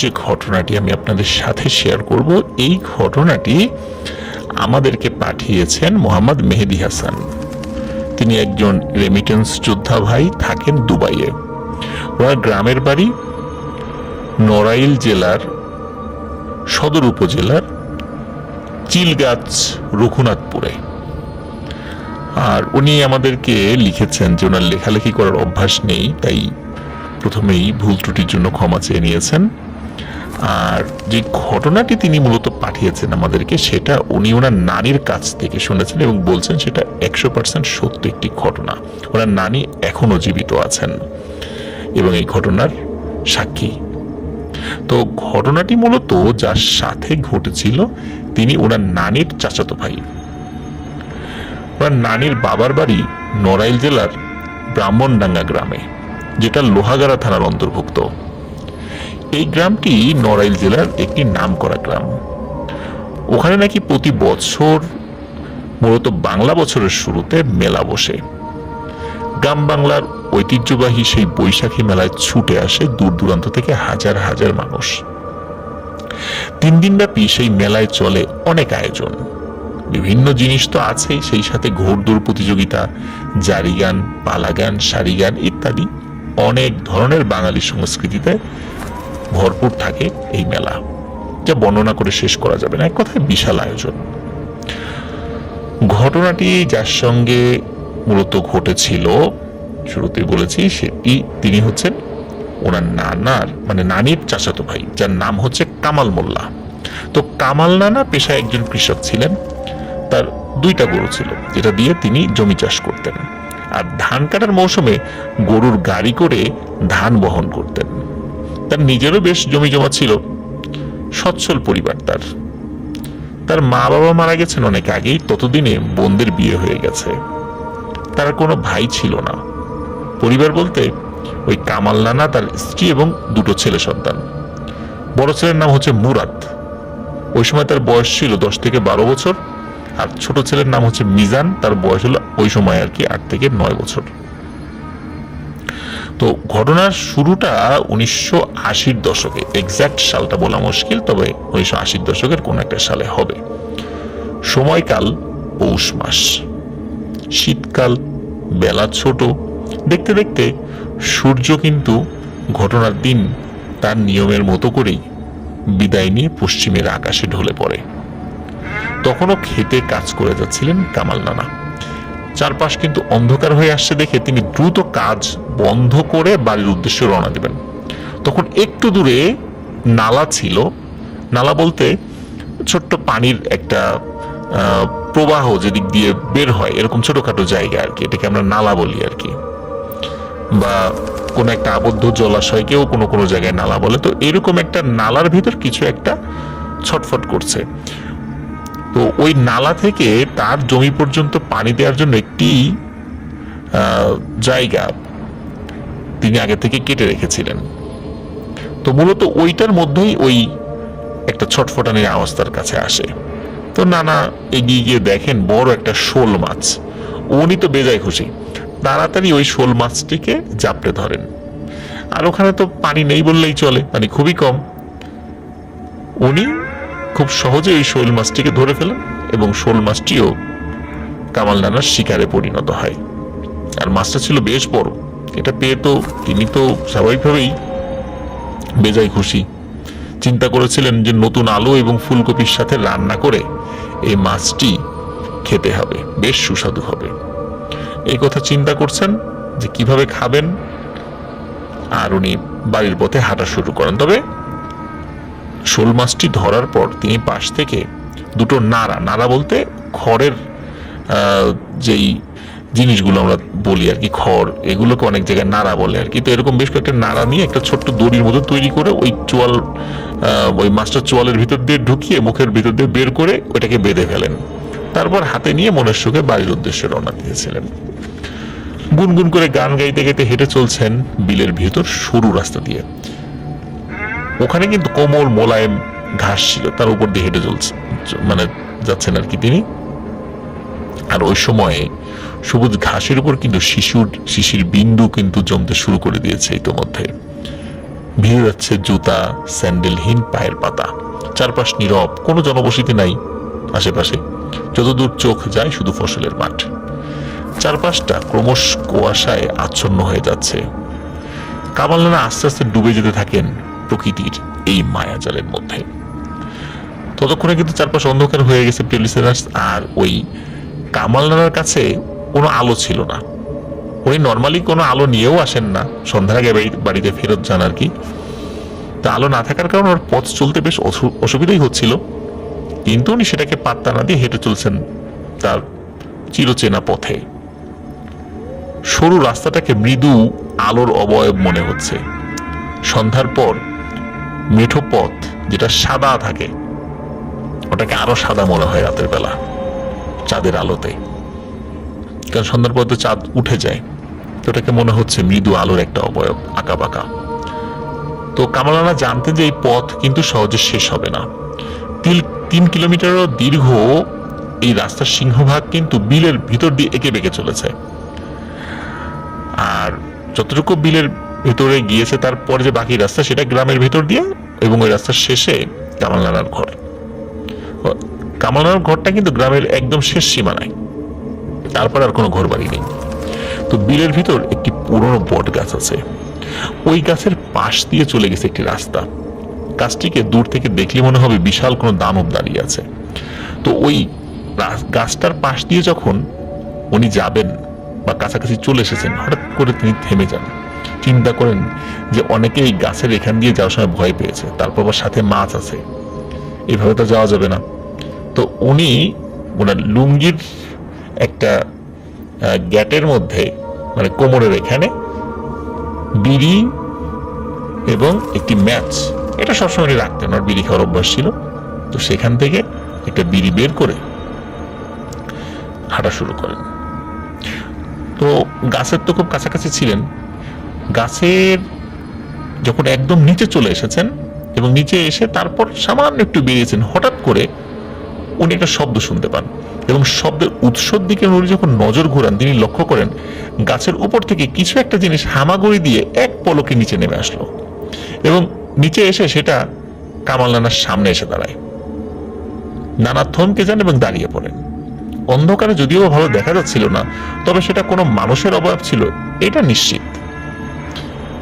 যে ঘটনাটি আমি আপনাদের সাথে শেয়ার করব, এই ঘটনাটি আমাদেরকে পাঠিয়েছেন মোহাম্মদ মেহেদি হাসান। তিনি একজন রেমিটেন্স যোদ্ধা ভাই, থাকেন দুবাইয়ে। ওনার গ্রামের বাড়ি নড়াইল জেলার সদর উপজেলার চিলগাছ রঘুনাথপুরে। আর উনি আমাদেরকে লিখেছেন যে ওনার লেখালেখি করার অভ্যাস নেই, তাই প্রথমেই ভুল ত্রুটির জন্য ক্ষমা চেয়ে নিয়েছেন। আর যে ঘটনাটি তিনি মূলত পাঠিয়েছেন আমাদেরকে, সেটা উনি ওনার নানির কাছ থেকে শুনেছেন এবং বলছেন সেটা 100% সত্য একটি ঘটনা। ওনার নানি এখনো জীবিত আছেন এবং এই ঘটনার সাক্ষী। তো ঘটনাটি মূলত যার সাথে ঘটেছিল তিনি ওনার নানির চাচাতো ভাই। ওনার নানির বাবার বাড়ি নড়াইল জেলার ব্রাহ্মণডাঙ্গা গ্রামে, যেটা লোহাগাড়া থানার অন্তর্ভুক্ত। এই গ্রামটি নড়াইল জেলার একটি নামকরা গ্রাম। ওখানে নাকি প্রতি বছর, মূলত বাংলা বছরের শুরুতে মেলা বসে। গ্রাম বাংলার ঐতিহ্যবাহী সেই বৈশাখী মেলায় ছুটে আসে দূর দূরান্ত থেকে হাজার হাজার মানুষ। 3 দিন ব্যাপী সেই মেলায় চলে অনেক আয়োজন। বিভিন্ন জিনিস তো আছেই, সেই সাথে ঘোড়দৌড় প্রতিযোগিতা, জারি গান, পালা গান, সারি গান ইত্যাদি অনেক ধরনের বাঙালি সংস্কৃতিতে ভরপুর থাকে এই মেলা, যা বর্ণনা করে শেষ করা যাবে না। এক কথায় বিশাল আয়োজন। ঘটনাটি যার সঙ্গে মূলত ঘটেছিল, শুরুতে বলেছি, তিনি হচ্ছেন ওনার নানার মানে নানির চাচাতো ভাই, যার নাম হচ্ছে কামাল মোল্লা। তো কামাল নানা পেশায় একজন কৃষক ছিলেন। তার 2টা গরু ছিল, যেটা দিয়ে তিনি জমি চাষ করতেন। আর ধান কাটার মৌসুমে গরুর গাড়ি করে ধান বহন করতেন। তার নিজেরও বেশ জমি জমা ছিল। সচ্ছল পরিবার তার। তার মা বাবা মারা গেছেন অনেক আগেই, ততদিনে বোনদের বিয়ে হয়ে গেছে। তার কোনো ভাই ছিল না। পরিবার বলতে ওই কামাল নানা, তার স্ত্রী এবং 2টো ছেলে সন্তান। বড় ছেলের নাম হচ্ছে মুরাদ, ওই সময় তার বয়স ছিল 10 থেকে 12 বছর। আর ছোট ছেলের নাম হচ্ছে মিজান, তার বয়স হলো ওই সময় আর কি 8 থেকে 9 বছর। তো ঘটনার শুরুটা 1980-র দশকে, এক্সাক্ট সালটা বলা মুশকিল, তবে 1980-র দশকের কোন একটা সালে হবে। সময়কাল পৌষ মাস, শীতকাল, বেলা ছোট। দেখতে দেখতে সূর্য কিন্তু ঘটনার দিন তার নিয়মের মতো করেই বিদায় নিয়ে পশ্চিমের আকাশে ঢলে পড়ে। তখনও খেতে কাজ করে যাচ্ছিলেন কামাল নানা। চারপাশ কিন্তু অন্ধকার হয়ে আসছে দেখে তিনি দ্রুত কাজ বন্ধ করে বাড়ির উদ্দেশ্যে রওনা দিবেন। তখন একটু দূরে নালা ছিল। নালা বলতে ছোট্ট পানির একটা প্রবাহ যেদিক দিয়ে বের হয়, এরকম ছোটখাটো জায়গা আর কি, এটাকে আমরা নালা বলি আর কি, বা কোনো একটা আবদ্ধ জলাশয়কেও কোনো কোনো জায়গায় নালা বলে। তো এরকম একটা নালার ভিতর কিছু একটা ছটফট করছে। তো ওই নালা থেকে তার জমি পর্যন্ত পানি দেওয়ার জন্য একটি জায়গা তিনি আগে থেকে কেটে রেখেছিলেন। তো মূলত ওইটার মধ্যেই ওই একটা ছটফটানির আওয়াজ তার কাছে আসে। তো নানা এগিয়ে গিয়ে দেখেন বড় একটা শোল মাছ। উনি তো বেজায় খুশি, তাড়াতাড়ি ওই শোল মাছটিকে জাপটে ধরেন। আর ওখানে তো পানি নেই বললেই চলে, পানি খুবই কম। উনি খুব সহজে ওই শোল মাছটিকে ধরে ফেলেন এবং শোল মাছটিও কামাল নানার শিকারে পরিণত হয়। আর মাছটা ছিল বেশ বড়। এটা পেয়ে তো তিনি তো স্বাভাবিকভাবেই বেজায় খুশি। চিন্তা করেছিলেন যে নতুন আলু এবং ফুলকপির সাথে রান্না করে এই মাছটি খেতে হবে, বেশ সুস্বাদু হবে। এই কথা চিন্তা করছেন যে কিভাবে খাবেন। আর উনি বাড়ির পথে হাঁটা শুরু করেন। তবে শোল মাছটি ধরার পর তিনি পাশ থেকে 2টো নাড়া বলতে খড়ের যেই জিনিসগুলো আমরা বলি আর কি, খড়, এগুলোকে অনেক জায়গায় নাড়া বলে আর কি। তো এরকম বেশ কয়েকটা নাড়া নিয়ে একটা ছোট্ট দড়ির মতো তৈরি করে ওই চোয়াল, ওই মাছটা চোয়ালের ভিতর দিয়ে ঢুকিয়ে মুখের ভিতর দিয়ে বের করে ওইটাকে বেঁধে ফেলেন। তারপর হাতে নিয়ে মনের সুখে বাড়ির উদ্দেশ্যে রওনা দিয়েছিলেন। গুনগুন করে গান গাইতে গাইতে হেঁটে চলছেন বিলের ভিতর সরু রাস্তা দিয়ে। ওখানে কিন্তু কোমল মোলায়েম ঘাস ছিল, তার উপর দিয়ে হেঁটে যাচ্ছেন আর কি তিনি। আর ওই সময়ে সবুজ ঘাসের উপর কিন্তু শিশির বিন্দু কিন্তু জমতে শুরু করে দিয়েছে ইতোমধ্যে। ভিজে যাচ্ছে জুতা, স্যান্ডেলহীন পায়ের পাতা। চারপাশ নীরব, কোনো জনবসতি নাই আশেপাশে। যতদূর চোখ যায় শুধু ফসলের মাঠ। চারপাশটা ক্রমশ কুয়াশায় আচ্ছন্ন হয়ে যাচ্ছে। কামাল নানা আস্তে আস্তে ডুবে যেতে থাকেন প্রকৃতির এই মায়াজালের মধ্যে। ততক্ষণে কিন্তু চারপাশ অন্ধকার হয়ে গেছে প্রিয় লিসেনার্স। আর ওই কামাল নানার কাছে কোনো আলো ছিল না। উনি নর্মালি কোনো আলো নিয়েও আসেন না, সন্ধ্যার আগে বাড়িতে ফেরত যান আর কি। তা আলো না থাকার কারণে ওর পথ চলতে বেশ অসুবিধাই হচ্ছিল, কিন্তু উনি সেটাকে পাত্তা না দিয়ে হেঁটে চলছেন তার চিরচেনা পথে। সরু রাস্তাটাকে মৃদু আলোর অবয়ব মনে হচ্ছে। সন্ধ্যার পর মেঠো পথ যেটা সাদা থাকে, ওটাকে আরো সাদা মনে হয় রাতের বেলা চাঁদের আলোতে, কারণ সন্ধ্যার পর তো চাঁদ উঠে যায়। তো ওটাকে মনে হচ্ছে মৃদু আলোর একটা অবয়ব, আঁকা বাঁকা। তো কামাল নানা জানতেন যে এই পথ কিন্তু সহজে শেষ হবে না। 3 কিলোমিটারও দীর্ঘ এই রাস্তার সিংহভাগ কিন্তু বিলের ভিতর দিয়ে এঁকে বেঁকে চলেছে। আর যতটুকু বিলের ভেতরে গিয়েছে তারপর যে বাকি রাস্তা, সেটা গ্রামের ভেতর দিয়ে, এবং ওই রাস্তার শেষে কামাল নানার ঘর। কামাল নানার ঘরটা কিন্তু গ্রামের একদম শেষ সীমানায়, তারপর আর কোনো ঘর বাড়ি নেই। তো বিলের ভিতর একটি পুরনো বট গাছ আছে। ওই গাছের পাশ দিয়ে চলে গেছে একটি রাস্তা। গাছটিকে দূর থেকে দেখলে মনে হবে বিশাল কোনো দানব দাঁড়িয়ে আছে। তো ওই গাছটার পাশ দিয়ে যখন উনি যাবেন বা কাছাকাছি চলে এসেছেন, হঠাৎ করে তিনি থেমে যান। চিন্তা করেন যে অনেকে এই গাছের এখান দিয়ে যাওয়ার সময় ভয় পেয়েছে, তারপর আবার সাথে মাছ আছে, এভাবে তো যাওয়া যাবে না। তো উনি ওনার লুঙ্গির একটা গ্যাটের মধ্যে, মানে কোমরের এখানে বিড়ি এবং একটি ম্যাচ, এটা সবসময় উনি রাখতেন, ওনার বিড়ি খাওয়ার অভ্যাস ছিল। তো সেখান থেকে একটা বিড়ি বের করে হাঁটা শুরু করেন। তো গাছের তো খুব কাছাকাছি ছিলেন। গাছের যখন একদম নিচে চলে এসেছেন এবং নিচে এসে তারপর সামান্য একটু বেরিয়েছেন, হঠাৎ করে উনি একটা শব্দ শুনতে পান, এবং শব্দের উৎসর দিকে উনি যখন নজর ঘোরান, তিনি লক্ষ্য করেন গাছের উপর থেকে কিছু একটা জিনিস হামাগুড়ি দিয়ে এক পলকে নিচে নেমে আসলো, এবং নিচে এসে সেটা কামাল নানার সামনে এসে দাঁড়ায়। নানা থমকে যান এবং দাঁড়িয়ে পড়েন। অন্ধকারে যদিও ভালো দেখা যাচ্ছিল না, তবে সেটা কোনো মানুষের অবয়ব ছিল এটা নিশ্চিত।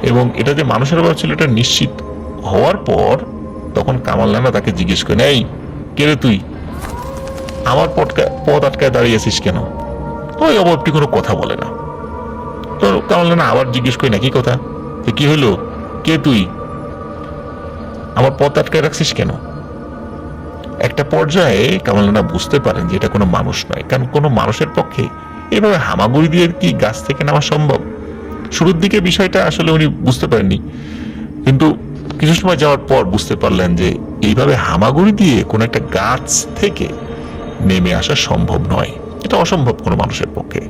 এবং এটা যে মানুষের অবয়ব ছিল এটা নিশ্চিত হওয়ার পর তখন কামাল নানা তাকে জিজ্ঞেস করেন, এই কে রে তুই, আমার পথ আটকায় দাঁড়িয়েছিস কেন? ওই অবয়বটি কোনো কথা বলে না। তো কামাল নানা আবার জিজ্ঞেস করি, না কি কথা, কি হইলো, কে তুই, আমার পথ আটকায় রাখছিস কেন? একটা পর্যায়ে কামাল নানা বুঝতে পারেন যে এটা কোনো মানুষ নয়, কারণ কোনো মানুষের পক্ষে এভাবে হামাগুড়ি দিয়ে কি গাছ থেকে নামা সম্ভব? শুরুর দিকে বিষয়টা আসলে উনি বুঝতে পারেননি, কিন্তু কিছু সময় যাওয়ার পর বুঝতে পারলেন যে এইভাবে হামাগুড়ি দিয়ে কোনো একটা গাছ থেকে নেমে আসা সম্ভব নয়, এটা অসম্ভব কোনো মানুষের পক্ষে।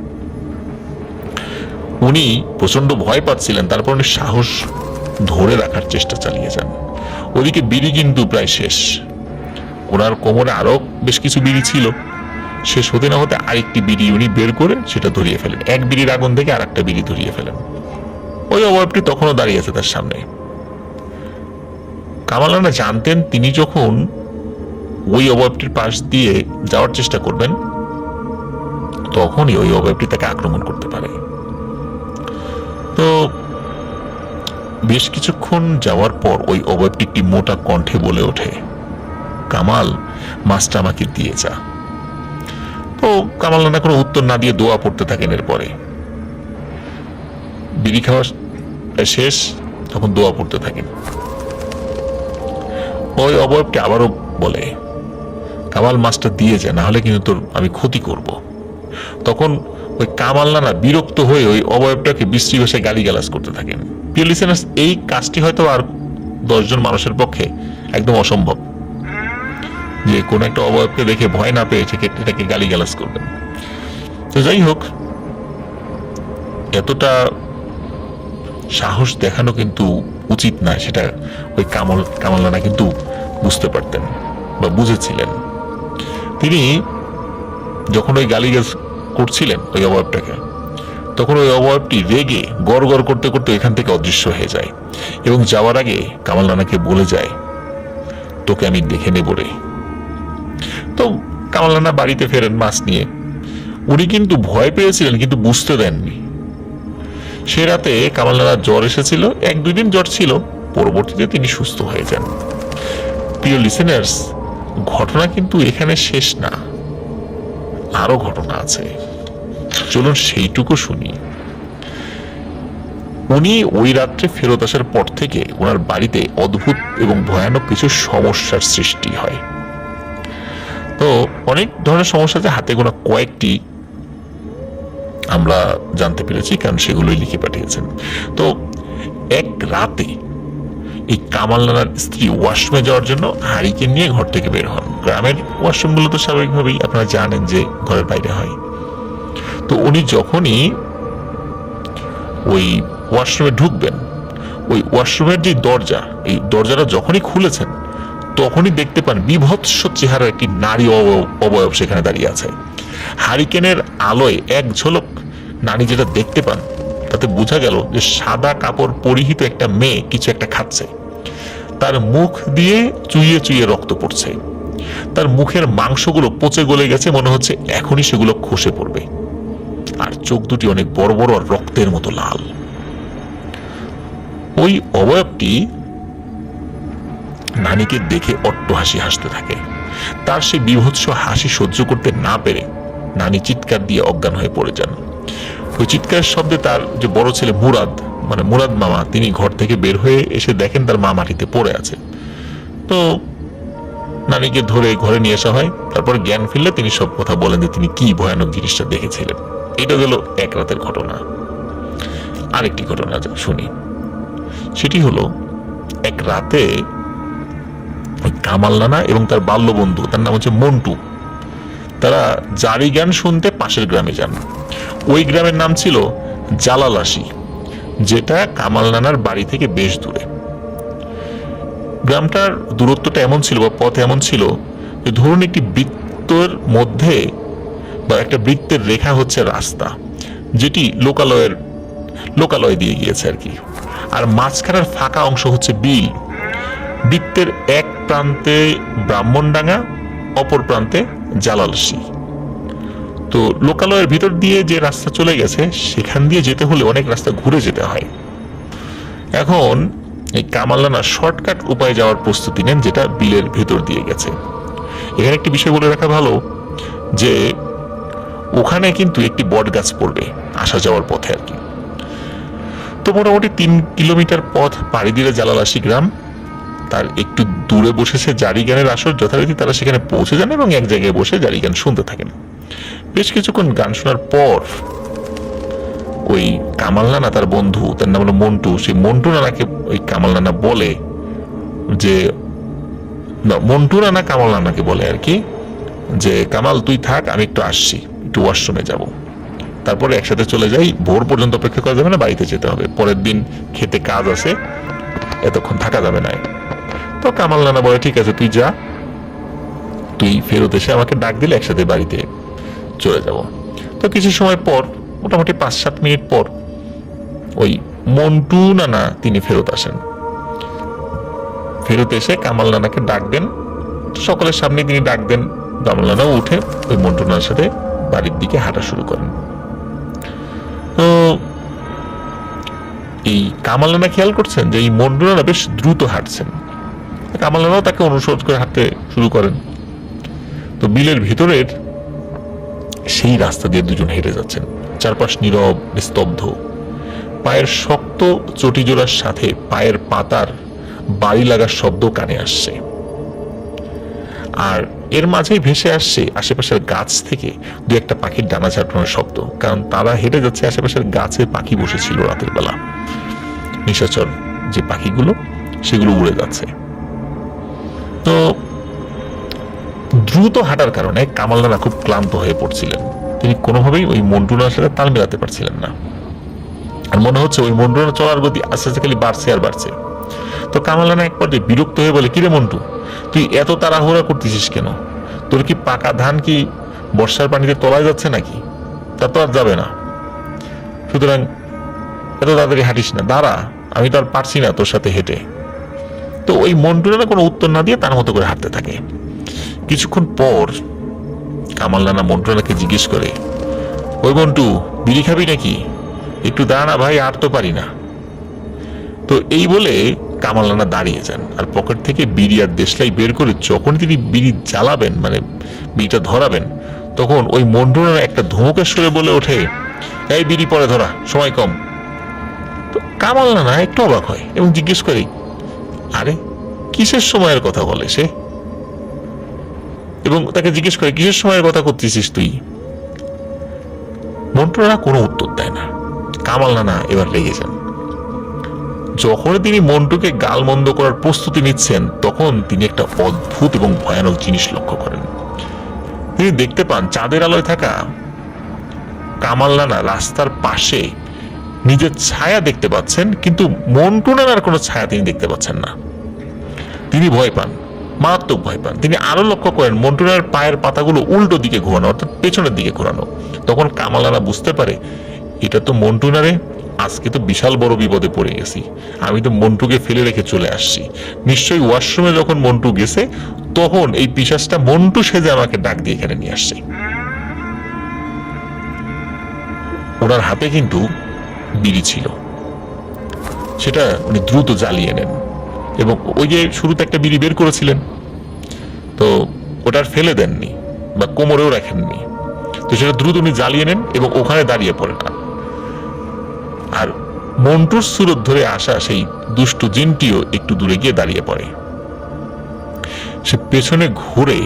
উনি প্রচন্ড ভয় পাচ্ছিলেন, তারপর উনি সাহস ধরে রাখার চেষ্টা চালিয়ে যান। ওদিকে বিড়ি কিন্তু প্রায় শেষ, ওনার কোমরে আরো বেশ কিছু বিড়ি ছিল। শেষ হতে না হতে আরেকটি বিড়ি উনি বের করে সেটা ধরিয়ে ফেলেন। এক বিড়ির আগুন থেকে আর একটা বিড়ি ধরিয়ে ফেলেন। ওই অবয়বটি তখনও দাঁড়িয়ে আছে তার সামনে। কামাল নানা জানতেন তিনি যখন ওই অবয়বটির পাশ দিয়ে যাওয়ার চেষ্টা করবেন, তখনই ওই অবয়বটি তাকে আক্রমণ করতে পারে। তো বেশ কিছুক্ষণ যাওয়ার পর ওই অবয়বটি একটি মোটা কণ্ঠে বলে ওঠে, কামাল, মাছটা আমাকে দিয়ে যা। তো কামাল নানা কোনো উত্তর না দিয়ে দোয়া পড়তে থাকেন। এরপরে বিড়ি খাওয়া শেষ, তখন দোয়া পড়তে থাকেন। ওই অবয়বকে আবারও বলে, কামাল, মাছটা দিয়ে যায়, না হলে কিন্তু তোর আমি ক্ষতি করব। তখন ওই কামাল নানা বিরক্ত হয়ে ওই অবয়বটাকে বিশ্রী ভাষায় গালিগালাজ করতে থাকেন। প্রিয় লিসেনার্স, এই কাজটি হয়তো আর 10 জন মানুষের পক্ষে একদম অসম্ভব, যে কোনো একটা অবয়বকে দেখে ভয় না পেয়ে এটাকে গালিগালাজ করবেন। তো যাই হোক, এতটা সাহস দেখানো কিন্তু উচিত না, সেটা ওই কামাল নানা কিন্তু বুঝতে পারতেন বা বুঝেছিলেন। তিনি যখন ওই গালিগালাজ করছিলেন ওই অবয়বটাকে, তখন ওই অবয়বটি রেগে গড় গড় করতে করতে এখান থেকে অদৃশ্য হয়ে যায় এবং যাওয়ার আগে কামাল নানাকে বলে যায়, তোকে আমি দেখে নেব রে। তো কামাল নানা বাড়িতে ফেরেন মাছ নিয়ে। উনি কিন্তু ভয় পেয়েছিলেন, কিন্তু বুঝতে দেননি। সে রাতে কামাল নানার জ্বর এসেছিল, 1-2 দিন জ্বর ছিল, পরবর্তীতে তিনি সুস্থ হয়ে যান। প্রিয় লিসেনার্স, ঘটনা কিন্তু এখানে শেষ না, আরো ঘটনা আছে, চলুন সেইটুকু শুনি। উনি ওই রাত্রে ফেরত আসার পর থেকে ওনার বাড়িতে অদ্ভুত এবং ভয়ানক কিছু সমস্যার সৃষ্টি হয়। তো অনেক ধরনের সমস্যা আছে, হাতে গোনা কয়েকটি আমরা জানতে পেরেছি, কারণ সেগুলোই লিখে পাঠিয়েছেন। তো এক রাতে এই কামাল নানার স্ত্রী ওয়াশরুমে যাওয়ার জন্য হারিকেন নিয়ে ঘর থেকে বের হন। গ্রামের ওয়াশরুমগুলো তো স্বাভাবিকভাবেই আপনারা জানেন যে ঘরের বাইরে হয়। তো উনি যখনই ওই ওয়াশরুমে ঢুকবেন, ওই ওয়াশরুমের যে দরজা, এই দরজাটা যখনই খুলেছেন তখনই দেখতে পান বিভৎস চেহারার একটি নারী অবয়ব সেখানে দাঁড়িয়ে আছে। হারিকেনের আলোয় এক ঝলক নারী যেটা দেখতে পান তাতে বোঝা গেল যে সাদা কাপড় পরিহিত একটা মেয়ে কিছু একটা খাচ্ছে। তার মুখ দিয়ে চুইয়ে চুইয়ে রক্ত পড়ছে। তার মুখের মাংসগুলো পচে গলে গেছে, মনে হচ্ছে এখনই সেগুলো খসে পড়বে। আর চোখ দুটি অনেক বড় বড় আর রক্তের মতো লাল। ওই অবয়বটি নানিকে দেখে অট্টহাসি হাসতে থাকে। তার সেই বিভৎস হাসি সহ্য করতে না পেরে নানি চিৎকার দিয়ে অজ্ঞান হয়ে পড়ে যান। ওই চিৎকারের শব্দে তার যে বড় ছেলে মুরাদ, মানে মুরাদ মামা, তিনি ঘর থেকে বের হয়ে এসে দেখেন তার মা মাটিতে পড়ে আছে। তো নানিকে ধরে ঘরে নিয়ে আসা হয়। তারপর জ্ঞান ফিরলে তিনি সব কথা বলেন যে তিনি কি ভয়ানক জিনিসটা দেখেছিলেন। এটা গেল এক রাতের ঘটনা। আরেকটি ঘটনা শুনি। সেটি হলো এক রাতে কামাল নানা এবং তার বাল্য বন্ধু, তার নাম হচ্ছে মন্টু, তারা জারি গান শুনতে পাশের গ্রামে যান। ওই গ্রামের নাম ছিল জালালাসি, যেটা কামাল নানার বাড়ি থেকে বেশ দূরে। গ্রামটার দূরত্বটা এমন ছিল বা পথ এমন ছিল যে ধরুন একটি বৃত্তের মধ্যে বা একটা বৃত্তের রেখা হচ্ছে রাস্তা, যেটি লোকালয় দিয়ে গিয়েছে আর কি। আর মাঝখানের ফাঁকা অংশ হচ্ছে বিল। বৃত্তের এক প্রান্তে ব্রাহ্মণডাঙ্গা, অপর প্রান্তে জালালসি। তো লোকালয়ের ভিতর দিয়ে যে রাস্তা চলে গেছে সেখান দিয়ে যেতে হলে অনেক রাস্তা ঘুরে যেতে হয়। এখন এই কামাল নানা শর্টকাট উপায়ে যাওয়ার প্রস্তুতি নেন, যেটা বিলের ভেতর দিয়ে গেছে। এখানে একটি বিষয় বলে রাখা ভালো যে ওখানে কিন্তু একটি বট গাছ পড়বে আসা যাওয়ার পথে আর কি। তো মোটামুটি 3 কিলোমিটার পথ পাড়ি দিলে জালালাসি গ্রাম। তার একটু দূরে বসেছে জারি গানের আসর। যথারীতি তারা সেখানে পৌঁছে যান এবং এক জায়গায় বসে জারি গান শুনতে থাকেন। বেশ কিছুক্ষণ গান শোনার পর ওই কামাল নানা, তার বন্ধু, তার নাম হলো মন্টু, সেই মন্টু নানাকে ওই কামাল নানা বলে যে, মন্টু নানা কামাল নানাকে বলে আর কি, যে কামাল তুই থাক, আমি একটু আসছি, একটু ওয়াশরুমে যাব। তারপরে একসাথে চলে যাই, ভোর পর্যন্ত অপেক্ষা করা যাবে না, বাড়িতে যেতে হবে, পরের দিন খেতে কাজ আছে, এতক্ষণ থাকা যাবে না। তো কামাল নানা বলে ঠিক আছে তুই যা, তুই ফেরত এসে আমাকে ডাক দিলে একসাথে বাড়িতে চলে যাব। তো কিছু সময় পর, মোটামুটি 5-7 মিনিট পর, ওই মন্টু নানা তিনি ফেরত আসেন। ফেরত এসে কামাল নানাকে ডাক দেন, সকলের সামনে তিনি ডাক দেন। কামাল নানাও উঠে ওই মন্টু নানার সাথে বাড়ির দিকে হাঁটা শুরু করেন। তো এই কামাল নানা খেয়াল করছেন যে এই মন্টু নানা বেশ দ্রুত হাঁটছেন। কামাল নানাও তাকে অনুসরণ করে হাঁটতে শুরু করেন। তো বিলের ভিতরের সেই রাস্তা দিয়ে দুজন হেঁটে যাচ্ছেন। চারপাশ নীরব, নিস্তব্ধ। পায়ের শক্ত চটিজোড়ার সাথে পায়ের পাতার বাড়ি লাগার শব্দ কানে আসছে। আর এর মাঝেই ভেসে আসছে আশেপাশের গাছ থেকে দু একটা পাখির ডানা ঝাপটানোর শব্দ, কারণ তারা হেঁটে যাচ্ছে, আশেপাশের গাছে পাখি বসেছিল রাতের বেলা। নিশাচর যে পাখিগুলো সেগুলো উড়ে যাচ্ছে। তো দ্রুত হাঁটার কারণে কামাল নানা খুব ক্লান্ত হয়ে পড়ছিলেন। তিনি কোনোভাবেই ওই মন্টু নানার সাথে তাল মেলাতে পারছিলেন না। আর মনে হচ্ছে ওই মন্টু নানা চলার গতি আস্তে আস্তে খালি বাড়ছে আর বাড়ছে। তো কামাল নানা এক পর্যায়ে বিরক্ত হয়ে বলে, কিরে মন্টু, তুই এত তাড়াহুড়া করতেছিস কেন? তোর কি পাকা ধান কি বর্ষার পানিতে তলায় যাচ্ছে নাকি? তা তো আর যাবে না। সুতরাং এত তাড়াতাড়ি হাঁটিস না, দাঁড়া, আমি তো আর পারছি না তোর সাথে হেঁটে। তো ওই মন্টু নানা কোনো উত্তর না দিয়ে তার মতো করে হাঁটতে থাকে। কিছুক্ষণ পর কামাল নানা মন্টু নানাকে জিজ্ঞেস করে, ওই মন্টু, বিড়ি খাবি নাকি? একটু দাঁড়া না ভাই, আর তো পারি না। তো এই বলে কামাল নানা দাঁড়িয়ে যান, আর পকেট থেকে বিড়ি আর দেশলাই বের করে যখন তিনি বিড়ি জ্বালাবেন, মানে বিড়িটা ধরাবেন, তখন ওই মন্টু নানা একটা ধমকের সুরে বলে ওঠে, এই বিড়ি পরে ধরা, সময় কম। তো কামাল নানা একটু অবাক হয় এবং জিজ্ঞেস করে, আরে কিসের সময়ের কথা বলে সে? এবং তাকে জিজ্ঞেস করে, কিসের সময়ের কথা করতেছিস তুই? মন্টু নানা কোনো উত্তর দেয় না। কামাল নানা এবার রেগে যান। যখন তিনি মন্টুকে গালমন্দ করার প্রস্তুতি নিচ্ছেন, তখন তিনি একটা অদ্ভুত এবং ভয়ানক জিনিস লক্ষ্য করেন। তিনি দেখতে পান চাঁদের আলোয় থাকা কামাল নানা রাস্তার পাশে নিজের ছায়া দেখতে পাচ্ছেন, কিন্তু মন্টু নানার কোনো ছায়া তিনি দেখতে পাচ্ছেন না। তিনি ভয় পান, মারাত্মক ভয় পান। তিনি আরো লক্ষ্য করেন মন্টু নানার পায়ের পাতাগুলো উল্টো দিকে ঘোরানো, অর্থাৎ পেছনের দিকে ঘোরানো। তখন কামাল নানা বুঝতে পারে, এটা তো মন্টু না রে, আজকে তো বিশাল বড় বিপদে পড়ে গেছি। আমি তো মন্টুকে ফেলে রেখে চলে আসছি। নিশ্চয়ই ওয়াশরুমে যখন মন্টু গেছে, তখন এই পিশাচটা মন্টু সেজে আমাকে ডাক দিয়ে এখানে নিয়ে আসছে। ওনার হাতে কিন্তু বিড়ি ছিল, সেটা উনি দ্রুত জ্বালিয়ে নেন, এবং ওই যে শুরুতে একটা বিড়ি বের করেছিলেন, তো ওটা আর ফেলে দেননি বা কোমরেও রাখেননি। তো সেটা দ্রুত উনি জ্বালিয়ে নেন এবং ওখানে দাঁড়িয়ে পড়েন। আর মন্টুর সুরত ধরে আসা সেই দুষ্টু জিনটিও একটু দূরে গিয়ে দাঁড়িয়ে পড়ে। সে পেছনে ঘুরে,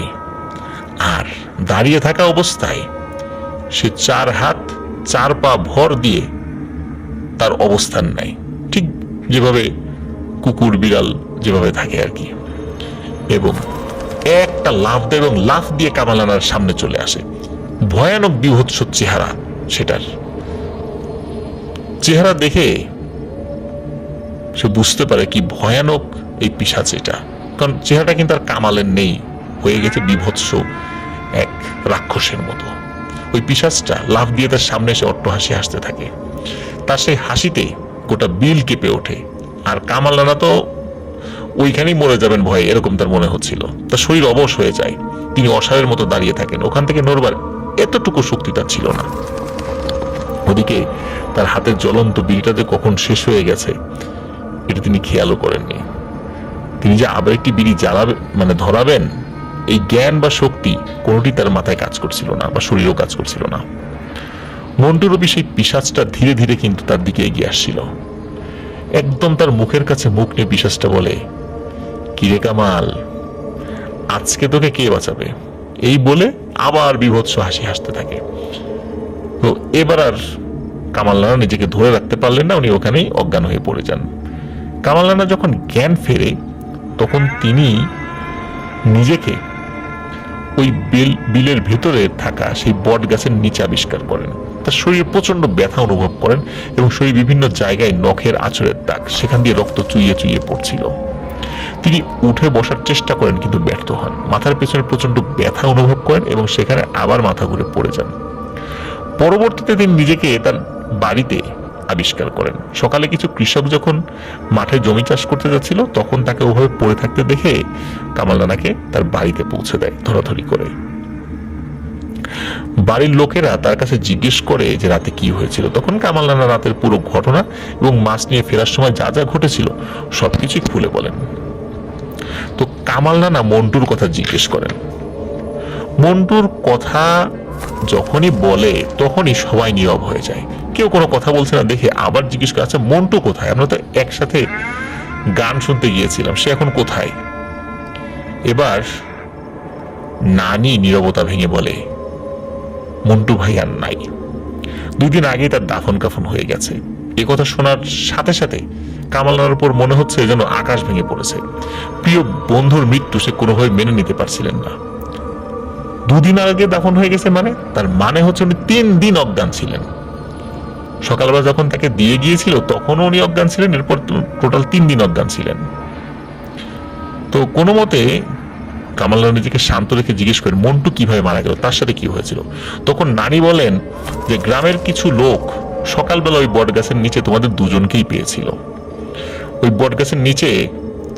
আর দাঁড়িয়ে থাকা অবস্থায় সে 4 হাত 4 পা ভর দিয়ে তার অবস্থান নেয়, ঠিক যেভাবে কুকুর বিড়াল যেভাবে থাকে আর কি। এবং একটা লাফ দেয় এবং লাফ দিয়ে কামাল নানার সামনে চলে আসে। ভয়ানক বিভৎস চেহারা সেটার। চেহারা দেখে সে বুঝতে পারে কি ভয়ানক এই পিশাচ এটা, কারণ চেহারাটা কিন্তু আর কামালের নেই, হয়ে গেছে বিভৎস এক রাক্ষসের মতো। ওই পিশাচটা লাফ দিয়ে তার সামনে এসে অট্টহাসি হাসতে থাকে। তার সেই হাসিতে গোটা বিল কেঁপে ওঠে, আর কামাল নানা তো ওইখানেই মরে যাবেন ভয়ে, এরকম তার মনে হচ্ছিল। তার শরীর অবশ হয়ে যায়, তিনি অসাড়ের মতো দাঁড়িয়ে থাকেন, ওখান থেকে নড়বার এতটুকু শক্তি তার ছিল না। ওদিকে তার হাতের জ্বলন্ত বিড়িটা যে কখন শেষ হয়ে গেছে এটা তিনি খেয়ালও করেননি। তিনি যে আবার একটি বিড়ি জ্বালাবেন, মানে ধরাবেন, এই জ্ঞান বা শক্তি কোনোটি তার মাথায় কাজ করছিল না, বা শরীরও কাজ করছিল না। মন্টুরূপী সেই পিশাচটা ধীরে ধীরে কিন্তু তার দিকে এগিয়ে আসছিল। একদম তার মুখের কাছে মুখ নিয়ে পিশাচটা বলে, কিরে কামাল, আজকে তোকে কে বাঁচাবে? এই বলে আবার বিভৎস হাসি হাসতে থাকে। তো এবার আর কামাল নানা নিজেকে ধরে রাখতে পারলেন না, উনি ওখানেই অজ্ঞান হয়ে পড়ে যান। কামাল নানা যখন জ্ঞান ফেরে, তখন তিনি নিজেকে ওই বিলের ভেতরে থাকা সেই বট গাছের নিচে আবিষ্কার করেন। তার শরীরে প্রচন্ড ব্যথা অনুভব করেন, এবং শরীর বিভিন্ন জায়গায় নখের আঁচড়ের দাগ, সেখান দিয়ে রক্ত চুইয়ে চুইয়ে পড়ছিল। তিনি উঠে বসার চেষ্টা করেন, কিন্তু ব্যর্থ হন। মাথার পেছনে প্রচন্ড ব্যথা অনুভব করেন এবং সেখানে আবার মাথা ঘুরে পড়ে যান। পরবর্তীতে তিনি নিজেকে তার বাড়িতে আবিষ্কার করেন। সকালে কিছু কৃষক যখন মাঠে জমি চাষ করতে যাচ্ছিল, তখন তাকে ওভাবে পড়ে থাকতে দেখে কামাল নানাকে তার বাড়িতে পৌঁছে দেয় ধরাধরি করে। বাড়ির লোকেরা তার কাছে জিজ্ঞেস করে যে রাতে কি হয়েছিল। তখন কামাল নানা রাতের পুরো ঘটনা এবং মাছ নিয়ে ফেরার সময় যা যা ঘটেছিল সবকিছুই খুলে বলেন। তো কামাল নানা মন্টুর কথা জিজ্ঞেস করেন। মন্টুর কথা যখনই বলে তখনই সবাই নীরব হয়ে যায়, কেউ কোনো কথা বলছে না দেখে আবার জিজ্ঞেস করে, আচ্ছা মন্টু কোথায়? আমরা তো একসাথে গান শুনতে গিয়েছিলাম, সে এখন কোথায়? এবার নানি নীরবতা ভেঙে বলে, মন্টু ভাই আর নাই, 2 দিন আগে তার দাফন কাফন হয়ে গেছে। এ কথা শোনার সাথে সাথে কামাল নানার উপর মনে হচ্ছে যেন আকাশ ভেঙে পড়েছে। প্রিয় বন্ধুর মৃত্যু সে কোনোভাবে মেনে নিতে পারছিলেন না। 2 দিন আগে দাফন হয়ে গেছে, মানে তার মানে হচ্ছে উনি 3 দিন অজ্ঞান ছিলেন। সকালবেলা যখন তাকে দিয়ে গিয়েছিল তখনও উনি অজ্ঞান ছিলেন, এরপর টোটাল 3 দিন অজ্ঞান ছিলেন। তো কোনো মতে কামাল নানা নিজেকে শান্ত রেখে জিজ্ঞেস করেন, মন্টু কিভাবে মারা গেল, তার সাথে কি হয়েছিল? তখন নানি বলেন যে গ্রামের কিছু লোক সকালবেলা ওই বট গাছের নিচে তোমাদের দুজনকেই পেয়েছিল। ওই বট গাছের নিচে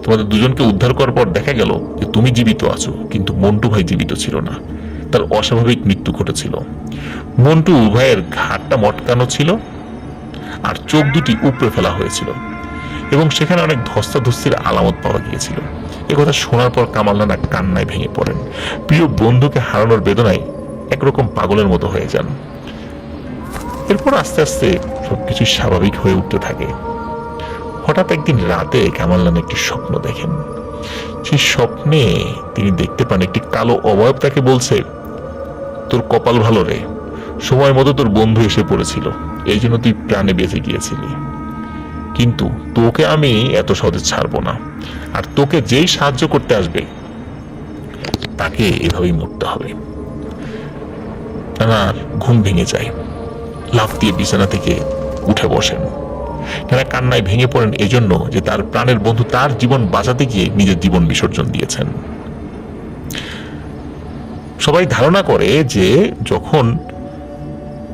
তোমাদের দুজনকে উদ্ধার করার পর দেখা গেল যে তুমি জীবিত আছো, কিন্তু মন্টু ভাই জীবিত ছিল না, তার অস্বাভাবিক মৃত্যু ঘটেছিল। মন্টু ভাইয়ের ঘাড়টা মটকানো ছিল আর চোখ দুটি উপড়ে ফেলা হয়েছিল এবং সেখানে অনেক ধস্তাধস্তির আলামত পাওয়া গিয়েছিল। একথা শোনার পর কামাল নানা কান্নায় ভেঙে পড়েন। প্রিয় বন্ধুকে হারানোর বেদনায় একরকম পাগলের মতো হয়ে যান। এরপর আস্তে আস্তে সবকিছু স্বাভাবিক হয়ে উঠতে থাকে। হঠাৎ একদিন রাতে কামাল নানা একটি স্বপ্ন দেখেন। সেই স্বপ্নে তিনি দেখতে পান একটি কালো অবয়ব তাকে বলছে, তোর কপাল ভালো রে, সময় মতো তোর বন্ধু এসে পড়েছিল, এই জন্য তুই প্রাণে বেঁচে গিয়েছিলি, কিন্তু তোকে আমি এত সহজে ছাড়বো না, আর তোকে যেই সাহায্য করতে আসবে তাকে এভাবেই মরতে হবে। নানার ঘুম ভেঙে যায়, লাফ দিয়ে বিছানা থেকে উঠে বসেন। নানা কান্নায় ভেঙে পড়েন এজন্য যে তার প্রাণের বন্ধু তার জীবন বাঁচাতে গিয়ে নিজের জীবন বিসর্জন দিয়েছেন। সবাই ধারণা করে যে যখন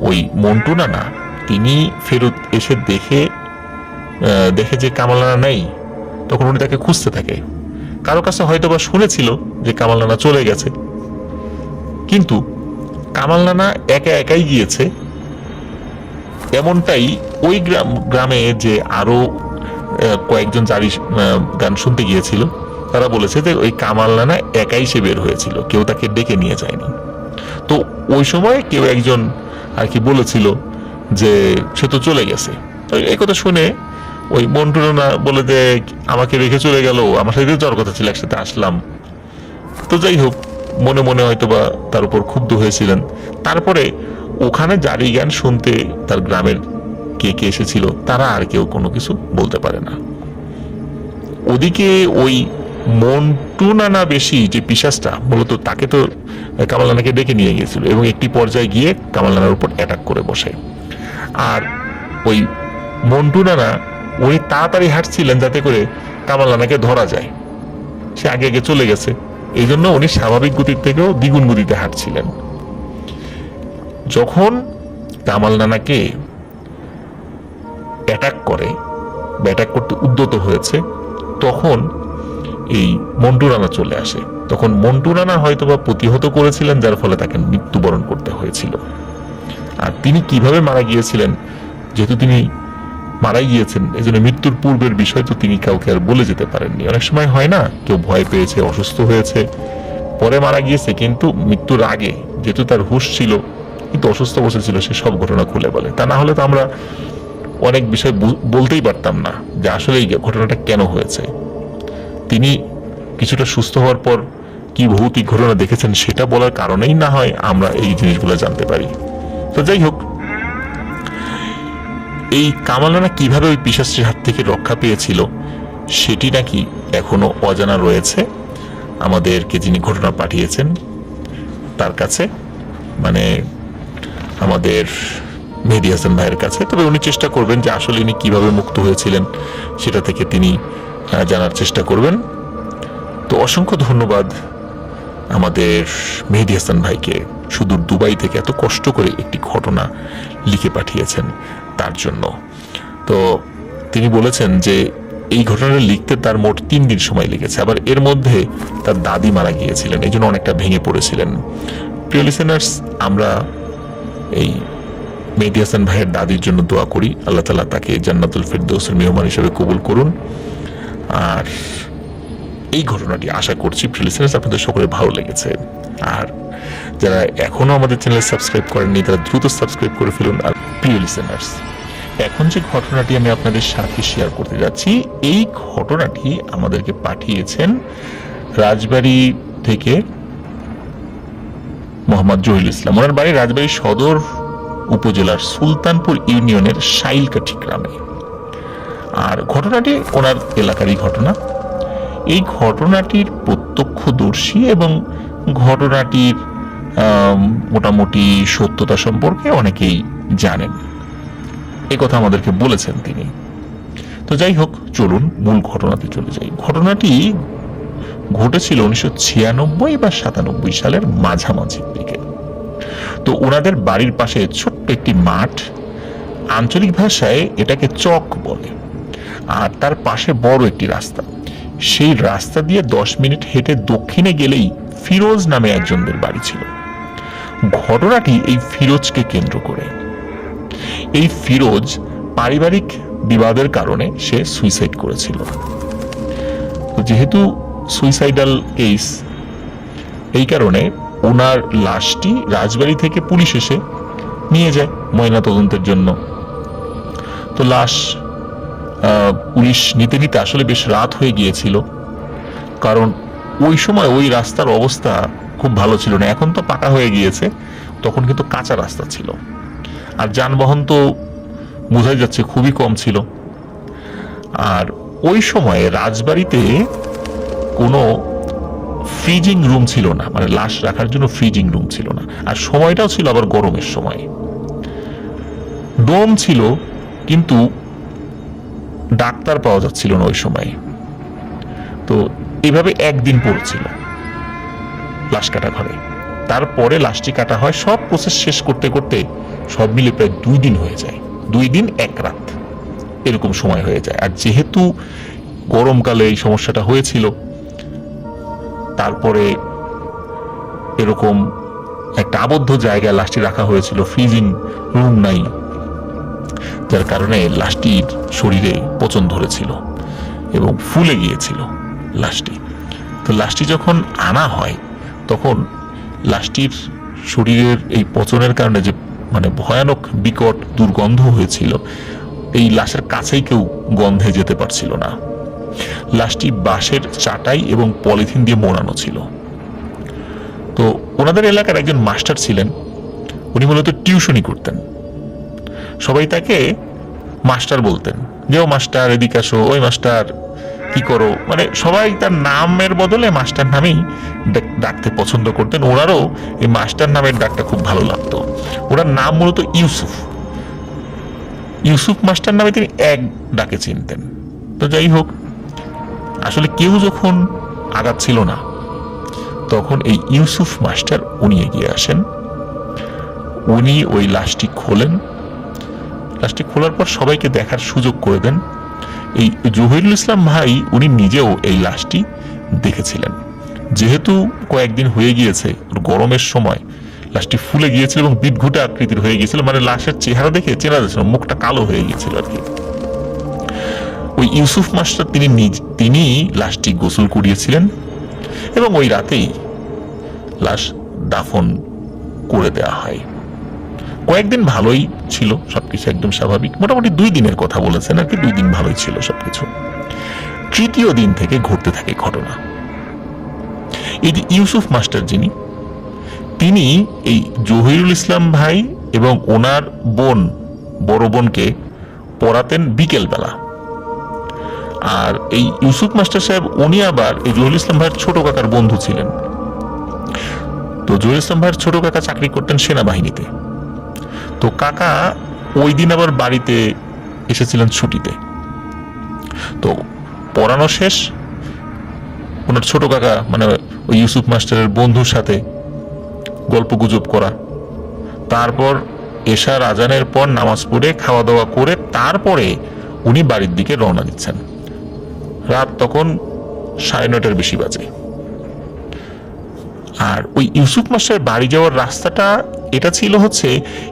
ওই মন্টু নানা তিনি ফেরত এসে দেখে যে কামাল নানা নেই, তখন উনি তাকে খুঁজতে থাকে। কারো কাছে হয়তো বা শুনেছিল যে কামাল নানা চলে গেছে, কিন্তু কামাল নানা একা একাই গিয়েছে এমনটাই ওই গ্রামে যে আরো কয়েকজন জারি গান শুনতে গিয়েছিল তারা বলেছে যে ওই কামাল নানা একাই সে বের হয়েছিল, কেউ তাকে ডেকে নিয়ে যায়নি। তো ওই সময় কেউ একজন আর কি বলেছিল যে সে তো চলে গেছে। এই কথা শুনে ওই মন্টু নানা বলে যে আমাকে রেখে চলে গেল, আমার সাথে যাওয়ার কথা ছিল, একসাথে আসলাম। তো যাই হোক, মনে মনে হয়তো বা তার উপর ক্ষুব্ধ হয়েছিলেন। তারপরে ওখানে জারি গান শুনতে তার গ্রামের কে কে এসেছিল তারা আর কেউ কোনো কিছু বলতে পারে না। ওদিকে ওই মন্টু নানা বেশি যে পিশাচটা, মূলত তাকে তো কামাল নানাকে ডেকে নিয়ে গিয়েছিল এবং একটি পর্যায়ে গিয়ে কামাল নানার উপর অ্যাটাক করে বসে। আর ওই মন্টু নানা উনি তাড়াতাড়ি হাঁটছিলেন যাতে করে কামাল নানাকে ধরা যায়, সে আগে আগে চলে গেছে, এই জন্য উনি স্বাভাবিক গতির থেকেও দ্বিগুণ গতিতে হাঁটছিলেন। যখন কামাল নানাকে অ্যাটাক করতে উদ্যত হয়েছে, তখন এই মন্টু নানা চলে আসে। তখন মন্টু নানা হয়তোবা প্রতিহত করেছিলেন, যার ফলে তাকে মৃত্যুবরণ করতে হয়েছিল। আর তিনি কিভাবে মারা গিয়েছিলেন, যেহেতু তিনি মারাই গিয়েছেন, এই জন্য মৃত্যুর পূর্বের বিষয় তো তিনি কাউকে আর বলে যেতে পারেননি। অনেক সময় হয় না, কেউ ভয় পেয়েছে, অসুস্থ হয়েছে, পরে মারা গিয়েছে, কিন্তু মৃত্যুর আগে যেহেতু তার হুঁশ ছিল কিন্তু অসুস্থ অবস্থা ছিল, সে সব ঘটনা খুলে বলে। তা না হলে তো আমরা অনেক বিষয় বলতেই পারতাম না যে আসলে এই ঘটনাটা কেন হয়েছে। তিনি কিছুটা সুস্থ হওয়ার পর কি ভৌতিক ঘটনা দেখেছেন সেটা বলার কারণেই না হয় আমরা এই জিনিসগুলো জানতে পারি। তো যাই হোক, এই কামাল নানা কিভাবে ওই পিশাচের হাত থেকে রক্ষা পেয়েছিল সেটি নাকি এখনো অজানা রয়েছে আমাদেরকে যিনি ঘটনা পাঠিয়েছেন তার কাছে, মানে আমাদের মেহেদী হাসান ভাইয়ের কাছে। তবে উনি চেষ্টা করবেন যে আসলে উনি কিভাবে মুক্ত হয়েছিলেন সেটা থেকে তিনি জানার চেষ্টা করবেন। তো অসংখ্য ধন্যবাদ আমাদের মেহেদী হাসান ভাইকে, সুদূর দুবাই থেকে এত কষ্ট করে একটি ঘটনা লিখে পাঠিয়েছেন তার জন্য। তো তিনি বলেছেন যে এই ঘটনাটা লিখতে তার মোট 3 দিন সময় লেগেছে, আবার এর মধ্যে তার দাদি মারা গিয়েছিলেন, এই জন্য অনেকটা ভেঙে পড়েছিলেন। প্রিয় লিসেনার্স, আমরা এই মেহেদী হাসান ভাইয়ের দাদির জন্য দোয়া করি, আল্লাহ তাআলা তাকে জান্নাতুল ফেরদৌসের মেহমান হিসেবে কবুল করুন। আর এই ঘটনাটি আশা করছি প্রিয় লিসেনার্স আপনাদের সকলের ভালো লেগেছে। আর যারা এখনো আমাদের চ্যানেল সাবস্ক্রাইব করেননি তারা দ্রুত সাবস্ক্রাইব করে ফেলুন। আর প্রিয় লিসেনার্স, এখন যে ঘটনাটি আমি আপনাদের সাথে শেয়ার করতে যাচ্ছি, এই ঘটনাটি আমাদেরকে পাঠিয়েছেন রাজবাড়ী থেকে মোহাম্মদ জহিরুল ইসলাম। ওনার বাড়ি রাজবাড়ী সদর উপজেলার সুলতানপুর ইউনিয়নের শাইলকাঠি গ্রামে। আর ঘটনাটি ওনার এলাকারই ঘটনা। এই ঘটনাটির প্রত্যক্ষদর্শী এবং ঘটনাটির মোটামুটি সত্যতা সম্পর্কে অনেকেই জানেন, এই কথা আমাদেরকে বলেছেন তিনি। তো যাই হোক, চলুন মূল ঘটনাতে চলে যাই। ঘটনাটি ঘটেছিল 1996 বা 97 সালের মাঝামাঝির দিকে। তো ওনাদের বাড়ির পাশে ছোট্ট একটি মাঠ, আঞ্চলিক ভাষায় এটাকে চক বলে। আর তার পাশে বড় একটি রাস্তা, সেই রাস্তা দিয়ে 10 মিনিট হেঁটে দক্ষিণে গেলেই ফিরোজ নামে একজনদের বাড়ি ছিল। ঘটনাটি এই ফিরোজকে কেন্দ্র করে। এই ফিরোজ পারিবারিক বিবাদের কারণে সে সুইসাইড করেছিল। যেহেতু সুইসাইডাল কেস, এই কারণে ওনার লাশটি রাজবাড়ি থেকে পুলিশ এসে নিয়ে যায় ময়না তদন্তের জন্য। তো লাশ পুলিশ নিতে নিতে আসলে বেশ রাত হয়ে গিয়েছিল, কারণ ওই সময় ওই রাস্তার অবস্থা খুব ভালো ছিল না। এখন তো পাকা হয়ে গিয়েছে, তখন কিন্তু কাঁচা রাস্তা ছিল, আর যানবাহন তো বোঝাই যাচ্ছে খুবই কম ছিল। আর ওই সময়ে রাজবাড়িতে কোনো ফ্রিজিং রুম ছিল না, মানে লাশ রাখার জন্য ফ্রিজিং রুম ছিল না। আর সময়টাও ছিল আবার গরমের সময়। ডোম ছিল, কিন্তু ডাক্তার পাওয়া যাচ্ছিল না ওই সময়। তো এভাবে একদিন পড়ছিল লাশ কাটা ঘরে। তারপরে লাশটি কাটা হয়। সব প্রসেস শেষ করতে করতে সব মিলে প্রায় 2 দিন হয়ে যায়। 2 দিন 1 রাত এরকম সময় হয়ে যায়। আর যেহেতু গরমকালে এই সমস্যাটা হয়েছিল, তারপরে এরকম একটা আবদ্ধ জায়গায় লাশটি রাখা হয়েছিল, ফ্রিজিং রুম নাই, যার কারণে লাশটির শরীরে পচন ধরেছিল এবং ফুলে গিয়েছিল লাশটি। তো লাশটি যখন আনা হয়, তখন লাশটির শরীরের এই পচনের কারণে যে মানে ভয়ানক বিকট দুর্গন্ধ হয়েছিল, এই লাশের কাছেই কেউ গন্ধে যেতে পারছিল না। লাশটি বাঁশের চাটাই এবং পলিথিন দিয়ে মোড়ানো ছিল। তো ওনাদের এলাকার একজন মাস্টার ছিলেন, উনি মূলত টিউশনি করতেন। সবাই তাকে মাস্টার বলতেন, যে ও মাস্টার এদিকে আসো, ওই মাস্টার কি করো, মানে সবাই তার নামের বদলে মাস্টার নামেই ডাকতে পছন্দ করতেন। ওনারও এই মাস্টার নামের ডাকটা খুব ভালো লাগতো। ওনার নাম মূলত ইউসুফ। ইউসুফ মাস্টার নামে তিনি এক ডাকে চিনতেন। তো যাই হোক, আসলে কেউ যখন আগাচ্ছিল না, তখন এই ইউসুফ মাস্টার উনি এগিয়ে আসেন। উনি ওই লাশটি খোলেন। লাশটি খোলার পর সবাইকে দেখার সুযোগ করে দেন। এই জহিরুল ইসলাম ভাই উনি নিজেও এই লাশটি দেখেছিলেন। যেহেতু কয়েকদিন হয়ে গিয়েছে, গরমের সময় লাশটি ফুলে গিয়েছিল এবং বিদঘুটে আকৃতির হয়ে গিয়েছিল, মানে লাশের চেহারা দেখে চেনা যাচ্ছিল, মুখটা কালো হয়ে গিয়েছিল আর কি। ওই ইউসুফ মাস্টার তিনি লাশটি গোসল করিয়েছিলেন এবং ওই রাতেই লাশ দাফন করে দেওয়া হয়। কয়েকদিন ভালোই ছিল সবকিছু, একদম স্বাভাবিক। মোটামুটি 2 দিনের কথা বলেছেন আর কি, 2 দিন ভালোই ছিল সবকিছু। তৃতীয় দিন থেকে ঘটতে থাকে ঘটনা। এই যে ইউসুফ মাস্টার যিনি, তিনি এই জহিরুল ইসলাম ভাই এবং ওনার বোন, বড় বোনকে পড়াতেন বিকেল বেলা। আর এই ইউসুফ মাস্টার সাহেব উনি আবার এই জহিরুল ইসলাম ভাইয়ের ছোট কাকার বন্ধু ছিলেন। তো জহিরুল ইসলাম ভাইয়ের ছোট কাকা চাকরি করতেন সেনাবাহিনীতে। তো কাকা ওই দিন আবার বাড়িতে এসেছিলেন ছুটিতে। তো পড়ানো শেষ, ওনার ছোট কাকা মানে ওই ইউসুফ মাস্টারের বন্ধুর সাথে গল্প গুজব করা, তারপর এশার আজানের পর নামাজ পড়ে খাওয়া দাওয়া করে তারপরে উনি বাড়ির দিকে রওনা দিচ্ছেন। রাত তখন 9:30 বেশি বাজে। আর ওই ইউসুফ মাস্টারের বাড়ি যাওয়ার রাস্তাটা এটা ছিল হচ্ছে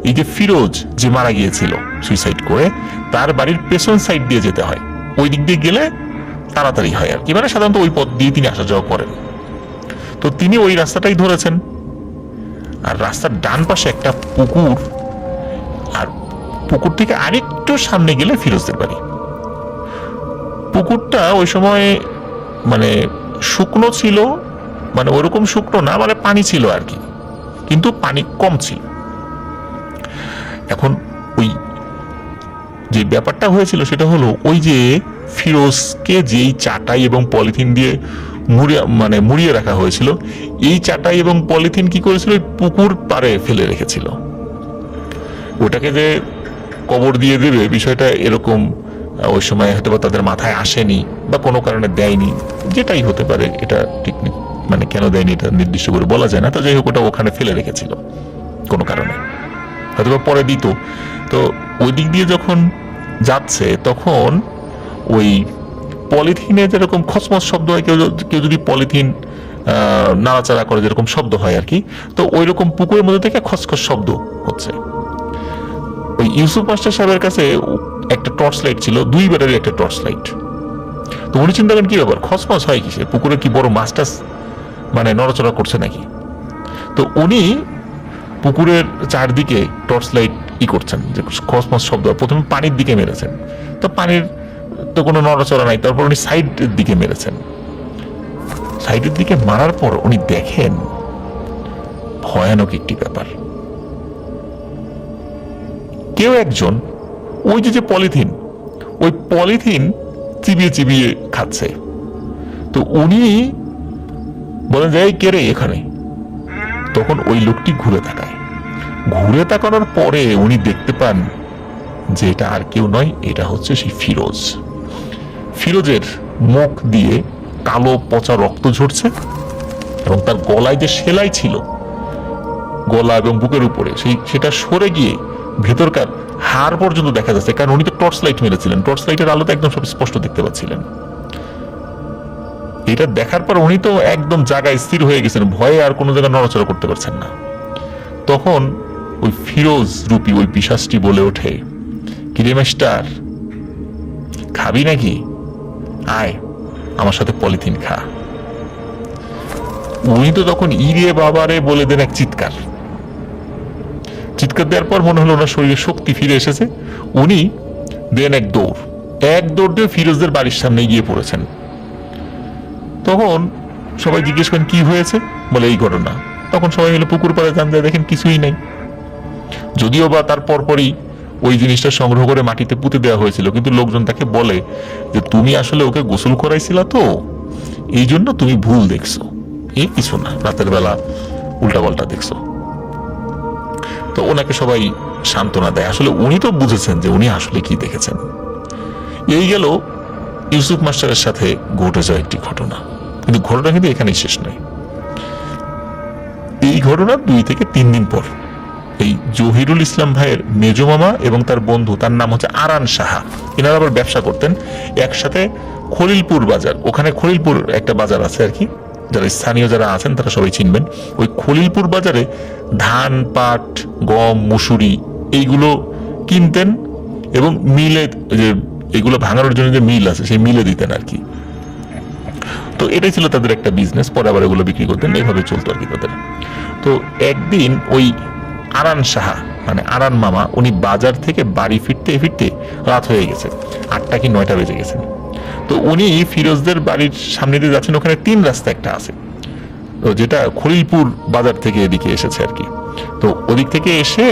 এই যে ফিরোজ যে মারা গিয়েছিল সুইসাইড করে, তার বাড়ির পেছন সাইড দিয়ে যেতে হয়। ওই দিক দিয়ে গেলে তাড়াতাড়ি হয় আর কি, মানে সাধারণত ওই পথ দিয়ে তিনি আসা যাওয়া করেন। তো তিনি ওই রাস্তাটাই ধরেছেন। আর রাস্তার ডান পাশে একটা পুকুর, আর পুকুর থেকে আরেকটু সামনে গেলে ফিরোজদের বাড়ি। পুকুরটা ওই সময় মানে শুকনো ছিল, মানে ওরকম শুকনো না, মানে পানি ছিল আর কি, কিন্তু পানি কম ছিল। এখন ওই যে ব্যাপারটা হয়েছিল সেটা হলো, ওই যে ফিরোজকে যেই চাটাই এবং পলিথিন দিয়ে মুড়িয়ে রাখা হয়েছিল, এই চাটাই এবং পলিথিন কি করেছিল, ওই পুকুর পাড়ে ফেলে রেখেছিল। ওটাকে যে কবর দিয়ে দেবে বিষয়টা এরকম ওই সময় হয়তো বা তাদের মাথায় আসেনি, বা কোনো কারণে দেয়নি, যেটাই হতে পারে, এটা ঠিক মানে কেন দেয়নি এটা নির্দিষ্ট করে বলা যায় না। তো যাই হোক, ওটা ওখানে ফেলে রেখেছিল কোনো কারণে। হয়তো পরে দিত। তো ওই দিক দিয়ে যখন যাচ্ছে তখন ওই পলিথিনে যেরকম খচমচ শব্দ হয়, কেউ যদি পলিথিন নাড়াচাড়া করে যেরকম শব্দ হয় আর কি, তো ওই রকম পুকুরের মধ্যে থেকে খসখস শব্দ হচ্ছে। ওই ইউসুফ মাস্টার সাহেবের কাছে একটা টর্চ লাইট ছিল, 2 ব্যাটারি একটা টর্চ লাইট। তো উনি চিন্তা করেন কি ব্যাপার, খসখস হয় কিসে, পুকুরে কি বড় মাছ টাছ মানে নড়াচড়া করছে নাকি। তো উনি পুকুরের চারদিকে টর্চ লাইট করছেন যে খসখস শব্দ, প্রথমে পানির দিকে মেরেছেন, তো পানির তো কোনো নড়াচড়া নাই, তারপর উনি সাইডের দিকে মেরেছেন। সাইডের দিকে মারার পর উনি দেখেন ভয়ানক একটি ব্যাপার, কেউ একজন ওই যে পলিথিন, ওই পলিথিন চিবিয়ে চিবিয়ে খাচ্ছে। তো উনি বলেন যে কে রে এখানে। তখন ওই লোকটি ঘুরে তাকায়, ঘুরে তাকানোর পরে উনি দেখতে পান যে এটা আর কেউ নয়, এটা হচ্ছে সেই ফিরোজ। ফিরোজের মুখ দিয়ে কালো পচা রক্ত ঝরছে এবং তার গলায় যে সেলাই ছিল গলা এবং বুকের উপরে সেটা সরে গিয়ে ভেতরকার হাড় পর্যন্ত দেখা যাচ্ছে, কারণ উনি তো টর্চ লাইট মেরেছিলেন, টর্চ লাইটের আলোতে একদম সব স্পষ্ট দেখতে পাচ্ছিলেন। এটা দেখার পর উনি তো একদম জায়গায় স্থির হয়ে গেছেন, ভয়ে আর কোনো জায়গায় নড়াচড়া করতে পারছেন না। তখন ওই ফিরোজ রূপী ওই পিশাচটি বলে ওঠে, কিরে মাস্টার খাবি নাকি, আয় আমার সাথে পলিথিন খা। উনি তো তখন ইরে বাবারে বলে দেন এক চিৎকার। চিৎকার দেওয়ার পর মনে হলো ওনার শরীরে শক্তি ফিরে এসেছে, উনি দেন এক দৌড় দিয়ে ফিরোজদের বাড়ির সামনে গিয়ে পড়েছেন। তখন সবাই জিজ্ঞেস করেন কি হয়েছে, বলে এই ঘটনা। তখন সবাই মিলে পুকুর পাড়ে যান, যায় দেখেন কিছুই নাই। যদিও বা তার পরপরই ওই জিনিসটা সংগ্রহ করে মাটিতে পুঁতে দেওয়া হয়েছিল, কিন্তু লোকজন তাকে বলে যে তুমি আসলে ওকে গোসল করাইছিলা, তো এই জন্য তুমি ভুল দেখছো, এই কিছু না, রাতের বেলা উল্টাপাল্টা দেখছো। তো ওনাকে সবাই সান্ত্বনা দেয়, আসলে উনি তো বুঝেছেন যে উনি আসলে কি দেখেছেন। এই গেল ইউসুফ মাস্টারের সাথে ঘটে যাওয়া একটি ঘটনা, কিন্তু ঘটনা কিন্তু এখানেই শেষ নয়। এই ঘটনার 2 থেকে 3 দিন পর এই জহিরুল ইসলাম ভাইয়ের মেজো মামা এবং তার বন্ধু, তার নাম হচ্ছে আরান সাহা, এনারা আবার ব্যবসা করতেন একসাথে খলিলপুর বাজার, ওখানে খলিলপুর একটা বাজার আছে আর কি, যারা স্থানীয় যারা আছেন তারা সবাই চিনবেন। ওই খলিলপুর বাজারে ধান, পাট, গম, মুসুরি এইগুলো কিনতেন এবং মিলে, যে এগুলো ভাঙানোর জন্য যে মিল আছে সেই মিলে দিতেন আর কি। তো এটাই ছিল তাদের একটা বিজনেস, পরে আবার এগুলো বিক্রি করতেন, এইভাবে চলতো আর কি তাদের। তো একদিন ওই আরান সাহা মানে আরান মামা, উনি বাজার থেকে বাড়ি ফিরতে ফিরতে রাত হয়ে গেছে, 8টা কি 9টা বেজে গেছেন। তো উনি ফিরোজদের বাড়ির সামনে দিয়ে যাচ্ছেন, ওখানে 3 রাস্তা একটা আছে, যেটা খলিলপুর বাজার থেকে এদিকে এসেছে আর কি। তো ওদিক থেকে এসে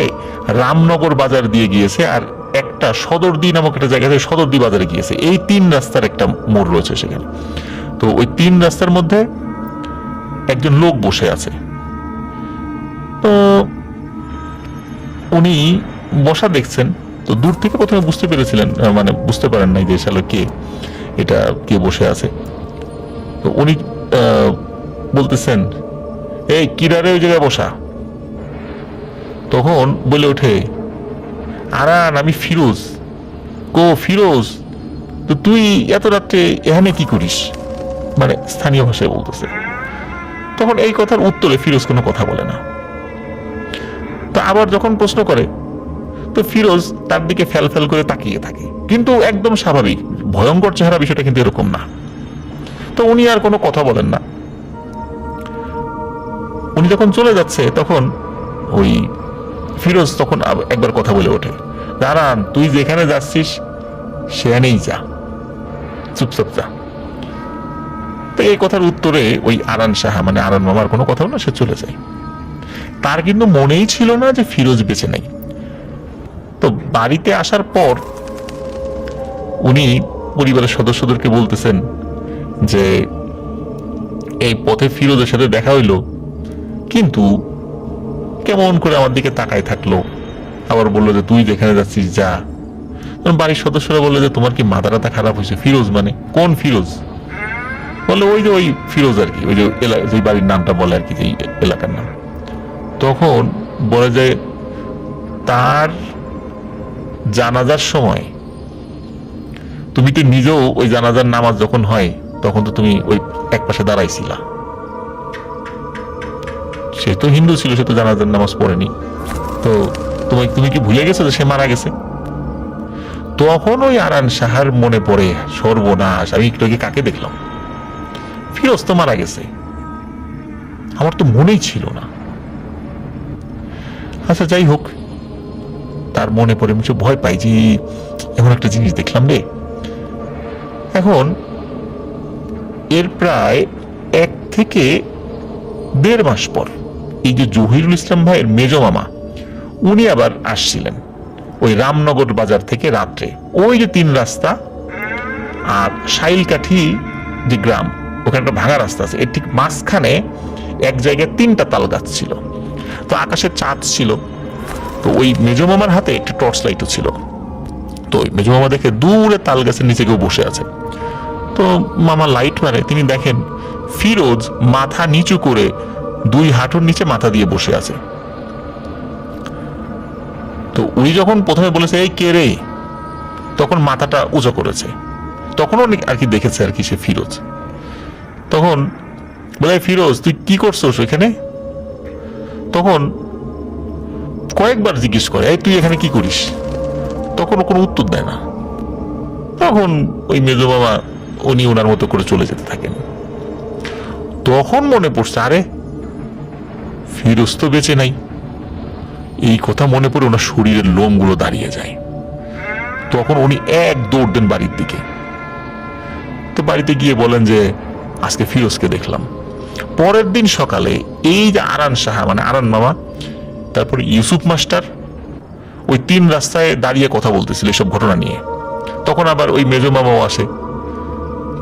রামনগর বাজার দিয়ে গিয়েছে, আর একটা সদরদি নামক একটা জায়গা থেকে সদরদি বাজারে গিয়েছে। এই 3 রাস্তার একটা মোড় রয়েছে সেখানে। তো ওই 3 রাস্তার মধ্যে একজন লোক বসে আছে। তো উনি বসা দেখছেন, তো দূর থেকে প্রথমে বুঝতে পেরেছিলেন, মানে বুঝতে পারেন নাই যে শালা কে, এটা কে বসে আছে। তো উনি বলতেছেন, এই কিরারে ওই জায়গায় বসা। তখন বলে ওঠে, আরান আমি ফিরোজ। কো ফিরোজ, তো তুই এত রাত্রে এখানে কি করিস, মানে স্থানীয় ভাষায় বলতেছে। তখন এই কথার উত্তরে ফিরোজ কোনো কথা বলে না। তো আবার যখন প্রশ্ন করে, তো ফিরোজ তার দিকে ফ্যাল ফ্যাল করে তাকিয়ে থাকে, কিন্তু একদম স্বাভাবিক, ভয়ঙ্কর চেহারা বিষয়টা কিন্তু এরকম না। তো উনি আর কোনো কথা বলেন না। উনি যখন চলে যাচ্ছে তখন ওই ফিরোজ তখন একবার কথা বলে ওঠে, দাঁড়ান তুই যেখানে যাচ্ছিস সেখানেই যা, চুপচাপ যা। তো এই কথার উত্তরে ওই আরান সাহা মানে আরান মামার কোনো কথা না, সে চলে যায়। তার কিন্তু মনেই ছিল না যে ফিরোজ বেঁচে নাই। তো বাড়িতে আসার পর উনি পরিবারের সদস্যদেরকে বলতেছেন যে এই পথে ফিরোজের সাথে দেখা হইলো, কিন্তু কেমন করে আমার দিকে তাকায় থাকলো, আবার বললো যে তুই যেখানে যাচ্ছিস যা। বাড়ির সদস্যরা বললো যে তোমার কি মাথা টাথা খারাপ হয়েছে, ফিরোজ মানে কোন ফিরোজ? বললো ওই যে ওই ফিরোজ আর কি, ওই যে বাড়ির নামটা বলে আর কি, যে এলাকার নাম। তখন বলে যায় তার জানাজার সময় তুমি তো নিজেও ওই জানাজার নামাজ যখন হয় তখন তো তুমি ওই এক পাশে দাঁড়াইছিলা। সে তো হিন্দু ছিল, সে তো জানাজার নামাজ পড়েনি, তো তুমি কি ভুলে গেছো যে সে মারা গেছে? তখন ওই আরান সাহার মনে পড়ে, সর্বনাশ, আমি একটু আগে কাকে দেখলাম, ফিরোজ তো মারা গেছে, আমার তো মনেই ছিল না। আচ্ছা যাই হোক, তার মনে পড়ে, আমি ভয় পাই যে এমন একটা জিনিস দেখলাম রে। এখন এর প্রায় 1 থেকে 1.5 মাস পর এই যে জহিরুল ইসলাম ভাইয়ের মেজ মামা উনি আবার আসছিলেন ওই রামনগর বাজার থেকে রাত্রে, ওই যে 3 রাস্তা আর শাইলকাঠি যে গ্রাম, ওখানে একটা ভাঙা রাস্তা আছে, এর ঠিক মাঝখানে এক জায়গায় 3টা তাল গাছ ছিল। তো আকাশে চাঁদ ছিল, তো ওই মেজো মামার হাতে একটা টর্চ লাইটও ছিল। তো ওই মেজো মামা দেখে দূরে তাল গাছের নিচে কেউ বসে আছে। তো মামা লাইট মারে, তিনি দেখেন ফিরোজ মাথা নিচু করে 2 হাঁটুর নিচে মাথা দিয়ে বসে আছে। তো উনি যখন প্রথমে বলেছে এই কে রে, তখন মাথাটা উঁচু করেছে, তখন উনি আর কি দেখেছে আর কি সে ফিরোজ। তখন বলে ফিরোজ তুই কি করছিস এখানে? তখন কয়েকবার জিজ্ঞেস করে এই তুই এখানে কি করিস? তখন কোনো উত্তর দেয় না। তখন ওই মেজো মামা উনি ওনার মতো করে চলে যেতে থাকেন। তখন মনে পড়ছে আরে ফিরোজ তো বেঁচে নাই। এই কথা মনে পড়ে ওনার শরীরের লোমগুলো দাঁড়িয়ে যায়। তখন উনি এক দৌড় দেন বাড়ির দিকে। তো বাড়িতে গিয়ে বলেন যে আজকে ফিরোজকে দেখলাম। পরের দিন সকালে এই যে আরান সাহা মানে আরান মামা, তারপর ইউসুফ মাস্টার ওই 3 রাস্তায় দাঁড়িয়ে কথা বলতেছিল এসব ঘটনা নিয়ে। তখন আবার ওই মেজো মামাও আসে,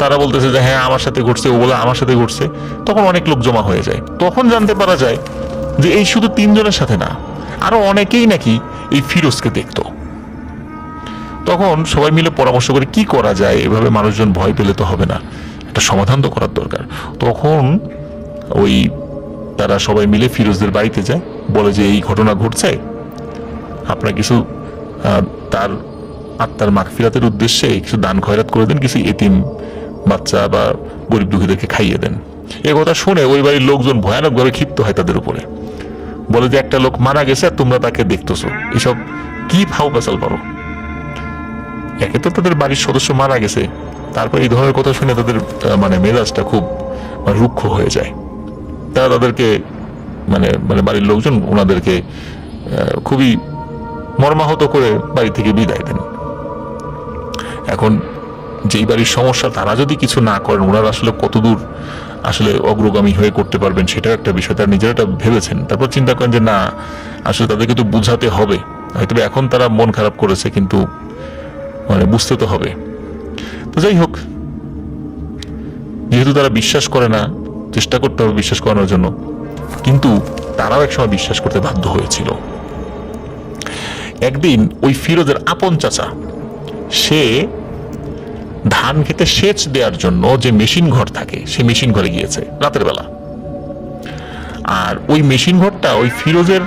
তারা বলতেছে যে হ্যাঁ আমার সাথে ঘটছে, ও বলে আমার সাথে ঘটছে। তখন অনেক লোক জমা হয়ে যায়। তখন জানতে পারা যায় যে এই শুধু 3 জনের সাথে না, আরো অনেকেই নাকি এই ফিরোজকে দেখতো। তখন সবাই মিলে পরামর্শ করে কি করা যায়, এভাবে মানুষজন ভয় পেলে তো হবে না, একটা সমাধান তো করার দরকার। তখন ওই তারা সবাই মিলে ফিরোজদের বাড়িতে যায়, বলে যে এই ঘটনা ঘটছে, আপনারা কিছু তার আত্মার মাগফিরাতের উদ্দেশ্যে কিছু দান খয়রাত করে দেন, কিছু এতিম বাচ্চা বা গরিব দুঃখীদেরকে খাইয়ে দেন। এ কথা শুনে ওই বাড়ির লোকজন ভয়ানকভাবে ক্ষিপ্ত হয় তাদের উপরে, বলে যে একটা লোক মারা গেছে আর তোমরা তাকে দেখতেছো, এসব কি ফাও পেছাল পারো। একে তো তাদের বাড়ির সদস্য মারা গেছে, তারপর এই ধরনের কথা শুনে তাদের মানে মেজাজটা খুব রুক্ষ হয়ে যায়। তারা তাদেরকে মানে মানে বাড়ির লোকজন ওনাদেরকে খুবই মর্মাহত করে বাড়ি থেকে বিদায় দেন। এখন যেই বাড়ির সমস্যা, তারা যদি কিছু না করেন, ওনারা আসলে কতদূর আসলে অগ্রগামী হয়ে করতে পারবেন সেটাও একটা বিষয়। তারা নিজেরা ভেবেছেন, তারপর চিন্তা করেন যে না আসলে তাদেরকে তো বুঝাতে হবে, হয়তো এখন তারা মন খারাপ করেছে কিন্তু মানে বুঝতে তো হবে। তো যাই হোক, যেহেতু তারা বিশ্বাস করে না, চেষ্টা করতে হবে বিশ্বাস করানোর জন্য, কিন্তু তারাও একসময় বিশ্বাস করতে বাধ্য হয়েছিল। একদিন ওই ফিরোজের আপন চাচা সে ধান খেতে সেচ দেওয়ার জন্য যে মেশিন ঘর থাকে সে মেশিন ঘরে গিয়েছে রাতের বেলা। আর ওই মেশিন ঘরটা ওই ফিরোজের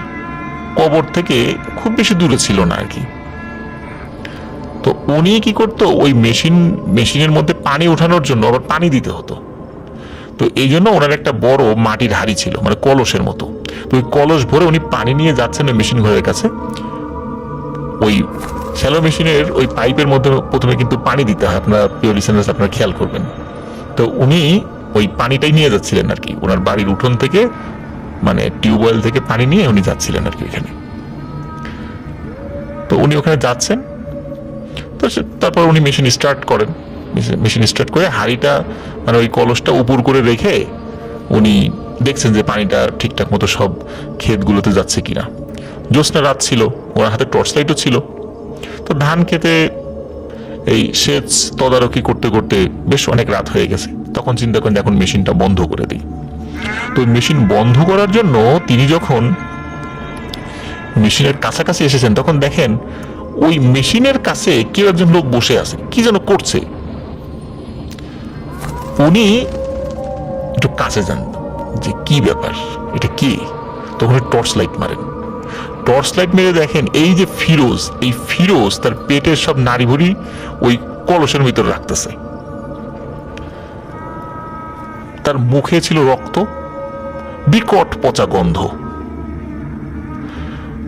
কবর থেকে খুব বেশি দূরে ছিল না আর কি। তো উনি কি করতো, ওই মেশিনের মধ্যে পানি ওঠানোর জন্য আবার পানি দিতে হতো। তো এই জন্য ওনার একটা বড় মাটির হাড়ি ছিল, মানে কলসের মতো। তো ওই কলস ভরে উনি পানি নিয়ে যাচ্ছেন ওই মেশিন ঘরের কাছে। ওই শ্যালো মেশিনের ওই পাইপের মধ্যে প্রথমে কিন্তু পানি দিতে হয়, আপনার প্রিয় লিসেনার্স আপনারা খেয়াল করবেন। তো উনি ওই পানিটাই নিয়ে যাচ্ছিলেন আর কি, ওনার বাড়ির উঠোন থেকে মানে টিউবওয়েল থেকে পানি নিয়ে উনি যাচ্ছিলেন আর কি ওইখানে। তো উনি ওখানে যাচ্ছেন, তো তারপর উনি মেশিন স্টার্ট করেন। মেশিন স্টার্ট করে হাঁড়িটা মানে ওই কলসটা উপর করে রেখে উনি দেখছেন যে পানিটা ঠিকঠাক মতো সব ক্ষেতগুলোতে যাচ্ছে কিনা। জ্যোৎস্না রাত ছিল, ওনার হাতে টর্চ লাইটও ছিল। তো ধান খেতে এই সেচ তদারকি করতে করতে বেশ অনেক রাত হয়ে গেছে। তখন চিন্তা করেন এখন মেশিনটা বন্ধ করে দিই। তো মেশিন বন্ধ করার জন্য তিনি যখন মেশিনের কাছাকাছি এসেছেন, তখন দেখেন ওই মেশিনের কাছে কেউ একজন লোক বসে আছে, কি যেন করছে। উনি একটু কাছে যান যে কি ব্যাপার, এটা কি। তখন টর্চ লাইট মারেন। টর্চ লাইট মেরে দেখেন এই যে ফিরোজ, এই ফিরোজ তার পেটের সব নাড়ি ভুড়ি ওই কলসের ভিতর রাখতেছে, তার মুখে ছিল রক্ত, বিকট পচা গন্ধ।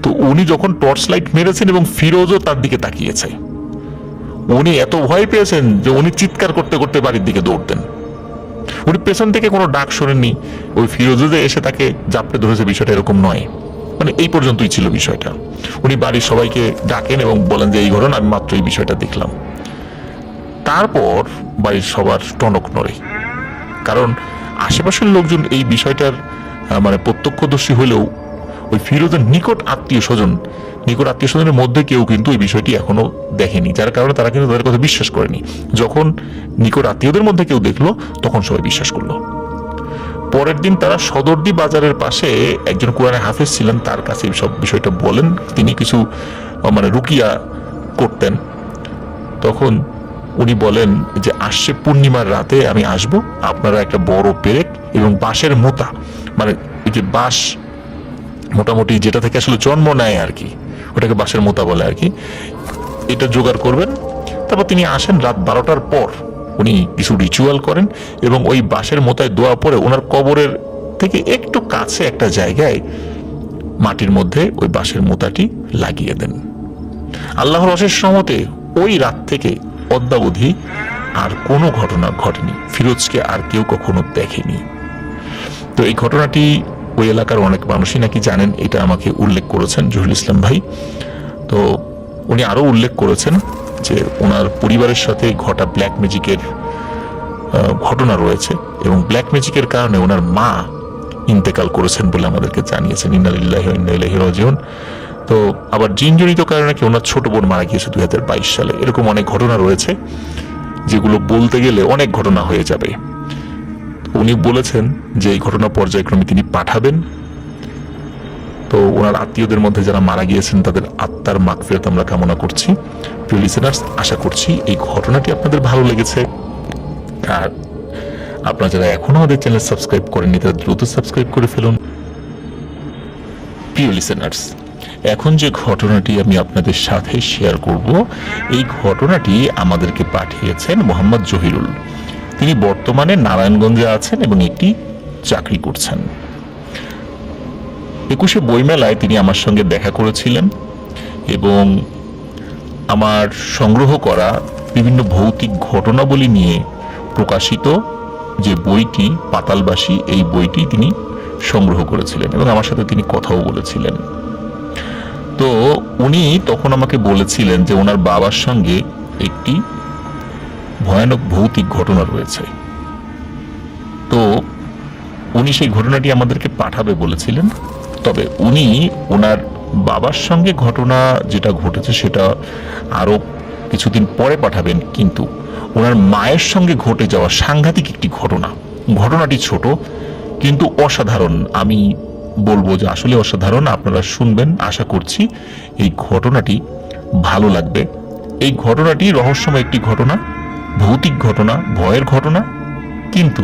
তো উনি যখন টর্চ লাইট মেরেছেন এবং ফিরোজও তার দিকে তাকিয়েছে, উনি এত ভয় পেয়েছেন যে উনি চিৎকার করতে করতে বাড়ির দিকে দৌড়তেন। উনি পেছন থেকে কোনো ডাক শোনেননি, ওই ফিরোজও যে এসে তাকে জাপটে ধরেছে বিষয়টা এরকম নয়, মানে এই পর্যন্তই ছিল বিষয়টা। উনি বাড়ির সবাইকে ডাকেন এবং বলেন যে এই ঘটনা আমি মাত্র এই বিষয়টা দেখলাম। তারপর বাড়ির সবার টনক নড়ে, কারণ আশেপাশের লোকজন এই বিষয়টার মানে প্রত্যক্ষদর্শী হলেও ওই ফিরোজের নিকট আত্মীয় স্বজনের মধ্যে কেউ কিন্তু এই বিষয়টি এখনো দেখেনি, যার কারণে তারা কিন্তু তাদের কথা বিশ্বাস করেনি। যখন নিকট আত্মীয়দের মধ্যে কেউ দেখলো তখন সবাই বিশ্বাস করলো। পরের দিন তারা সদরদি বাজারের পাশে একজন কোরআনে হাফেজ ছিলেন, তার কাছে সব বিষয়টা বলেন। তিনি কিছু মানে রুকিয়া করতেন। তখন উনি বলেন যে আসছে পূর্ণিমার রাতে আমি আসব, আপনারা একটা বড় পেরেক এবং বাঁশের মোতা, মানে এই যে বাঁশ মোটামুটি যেটা থেকে আসলে জন্ম নেয় আর কি, ওটাকে বাঁশের মোতা বলে আর কি, এটা জোগাড় করবেন। তারপর তিনি আসেন রাত 12টার পর, উনি কিছু রিচুয়াল করেন এবং ওই বাঁশের মোতায় দোয়া পরে ওনার কবরের থেকে একটু কাছে একটা জায়গায় মাটির মধ্যে ওই বাঁশের মোতাটি লাগিয়ে দেন। আল্লাহর অশেষ রহমতে ওই রাত থেকে অদ্যাবধি আর কোনো ঘটনা ঘটেনি, ফিরোজকে আর কেউ কখনো দেখেনি। তো এই ঘটনাটি ওই এলাকার অনেক মানুষই নাকি জানেন, এটা আমাকে উল্লেখ করেছেন জহিরুল ইসলাম ভাই। তো উনি আরো উল্লেখ করেছেন যে ওনার পরিবারের সাথে ঘটা ব্ল্যাক ম্যাজিকের ঘটনা রয়েছে এবং ব্ল্যাক ম্যাজিকের কারণে ওনার মা ইন্তেকাল করেছেন বলে আমাদেরকে জানিয়েছেন। ইন্না লিল্লাহি ওয়া ইন্না ইলাইহি রাজিউন। তো আবার জিনজনিত কারণে কি ওনার ছোট বোন মারা গিয়েছে 2022 সালে। এরকম অনেক ঘটনা রয়েছে যেগুলো বলতে গেলে অনেক ঘটনা হয়ে যাবে। উনি বলেছেন যে এই ঘটনা পর্যায়ক্রমে তিনি পাঠাবেন। তো ওনার আত্মীয়দের মধ্যে যারা মারা গিয়েছেন তাদের আত্মার মাগফিরাত আমরা কামনা করছি। প্রিয় লিসেনার্স, আশা করছি এই ঘটনাটি আপনাদের ভালো লেগেছে। আর আপনারা যারা এখনো আমাদের চ্যানেল সাবস্ক্রাইব করেননি তারা দ্রুত সাবস্ক্রাইব করে ফেলুন। প্রিয় লিসেনার্স, এখন যে ঘটনাটি আমি আপনাদের সাথে শেয়ার করব, এই ঘটনাটি আমাদেরকে পাঠিয়েছেন মোহাম্মদ জহিরুল। তিনি বর্তমানে নারায়ণগঞ্জে আছেন এবং একটি চাকরি করছেন। 21শে বইমেলায় তিনি আমার সঙ্গে দেখা করেছিলেন এবং আমার সংগ্রহ করা বিভিন্ন ভৌতিক ঘটনাবলী নিয়ে প্রকাশিত যে বইটি পাতালবাসী, এই বইটি তিনি সংগ্রহ করেছিলেন এবং আমার সাথে তিনি কথাও বলেছিলেন। তো উনি তখন আমাকে বলেছিলেন যে ওনার বাবার সঙ্গে একটি ভয়ানক ভৌতিক ঘটনা রয়েছে। তো উনি সেই ঘটনাটি আমাদেরকে পাঠাবে বলেছিলেন। তবে উনি ওনার বাবার সঙ্গে ঘটনা যেটা ঘটেছে সেটা আরো কিছুদিন পরে পাঠাবেন, কিন্তু ওনার মায়ের সঙ্গে ঘটে যাওয়া সাংঘাতিক একটি ঘটনাটি ছোট কিন্তু অসাধারণ। আমি বলবো যে আসলে অসাধারণ। আপনারা শুনবেন, আশা করছি এই ঘটনাটি ভালো লাগবে। এই ঘটনাটি রহস্যময় একটি ঘটনা, ভৌতিক ঘটনা, ভয়ের ঘটনা, কিন্তু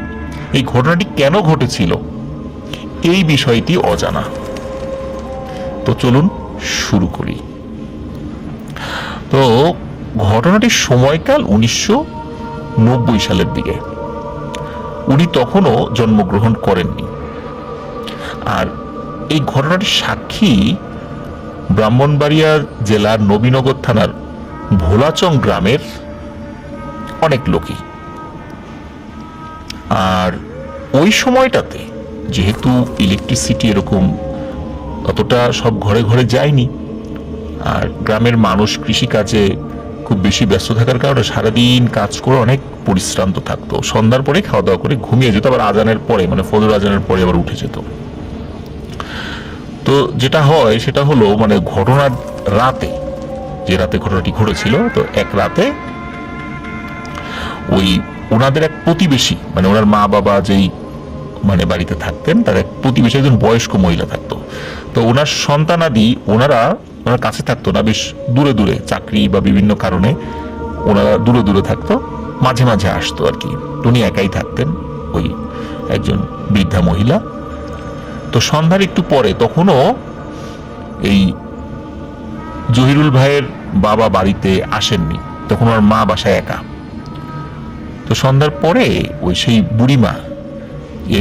এই ঘটনাটি কেন ঘটেছিল এই বিষয়টি অজানা। তো চলুন শুরু করি। তো ঘটনাটির সময়কাল 1990 সালের দিকে। উনি তখনও জন্মগ্রহণ করেননি। আর এই ঘটনাটির সাক্ষী ব্রাহ্মণবাড়িয়া জেলার নবীনগর থানার ভোলাচং গ্রামের অনেক লোকই। আর ওই সময়টাতে যেহেতু ইলেকট্রিসিটি এরকম অতটা সব ঘরে ঘরে যায়নি, আর গ্রামের মানুষ কৃষিকাজে খুব বেশি ব্যস্ত থাকার কারণে সারাদিন কাজ করে অনেক পরিশ্রান্ত থাকতো। সন্ধ্যার পরে খাওয়া দাওয়া করে ঘুমিয়ে যেত, আবার আজানের পরে মানে ফজর আজানের পরে আবার উঠে যেত। তো যেটা হয় সেটা হলো মানে ঘটনার রাতে, যে রাতে ঘটনাটি ঘটেছিল, তো এক রাতে ওই ওনাদের এক প্রতিবেশী মানে ওনার মা বাবা যেই মানে বাড়িতে থাকতেন তার এক প্রতিবেশী একজন বয়স্ক মহিলা থাকতো। তো ওনার সন্তানাদি ওনার কাছে থাকতো না, বেশ দূরে দূরে, চাকরি বা বিভিন্ন কারণে ওনারা দূরে দূরে থাকতো, মাঝে মাঝে আসতো আর কি। উনি একাই থাকতেন, ওই একজন বৃদ্ধা মহিলা। তো সন্ধ্যার একটু পরে তখনও এই জহিরুল ভাইয়ের বাবা বাড়িতে আসেননি, তখন ওর মা বাসায় একা। তো সন্ধ্যার পরে ওই সেই বুড়িমা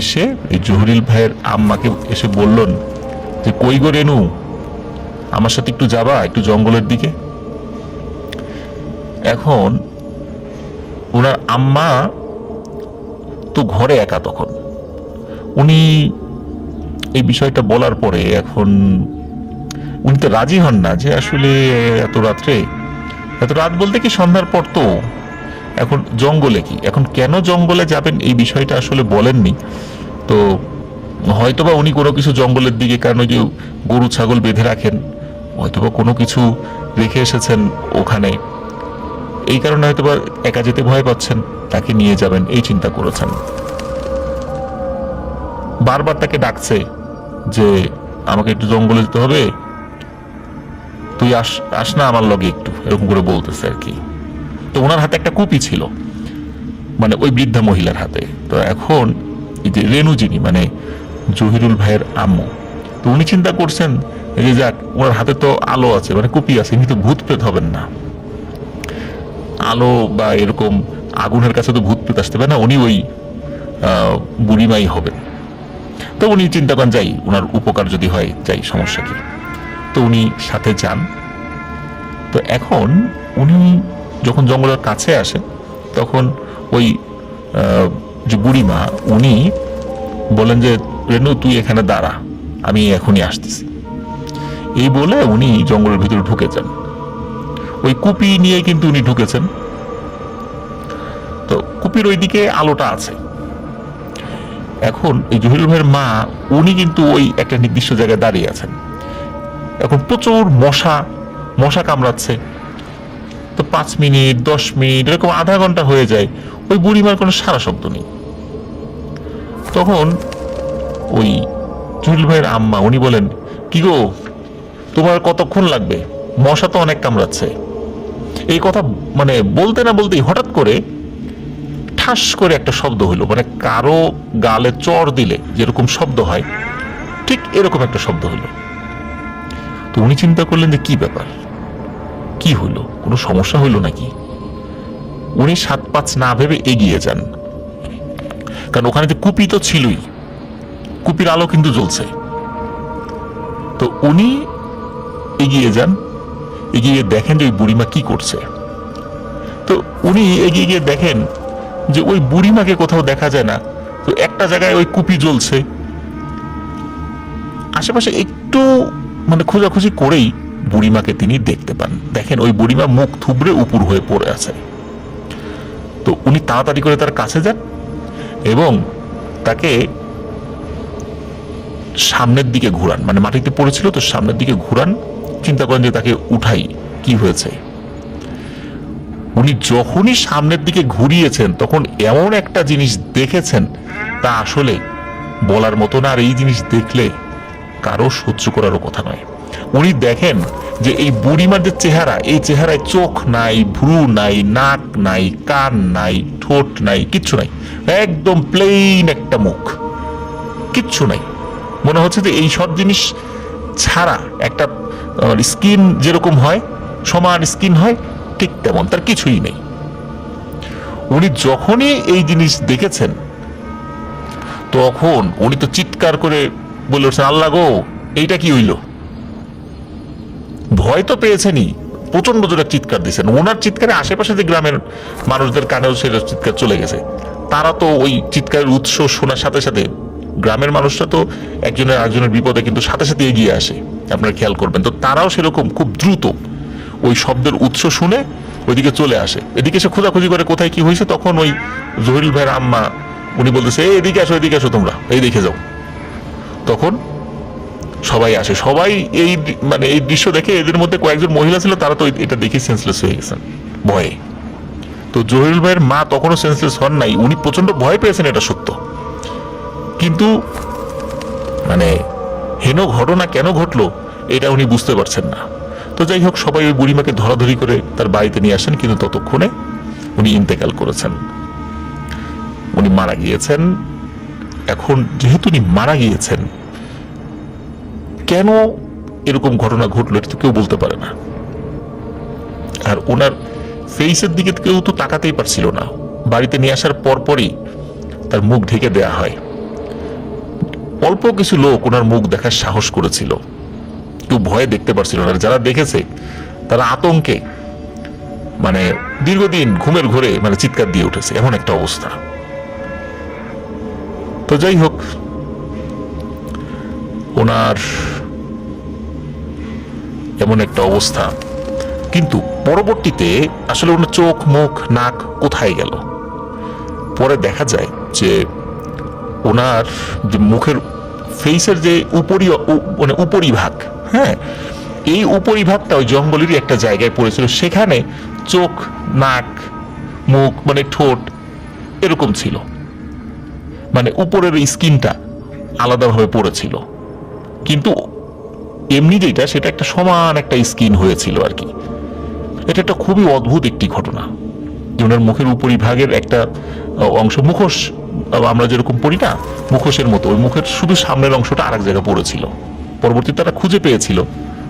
এসে এই জহিরুল ভাইয়ের আম্মাকে এসে বললেন যে, কই গো রেনু, আমার সাথে একটু যাবা, একটু জঙ্গলের দিকে। এখন ওনার আম্মা তো ঘরে একা, তখন উনি এই বিষয়টা বলার পরে এখন উনি তো রাজি হন না যে আসলে এত রাত্রে, এত রাত বলতে কি সন্ধ্যার পর, তো এখন জঙ্গলে কি, এখন কেন জঙ্গলে যাবেন এই বিষয়টা আসলে বলেননি। তো হয়তোবা উনি কোনো কিছু জঙ্গলের দিকে, কারণ ওই যে গরু ছাগল বেঁধে রাখেন, হয়তোবা কোনো কিছু রেখে এসেছেন ওখানে, এই কারণে হয়তোবা একা যেতে ভয় পাচ্ছেন, তাকে নিয়ে যাবেন এই চিন্তা করেছেন। বারবার তাকে ডাকছে যে আমাকে একটু জঙ্গলে যেতে হবে, তুই আস না আমার লগে একটু, এরকম করে বলতেছে আর কি। তো ওনার হাতে একটা কুপি ছিল, মানে ওই বৃদ্ধা মহিলার হাতে। তো এখন এই যে রেনু যিনি, মানে জহিরুল ভাইয়ের আম্মু, তো উনি চিন্তা করছেন যে যাক, ওনার হাতে তো আলো আছে, মানে কুপি আছে, ইনি তো ভূত প্রেত হবেন না, আলো বা এরকম আগুনের কাছে তো ভূত প্রেত আসতে পারে না, উনি ওই বুড়িমাই হবেন। তো উনি চিন্তা করেন যাই, ওনার উপকার যদি হয় যাই, সমস্যা কি। তো উনি সাথে যান। তো এখন উনি যখন জঙ্গলের কাছে আসেন, তখন ওই যে বুড়িমা, উনি বলেন যে রেনু তুই এখানে দাঁড়া, আমি এখনই আসতেছি। এই বলে উনি জঙ্গলের ভিতরে ঢুকে যান। ওই কুপি নিয়ে কিন্তু উনি ঢুকেছেন। তো কুপির ওইদিকে আলোটা আছে। এখন এই জহিরুল ভাইয়ের মা, উনি কিন্তু ওই একটা নির্দিষ্ট জায়গায় দাঁড়িয়ে আছেন। এখন প্রচুর মশা কামড়াচ্ছে। তো 5 মিনিট 10 মিনিট এরকম আধা ঘন্টা হয়ে যায়, ওই বুড়িমার কোনো সারা শব্দ নেই। তখন ওই জহিরুল ভাইয়ের আম্মা উনি বলেন, কি গো, তোমার কতক্ষণ লাগবে, মশা তো অনেক কামড়াচ্ছে। এই কথা মানে বলতে না বলতেই হঠাৎ করে ঠাস করে একটা শব্দ হইলো, মানে কারো গালে চড় দিলে যেরকম শব্দ হয়, ঠিক এরকম একটা শব্দ হইলো। তো উনি চিন্তা করলেন যে কি ব্যাপার, কি হইলো, কোনো সমস্যা হইলো নাকি। উনি 7-5 না ভেবে এগিয়ে যান, কারণ ওখানে যে কুপি তো ছিলই, কুপির আলো কিন্তু জ্বলছে। তো উনি এগিয়ে যান, এগিয়ে দেখেন যে ওই বুড়িমা কি করছে। তো উনি এগিয়ে গিয়ে দেখেন যে ওই বুড়িমাকে কোথাও দেখা যায় না। তো একটা জায়গায় ওই কুপি জ্বলছে, আশেপাশে একটু মানে খোঁজাখুঁজি করেই বুড়িমাকে তিনি দেখতে পান। দেখেন ওই বুড়িমা মুখ থুবড়ে উপুর হয়ে পড়ে আছে। তো উনি তাড়াতাড়ি করে তার কাছে যান এবং তাকে সামনের দিকে ঘুরান, মানে মাটিতে পড়েছিল তো সামনের দিকে ঘুরান, চিন্তা করেন যে তাকে উঠাই, কি হয়েছে। উনি যখনই সামনের দিকে ঘুরিয়েছেন, তখন এমন একটা জিনিস দেখেছেন তা আসলে বলার মতো না। আর এই জিনিস দেখলে কারো সহ্য করারও কথা নয়। উনি দেখেন যে এই বুড়িমার যে চেহারা, এই চেহারায় চোখ নাই, ভ্রু নাই, নাক নাই, কান নাই, ঠোঁট নাই, কিচ্ছু নাই, একদম প্লেন একটা মুখ, কিচ্ছু নাই। মনে হচ্ছে যে এই সব জিনিস ছাড়া একটা স্কিন যেরকম হয়, সমান স্কিন হয়, ঠিক তেমন, তার কিছুই নেই। উনি যখনই এই জিনিস দেখেছেন, তখন উনি তো চিৎকার করে বলে উঠছেন, আল্লাহ গো, এইটা কি হইল। ভয় তো পেয়েছেনই, প্রচন্ড জোরে চিৎকার দিয়েছেন। ওনার চিৎকারে আশেপাশে যে গ্রামের মানুষদের কানেও সেটা চিৎকার চলে গেছে। তারা তো ওই চিৎকারের উৎস শোনার সাথে সাথে, গ্রামের মানুষরা তো একজনের আরেকজনের বিপদে কিন্তু সাথে সাথে এগিয়ে আসে, আপনারা খেয়াল করবেন। তো তারাও সেরকম খুব দ্রুত ওই শব্দের উৎস শুনে ওইদিকে চলে আসে। এদিকে এসে খোঁজাখুঁজি করে কোথায় কি হয়েছে। তখন ওই জহিরুল ভাইয়ের আম্মা উনি বলতেছে, এদিকে আসো, এদিকে আসো, তোমরা এই দেখে যাও। তখন সবাই আসে, সবাই এই মানে এই দৃশ্য দেখে, এদের মধ্যে কয়েকজন মহিলা ছিল, তারা তো এটা দেখে সেন্সলেস হয়ে গেছেন ভয়ে। তো জহিরুল ভাইয়ের মা তখনও সেন্সলেস হন নাই, উনি প্রচন্ড ভয় পেয়েছেন, এটা সত্য, কিন্তু মানে হেন ঘটনা কেন ঘটলো এটা উনি বুঝতে পারছেন না। তো যাই হোক, সবাই ওই বুড়িমাকে ধরাধরি করে তার বাড়িতে নিয়ে আসেন, কিন্তু ততক্ষণে উনি ইন্তেকাল করেছেন, উনি মারা গিয়েছেন। এখন যেহেতু উনি মারা গিয়েছেন, কেন এরকম ঘটনা ঘটলো এটা তো কেউ বলতে পারে না। আর ওনার ফেসের দিকে কেউ তো তাকাতেই পারছিল না। বাড়িতে নিয়ে আসার পরপরই তার মুখ ঢেকে দেয়া হয়। অল্প কিছু লোক ওনার মুখ দেখার সাহস করেছিল, কেউ ভয়ে দেখতে পারছিল না। যারা দেখেছে তারা আতঙ্কে মানে দীর্ঘদিন ঘুমের ঘোরে মানে চিৎকার দিয়ে উঠেছে, এমন একটা অবস্থা। তো যাই হোক, ওনার এমন একটা অবস্থা, কিন্তু পরবর্তীতে আসলে ওনার চোখ মুখ নাক কোথায় গেল? পরে দেখা যায় যে ওনার যে মুখের ফেসের যে মানে উপরিভাগ, হ্যাঁ, এই উপরিভাগটা ওই জঙ্গলেরই একটা জায়গায় পড়েছিল। সেখানে চোখ নাক মুখ মানে ঠোঁট এরকম ছিল, মানে উপরের স্কিনটা আলাদাভাবে পড়েছিল, কিন্তু এমনি যেটা সেটা একটা সমান একটা স্কিন হয়েছিল আর কি। এটা একটা খুবই অদ্ভুত একটি ঘটনা। ওনার মুখের উপরিভাগের একটা অংশ, মুখোশ আমরা যেরকম পড়ি না, মুখোশের মতো, ওই মুখের শুধু সামনের অংশটা আরেক জায়গায় পড়েছিল। পরবর্তীতে তারা খুঁজে পেয়েছিল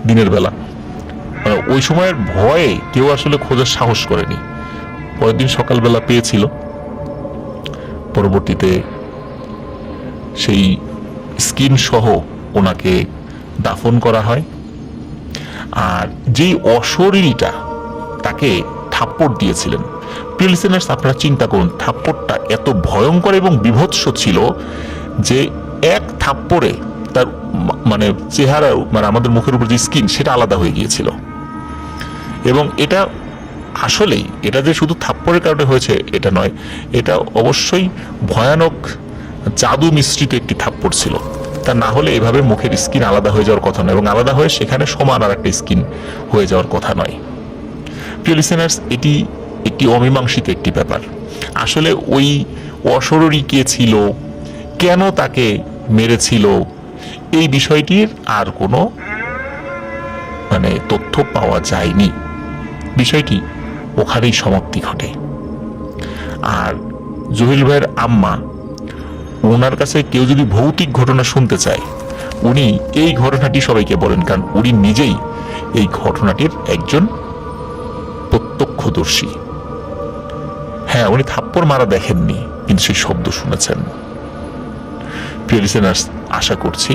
দিনের বেলা। ওই সময়ের ভয়ে কেউ আসলে খোঁজার সাহস করেনি। পরের দিন সকালবেলা পেয়েছিল। পরবর্তীতে সেই স্কিন সহ ওনাকে দাফন করা হয়। আর যেই অশরীরীটা তাকে থাপ্পড় দিয়েছিলেন, প্রিয় লিসেনার্স, আপনারা চিন্তা করুন, থাপ্পড়টা এত ভয়ঙ্কর এবং বিভৎস ছিল যে এক থাপ্পড়ে তার মানে চেহারা, মানে আমাদের মুখের উপর যে স্কিন সেটা আলাদা হয়ে গিয়েছিল। এবং এটা আসলেই, এটা যে শুধু থাপ্পড়ের কারণে হয়েছে এটা নয়, এটা অবশ্যই ভয়ানক জাদু মিশ্রিত একটি থাপ্পড় ছিল। তা না হলে এভাবে মুখের স্কিন আলাদা হয়ে যাওয়ার কথা নয়, এবং আলাদা হয়ে সেখানে সমান আর একটা স্কিন হয়ে যাওয়ার কথা নয়। প্রিয় লিসেনার্স, এটি একটি অমীমাংসিত একটি ব্যাপার। আসলে ওই অশরীরী কে ছিল, কেন তাকে মেরেছিল, এই বিষয়টির আর কোনো মানে তথ্য পাওয়া যায়নি। বিষয়টি ওখানেই সমাপ্তি ঘটে। আর জহির ভাইয়ের আম্মা, ওনার কাছে কেউ যদি ভৌতিক ঘটনা শুনতে চায়, উনি এই ঘটনাটি সবাইকে বলেন, কারণ উনি নিজেই এই ঘটনাটির একজন প্রত্যক্ষদর্শী। হ্যাঁ, উনি থাপ্পড় মারা দেখেননি, কিন্তু সেই শব্দ শুনেছেন। প্রিয় লিসেনার্স, আশা করছি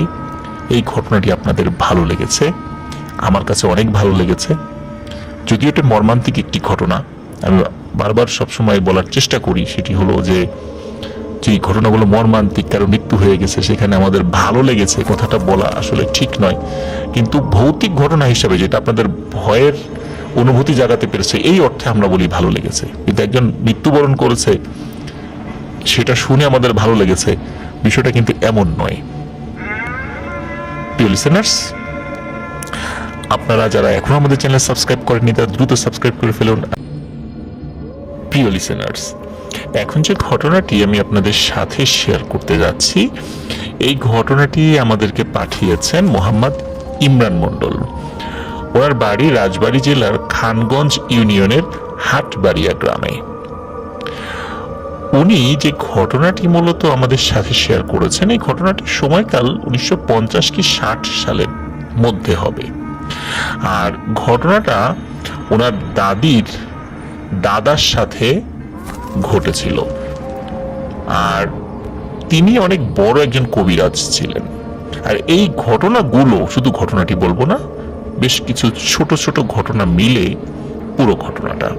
এই ঘটনাটি আপনাদের ভালো লেগেছে। আমার কাছে অনেক ভালো লেগেছে। যদিও এটা মর্মান্তিক একটি ঘটনা, আমি বারবার সবসময় বলার চেষ্টা করি, সেটি হলো যে যেই ঘটনাগুলো মর্মান্তিক, কারো মৃত্যু হয়ে গেছে, সেখানে আমাদের ভালো লেগেছে কথাটা বলা আসলে ঠিক নয়। কিন্তু ভৌতিক ঘটনা হিসাবে যেটা আপনাদের ভয়ের অনুভূতি জাগাতে পেরেছে, এই অর্থে আমরা বলি ভালো লেগেছে। কিন্তু একজন মৃত্যুবরণ করেছে সেটা শুনে আমাদের ভালো লেগেছে, বিষয়টা কিন্তু এমন নয়। প্রিয় লিসেনার্স, আপনারা যারা এখনো আমাদের চ্যানেল সাবস্ক্রাইব করেননি তারা দ্রুত সাবস্ক্রাইব করে ফেলুন। প্রিয় লিসেনার্স, এখন যে ঘটনাটি আমি আপনাদের সাথে শেয়ার করতে যাচ্ছি, এই ঘটনাটি আমাদেরকে পাঠিয়েছেন মোহাম্মদ ইমরান মণ্ডল। ওনার বাড়ি রাজবাড়ী জেলার খানগঞ্জ ইউনিয়নের হাটবাড়িয়া গ্রামে। উনি যে ঘটনাটি মূলত আমাদের সাথে শেয়ার করেছেন, এই ঘটনাটির সময়কাল 1950 কি 60 সালের মধ্যে হবে। আর ঘটনাটা ওনার দাদার সাথে ঘটেছিল। আর তিনি অনেক বড় একজন কবিরাজ ছিলেন। আর এই ঘটনাগুলো, শুধু ঘটনাটি বলবো না, বেশ কিছু ছোট ছোট ঘটনা মিলে পুরো ঘটনাটা।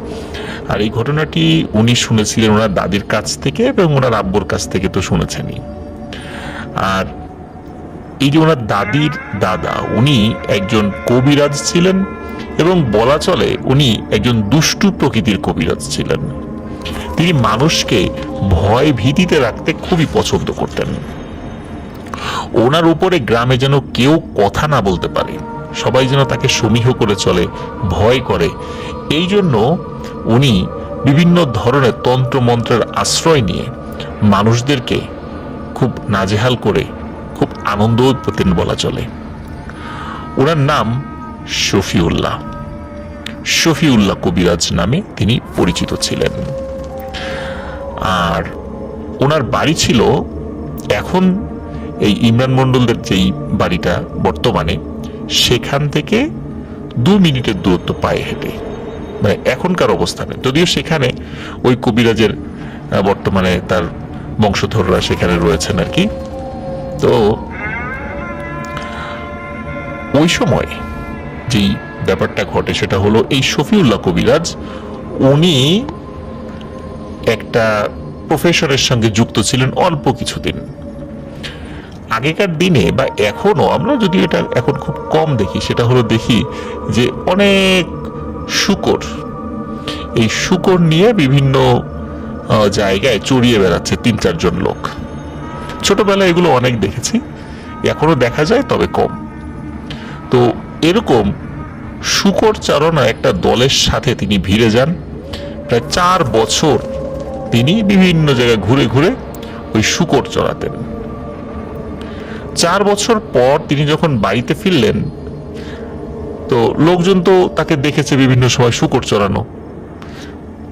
আর এই ঘটনাটি উনি শুনেছিলেন ওনার দাদির কাছ থেকে, এবং ওনার আব্বুর কাছ থেকে তো শুনেছেনই। আর এই যে ওনার দাদির দাদা, উনি একজন কবিরাজ ছিলেন, এবং বলা চলে উনি একজন দুষ্টু প্রকৃতির কবিরাজ ছিলেন। তিনি মানুষকে ভয় ভীতিতে রাখতে খুবই পছন্দ করতেন। ওনার উপরে গ্রামে যেন কেউ কথা না বলতে পারে, সবাই যেন তাকে সমীহ করে চলে, ভয় করে। এই জন্য উনি বিভিন্ন ধরনের তন্ত্র মন্ত্রের আশ্রয় নিয়ে মানুষদেরকে খুব নাজেহাল করে খুব আনন্দ পেতেন বলা চলে। ওনার নাম শফিউল্লাহ কবিরাজ নামে তিনি পরিচিত ছিলেন। আর ওনার বাড়ি ছিল, এখন এই ইমরান মণ্ডলদের যেই বাড়িটা বর্তমানে, সেখান থেকে 2 মিনিটের দূরত্ব পায়ে হেঁটে, মানে এখনকার অবস্থানে। যদিও সেখানে ওই কবিরাজের বর্তমানে তার বংশধররা সেখানে রয়েছেন আর কি। তো ওই সময় যেই ব্যাপারটা ঘটে সেটা হলো এই শফিউল্লাহ কবিরাজ উনি একটা প্রফেশনের সঙ্গে যুক্ত ছিলেন অল্প কিছুদিন। আগেকার দিনে বা এখনো আমরা যদি এটা এখন খুব কম দেখি, সেটা হলো দেখি যে অনেক শূকর, এই শূকর নিয়ে বিভিন্ন জায়গায় চড়িয়ে বেড়াচ্ছে 3-4 জন লোক। ছোটবেলায় এগুলো অনেক দেখেছি, এখনো দেখা যায় তবে কম। তো এরকম শূকর চারণা একটা দলের সাথে তিনি ভিড়ে যান। প্রায় 4 বছর তিনি বিভিন্ন জায়গায় ঘুরে ঘুরে ওই শূকর চড়াতেন। 4 বছর পর তিনি যখন বাড়িতে ফিরলেন, তো লোকজন তো তাকে দেখেছে বিভিন্ন সময় শূকর চড়ানো,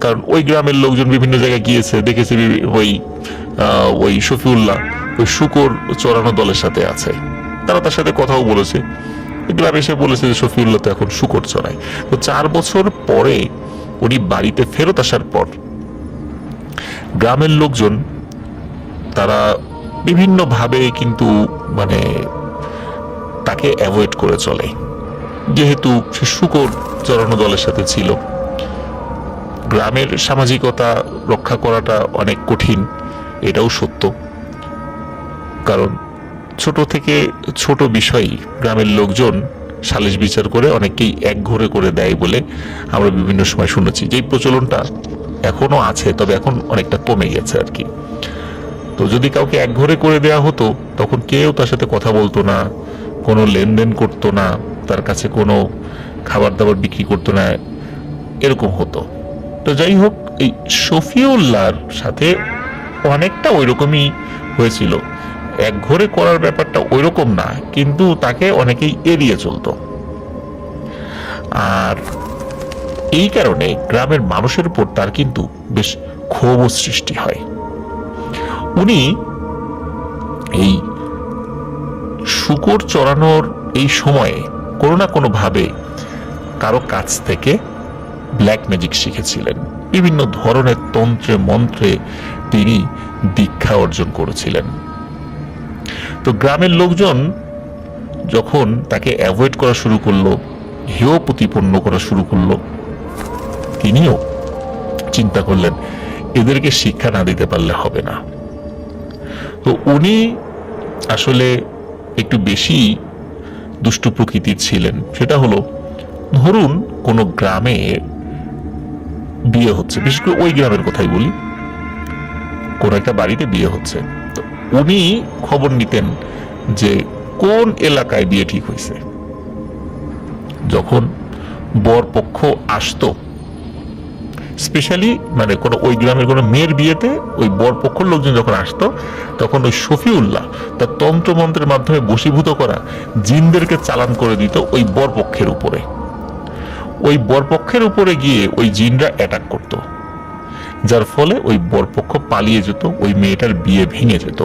কারণ ওই গ্রামের লোকজন বিভিন্ন জায়গায় গিয়েছে, দেখেছে ওই শফিউল্লাহ ওই শূকর চড়ানো দলের সাথে আছে। তারা তার সাথে কথাও বলেছে, গ্রামে এসে বলেছে যে শফিউল্লাহ তো এখন শূকর চড়ায়। তো 4 বছর পরে উনি বাড়িতে ফেরত আসার পর গ্রামের লোকজন তারা বিভিন্নভাবে কিন্তু মানে তাকে অ্যাভয়েড করে চলে, যেহেতু সে শূকর চড়ানো দলের সাথে ছিল। গ্রামের সামাজিকতা রক্ষা করাটা অনেক কঠিন, এটাও সত্য। কারণ ছোট থেকে ছোট বিষয়ই গ্রামের লোকজন সালিশ বিচার করে অনেকেই একঘরে করে দেয় বলে আমরা বিভিন্ন সময় শুনেছি। যেই প্রচলনটা এখনো আছে, তবে এখন অনেকটা কমে গেছে আর কি। তো যদি কাউকে একঘরে করে দেয়া হতো, তখন কেউ তার সাথে কথা বলতো না, কোনো লেনদেন করতো না, তার কাছে কোনো খাবার দাবার বিক্রি করতো না, এরকম হতো। তো যাই হোক, এই শফিউল্লাহর সাথে অনেকটা ওই রকমই হয়েছিল। একঘরে করার ব্যাপারটা ওই রকম না, কিন্তু তাকে অনেকেই এড়িয়ে চলতো। আর এই কারণে গ্রামের মানুষের উপর তার কিন্তু বেশ ক্ষোভ সৃষ্টি হয়। উনি এই শূকর চড়ানোর এই সময়ে কোনো না কোনো ভাবে কারো কাছ থেকে ব্ল্যাক ম্যাজিক শিখেছিলেন। বিভিন্ন ধরনের তন্ত্রে মন্ত্রে তিনি দীক্ষা অর্জন করেছিলেন। তো গ্রামের লোকজন যখন তাকে অ্যাভয়েড করা শুরু করলো, হেয় প্রতিপন্ন করা শুরু করলো, তিনিও চিন্তা করলেন এদেরকে শিক্ষা না দিতে পারলে হবে না। তো উনি আসলে একটু বেশি দুষ্টু প্রকৃতির ছিলেন। সেটা হলো, ধরুন কোনো গ্রামে বিয়ে হচ্ছে, বিশেষ করে ওই গ্রামের কথাই বলি, কোন একটা বাড়িতে বিয়ে হচ্ছে, তো উনি খবর নিতেন যে কোন এলাকায় বিয়ে ঠিক হয়েছে। যখন বর পক্ষ আসতো, স্পেশালি মানে কোনো ওই গ্রামের কোনো মেয়ের বিয়েতে ওই বর পক্ষের লোকজন যখন আসতো, তখন ওই শফিউল্লাহ তার তন্ত্রমন্ত্রের মাধ্যমে বশীভূত করা জিনদেরকে চালান করে দিত ওই বর পক্ষের উপরে। ওই বরপক্ষের উপরে গিয়ে ওই জিনরা অ্যাটাক করত, যার ফলে ওই বরপক্ষ পালিয়ে যেত, ওই মেয়েটার বিয়ে ভেঙে যেত।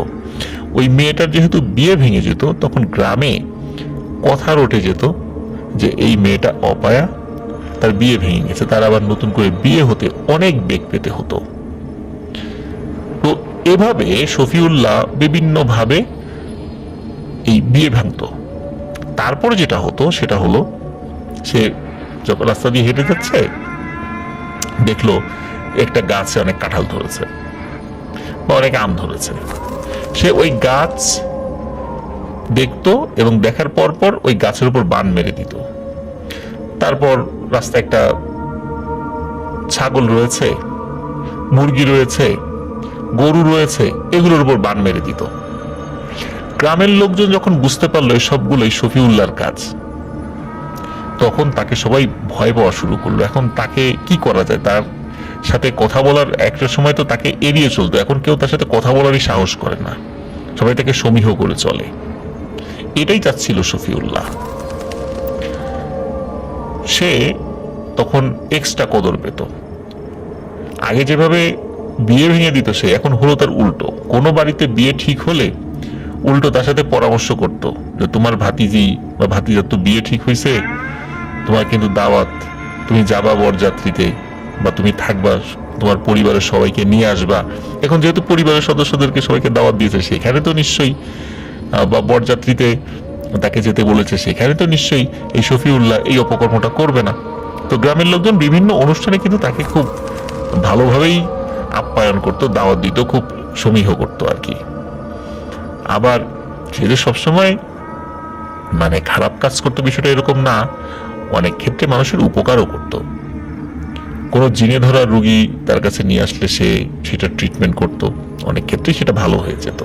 ওই মেয়েটার যেহেতু বিয়ে ভেঙে যেত, তখন গ্রামে কথা রটে যেত যে এই মেয়েটা অপায়া, তার বিয়ে ভেঙে গেছে, তার আবার নতুন করে বিয়ে হতে অনেক বেগ পেতে হতো। তো এভাবে শফিউল্লাহ বিভিন্নভাবে এই বিয়ে ভাঙত। তারপরে যেটা হতো সেটা হলো, সে যখন রাস্তা দিয়ে হেঁটে যাচ্ছে, দেখলো একটা গাছে অনেক কাঁঠাল ধরেছে বা অনেক আম ধরেছে। সে ওই গাছ দেখতো এবং দেখার পর পর ওই গাছের উপর বান মেরে দিত। তারপর রাস্তায় একটা ছাগল রয়েছে, মুরগি রয়েছে, গরু রয়েছে, এগুলোর উপর বান মেরে দিত। গ্রামের লোকজন যখন বুঝতে পারলো সবগুলোই শফিউল্লাহর কাজ, তখন তাকে সবাই ভয় পাওয়া শুরু করলো। এখন তাকে কি করা যায়? তার সাথে কথা বলার একটা সময় তো তাকে এড়িয়ে চলতো, এখন কেউ তার সাথে কথা বলারই সাহস করে না, সবাই তাকে সমীহ করে চলে। এটাই চাচ্ছিল শফিউল্লাহ। সে তখন এক্সট্রা কদর পেত। আগে যেভাবে বিয়ে ভেঙে দিত সে, এখন হলো তার উল্টো। কোনো বাড়িতে বিয়ে ঠিক হলে উল্টো তার সাথে পরামর্শ করতো যে তোমার ভাতিজি বা ভাতিজার তো বিয়ে ঠিক হয়েছে, তোমার কিন্তু দাওয়াত, তুমি যাবা বরযাত্রীতে বা তুমি থাকবা, তোমার পরিবারের সবাইকে নিয়ে আসবা। এখন যেহেতু পরিবারের সদস্যদেরকে সবাইকে দাওয়াত দিয়েছে, সেখানে তো নিশ্চয়ই বা বরযাত্রীতে তাকে যেতে বলেছে, সেখানে তো নিশ্চয়ই এই শফিউল্লাহ এই অপকর্মটা করবে না। তো গ্রামের লোকজন বিভিন্ন অনুষ্ঠানে কিন্তু তাকে খুব ভালোভাবেই আপ্যায়ন করতো, দাওয়াত দিত, খুব সমীহ করতো আর কি। আবার সে যে সবসময় মানে খারাপ কাজ করতো বিষয়টা এরকম না, অনেক ক্ষেত্রে মানুষের উপকারও করতো। কোনো জিনে ধরা রুগী তার কাছে নিয়ে আসলে সে সেটা ট্রিটমেন্ট করতো, অনেক ক্ষেত্রেই সেটা ভালো হয়ে যেত।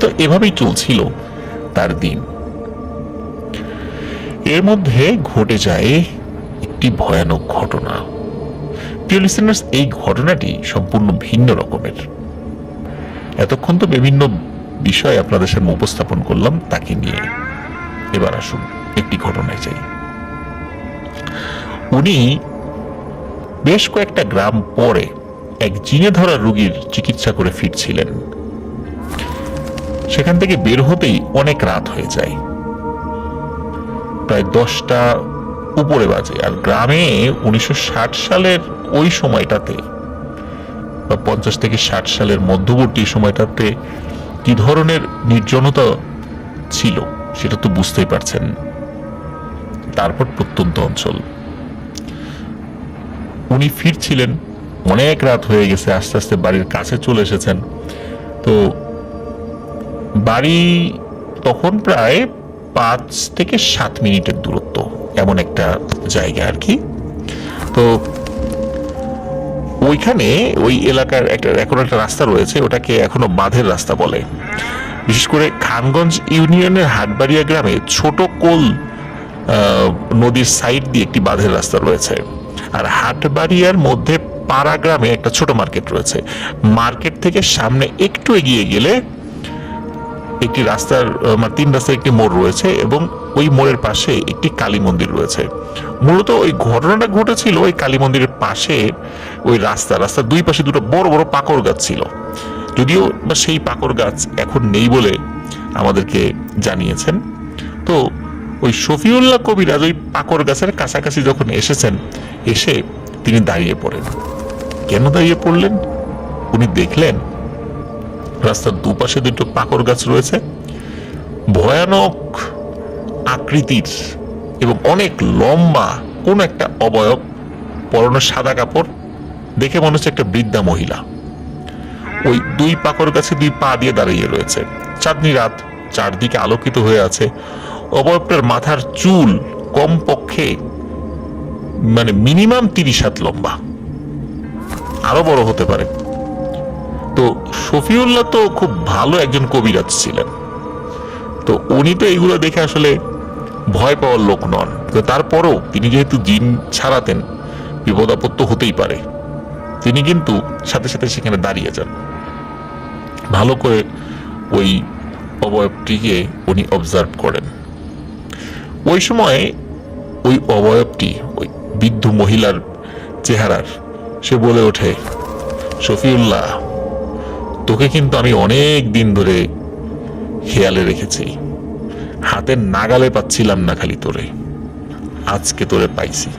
তো এভাবেই চলছিল তার দিন। এর মধ্যে ঘটে যায় একটি ভয়ানক ঘটনা। প্রিয় লিসেনার্স, এই ঘটনাটি সম্পূর্ণ ভিন্ন রকমের। এতক্ষণ তো বিভিন্ন বিষয় আপনাদের সামনে উপস্থাপন করলাম তাকে নিয়ে, এবার আসুন একটি ঘটনায় যাই। উনি বেশ কয়েকটা গ্রাম পরে এক জিনে ধরা রোগীর চিকিৎসা করে ফিরছিলেন। সেখান থেকে বের হতেই অনেক রাত হয়ে যায়, প্রায় 10টা উপরে বাজে। আর গ্রামে 1960 সালের ওই সময়টাতে বা 50 থেকে 60 সালের মধ্যবর্তী সময়টাতে কি ধরনের নির্জনতা ছিল সেটা তো বুঝতেই পারছেন। তারপর প্রত্যন্ত অঞ্চল, উনি ফিরছিলেন, অনেক রাত হয়ে গেছে, আস্তে আস্তে বাড়ির কাছে চলে এসেছেন। তো বাড়ি তখন প্রায় 5 থেকে 7 মিনিটের দূরত্ব, এমন একটা জায়গা আর কি। তো ওইখানে ওই এলাকার এখন একটা রাস্তা রয়েছে, ওটাকে এখনো বাঁধের রাস্তা বলে। বিশেষ করে খানগঞ্জ ইউনিয়নের হাটবাড়িয়া গ্রামে ছোট কোল নদীর সাইড দিয়ে একটি বাঁধের রাস্তা রয়েছে। আর হাটবাড়িয়ার মধ্যে পাড়া গ্রামে একটা ছোট মার্কেট রয়েছে। মার্কেট থেকে সামনে একটু এগিয়ে গেলে একটি রাস্তার 3 রাস্তার একটি মোড় রয়েছে, এবং ওই মোড়ের পাশে একটি কালী মন্দির রয়েছে। মূলত ওই ঘটনাটা ঘটেছিল ওই কালী মন্দিরের পাশে। ওই রাস্তার দুই পাশে দুটো বড় বড় পাকড় গাছ ছিল, যদিও বা সেই পাকড় গাছ এখন নেই বলে আমাদেরকে জানিয়েছেন। তো ওই শফিউল্লাহ কবিরাজ ওই পাকড় গাছের কাছাকাছি যখন এসেছেন, এসে তিনি দাঁড়িয়ে পড়েন। কেন দাঁড়িয়ে পড়লেন? উনি দেখলেন রাস্তার দুপাশে দুটো পাকড় গাছ রয়েছে, ভয়ানক আকৃতির এবং অনেক লম্বা কোন একটা অবয়ব, পরনে সাদা কাপড়, দেখে মনে হচ্ছে একটা বৃদ্ধা মহিলা। ওই দুই পাকড় গাছে 2 পা দিয়ে দাঁড়িয়ে রয়েছে। চাঁদনি রাত, চারদিকে আলোকিত হয়ে আছে। অবয়বটার মাথার চুল কমপক্ষে মানে মিনিমাম 30 হাত লম্বা, আরো বড় হতে পারে। তো শফিউল্লাহ তো খুব ভালো একজন কবিরাজ ছিলেন, তো উনি তো এইগুলো দেখে আসলে ভয় পাওয়ার লোক নন। তারপরেও তিনি যেহেতু জিন ছাড়াতেন, বিপদ আপদ তো হতেই পারে, তিনি কিন্তু সাথে সাথে সেখানে দাঁড়িয়ে যান। ভালো করে ওই অবয়বটিকে উনি অবজার্ভ করেন। ওই সময় ওই অবয়বটি ওই বৃদ্ধ মহিলার চেহারার, সে বলে ওঠে, শফিউল্লাহ, তোকে কিন্তু আমি অনেক দিন ধরে খেয়ালে রেখেছি, হাতের নাগালে পাচ্ছিলাম না খালি তোরে, আজকে তোরে পাইছি,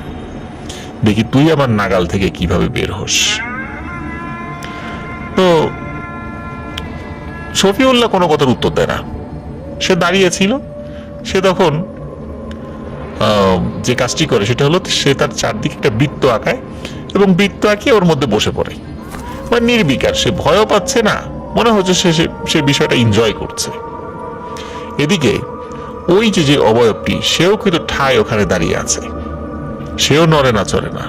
দেখি তুই আমার নাগাল থেকে কিভাবে বের হোস। তো শফিউল্লাহ কোনো কথার উত্তর দেয় না, সে দাঁড়িয়েছিল। সে তখন যে কাজটি করে সেটা হলো, সে তার চারদিকে একটা বৃত্ত আঁকায় এবং বৃত্ত আঁকিয়ে ওর মধ্যে বসে পড়ে। মানে নির্বিকার, সে ভয়ও পাচ্ছে না, মনে হচ্ছে সে বিষয়টা এনজয় করছে। এদিকে ওই যে অবয়বটি, সেও কিন্তু ঠায় ওখানে দাঁড়িয়ে আছে, সেও নড়ে না চড়ে না।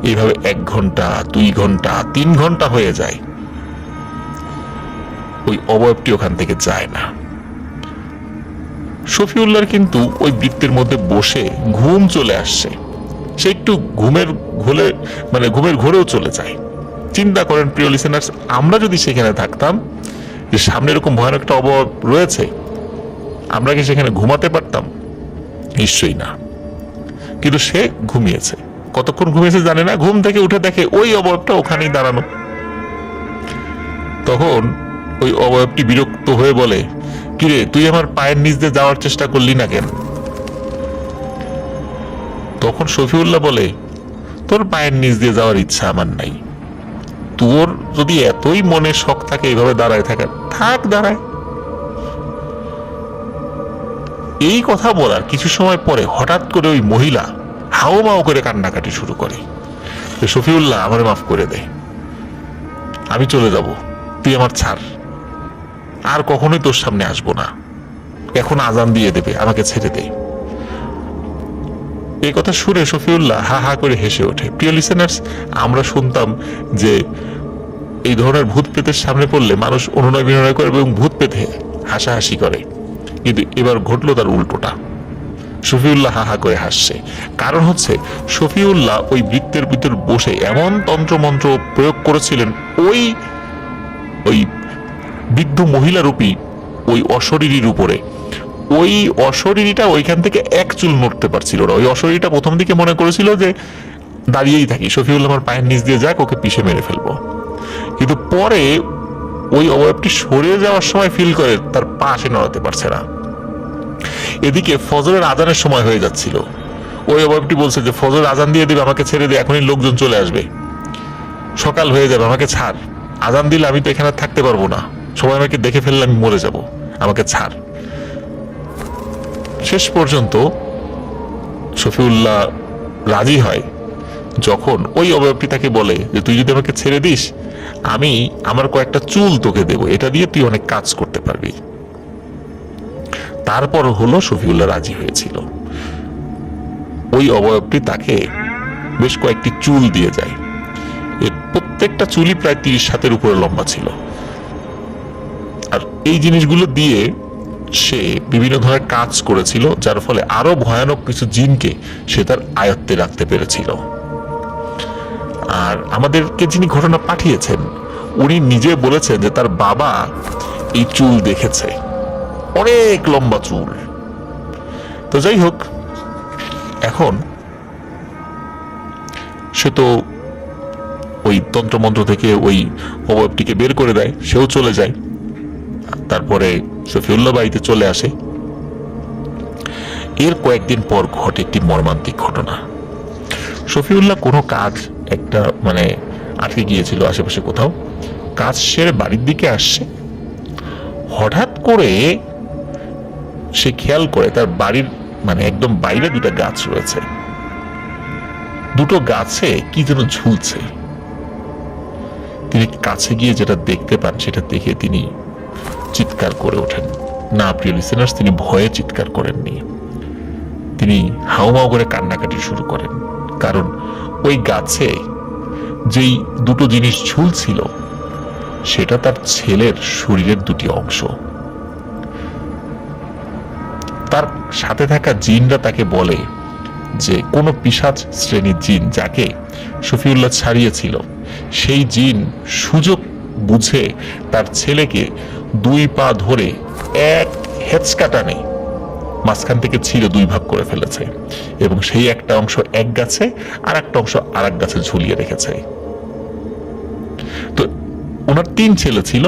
এইভাবে 1 ঘন্টা, 2 ঘন্টা, 3 ঘন্টা হয়ে যায়, ওই অবয়বটি ওখান থেকে যায় না। শফিউল্লাহর কিন্তু ওই বৃত্তের মধ্যে বসে ঘুম চলে আসছে, সে একটু ঘুমের ঘোরেও চলে যায়। চিন্তা করেন প্রিয় লিসেনার্স, আমরা যদি সেখানে থাকতাম, যে সামনে এরকম ভয়ানক একটা অবয়ব রয়েছে, আমরা কি সেখানে ঘুমাতে পারতাম? নিশ্চয়ই না। কিন্তু সে ঘুমিয়েছে। কতক্ষণ ঘুমিয়েছে জানে না, ঘুম থেকে উঠে দেখে ওই অবয়বটা ওখানেই দাঁড়ানো। তখন ওই অবয়বটি বিরক্ত হয়ে বলে, কিরে তুই আমার পায়ের নিচ দিয়ে যাওয়ার চেষ্টা করলি না কেন? তখন শফিউল্লাহ বলে, তোর পায়ের নিচ দিয়ে যাওয়ার ইচ্ছা আমার নাই। তোর যদি এতই মনে শখ থাকে এইভাবে দাঁড়ায় থাকা, থাক দাঁড়ায়। এই কথা বলার কিছু সময় পরে হঠাৎ করে ওই মহিলা হাও মাও করে কান্নাকাটি শুরু করে। শফিউল্লাহ, আমারে মাফ করে দে, আমি চলে যাব, তুই আমার ছাড়, আর কখনোই তোর সামনে আসবো না, এখন আজান দিয়ে দেবে, আমাকে ছেড়ে দে। এই কথা শুনে শফিউল্লাহ হা হা করে হেসে ওঠে। প্রিয় লিসেনার্স, আমরা শুনতাম যে এই ধরনের ভূত প্রেতের সামনে পড়লে মানুষ অনুনয় বিনয় করে এবং ভূত পেতে হাসাহাসি করে, কিন্তু এবার ঘটলো তার উল্টোটা। শফিউল্লাহ হা হা করে হাসছে। কারণ হচ্ছে শফিউল্লাহ ওই বৃত্তের ভিতর বসে এমন তন্ত্রমন্ত্র প্রয়োগ করেছিলেন ওই ওই বৃদ্ধ মহিলারূপী ওই অশরীরীর উপরে। ওই অশরীরীটা ওইখান থেকে এক চুল নড়তে পারছিল না। ওই অশরীরীটা প্রথম দিকে মনে করেছিল যে দাঁড়িয়েই থাকি, শফিউল্লাহ আমার পায়ের নিচ দিয়ে যাক, ওকে পিষে মেরে ফেলবো। কিন্তু পরে ওই অবয়বটি সরে যাওয়ার সময় ফিল করে তার পা সে নড়াতে পারছে না। এদিকে ফজরের আজানের সময় হয়ে যাচ্ছিল। ওই অবয়বটি বলছে যে ফজর আজান দিয়ে দিবে, আমাকে ছেড়ে দিয়ে, এখনই লোকজন চলে আসবে, সকাল হয়ে যাবে, আমাকে ছাড়, আজান দিলে আমি তো এখানে থাকতে পারবো না, সবাই আমাকে দেখে ফেললে আমি মরে যাব, আমাকে ছাড়। শেষ পর্যন্ত শফিউল্লাহ রাজি হয় যখন ওই অবয়বটি তাকে বলে যে তুই যদি আমাকে ছেড়ে দিস, আমি আমার কয়েকটা চুল তোকে দেবো, এটা দিয়ে তুই অনেক কাজ করতে পারবি। তারপর হলো শফিউল্লাহ রাজি হয়েছিল। ওই অবয়বটি তাকে বেশ কয়েকটি চুল দিয়ে যায়। এর প্রত্যেকটা চুলই প্রায় 30 হাতের উপরে লম্বা ছিল। আর এই জিনিসগুলো দিয়ে সে বিভিন্ন ধরনের কাজ করেছিল, যার ফলে আরো ভয়ানক কিছু জিনকে সে তার আয়ত্তে রাখতে পেরেছিল। আর আমাদেরকে যিনি ঘটনা পাঠিয়েছেন উনি নিজে বলেছেন যে তার বাবা এই চুল দেখেছে, অনেক লম্বা চুল। তো যাই হোক, এখন সে তো ওই তন্ত্রমন্ত্র থেকে ওই অবয়বটিকে বের করে দেয়, সেও চলে যায়। তারপরে শফিউল্লাহ বাড়িতে চলে আসে। এর কয়েকদিন পর ঘটে একটি মর্মান্তিক ঘটনা। শফিউল্লাহ কোনো কাজ একটা আটকে গিয়েছিল আশেপাশে কোথাও, কাজ সেরে বাড়ির দিকে আসছে। হঠাৎ করে সে খেয়াল করে তার বাড়ির একদম বাইরে দুটো গাছ রয়েছে, দুটো গাছে কি যেন ঝুলছে। তিনি কাছে গিয়ে যেটা দেখতে পান সেটা দেখে তিনি চিৎকার করে ওঠেন। না প্রিয় লিসেনার্স, তিনি ভয়ে চিৎকার করেননি, তিনি হাউমাউ করে কান্নাকাটি শুরু করেন। কারণ ওই গাছে যেই দুটো জিনিস ঝুলছিল সেটা তার ছেলের শরীরের দুটি অংশ। তার সাথে থাকা জিনরা তাকে বলে যে কোনো পিশাচ শ্রেণীর জিন যাকে শফিউল্লাহ ছাড়িয়েছিল, সেই জিন সুযোগ বুঝে তার ছেলেকে 2 পা ধরে এক হেঁচকা টানে মাঝখান থেকে ছিঁড়ে 2 ভাগ করে ফেলেছে, এবং সেই একটা অংশ এক গাছে আর একটা অংশ আর এক গাছে ঝুলিয়ে রেখেছে। তো ওনার 3 ছেলে ছিল,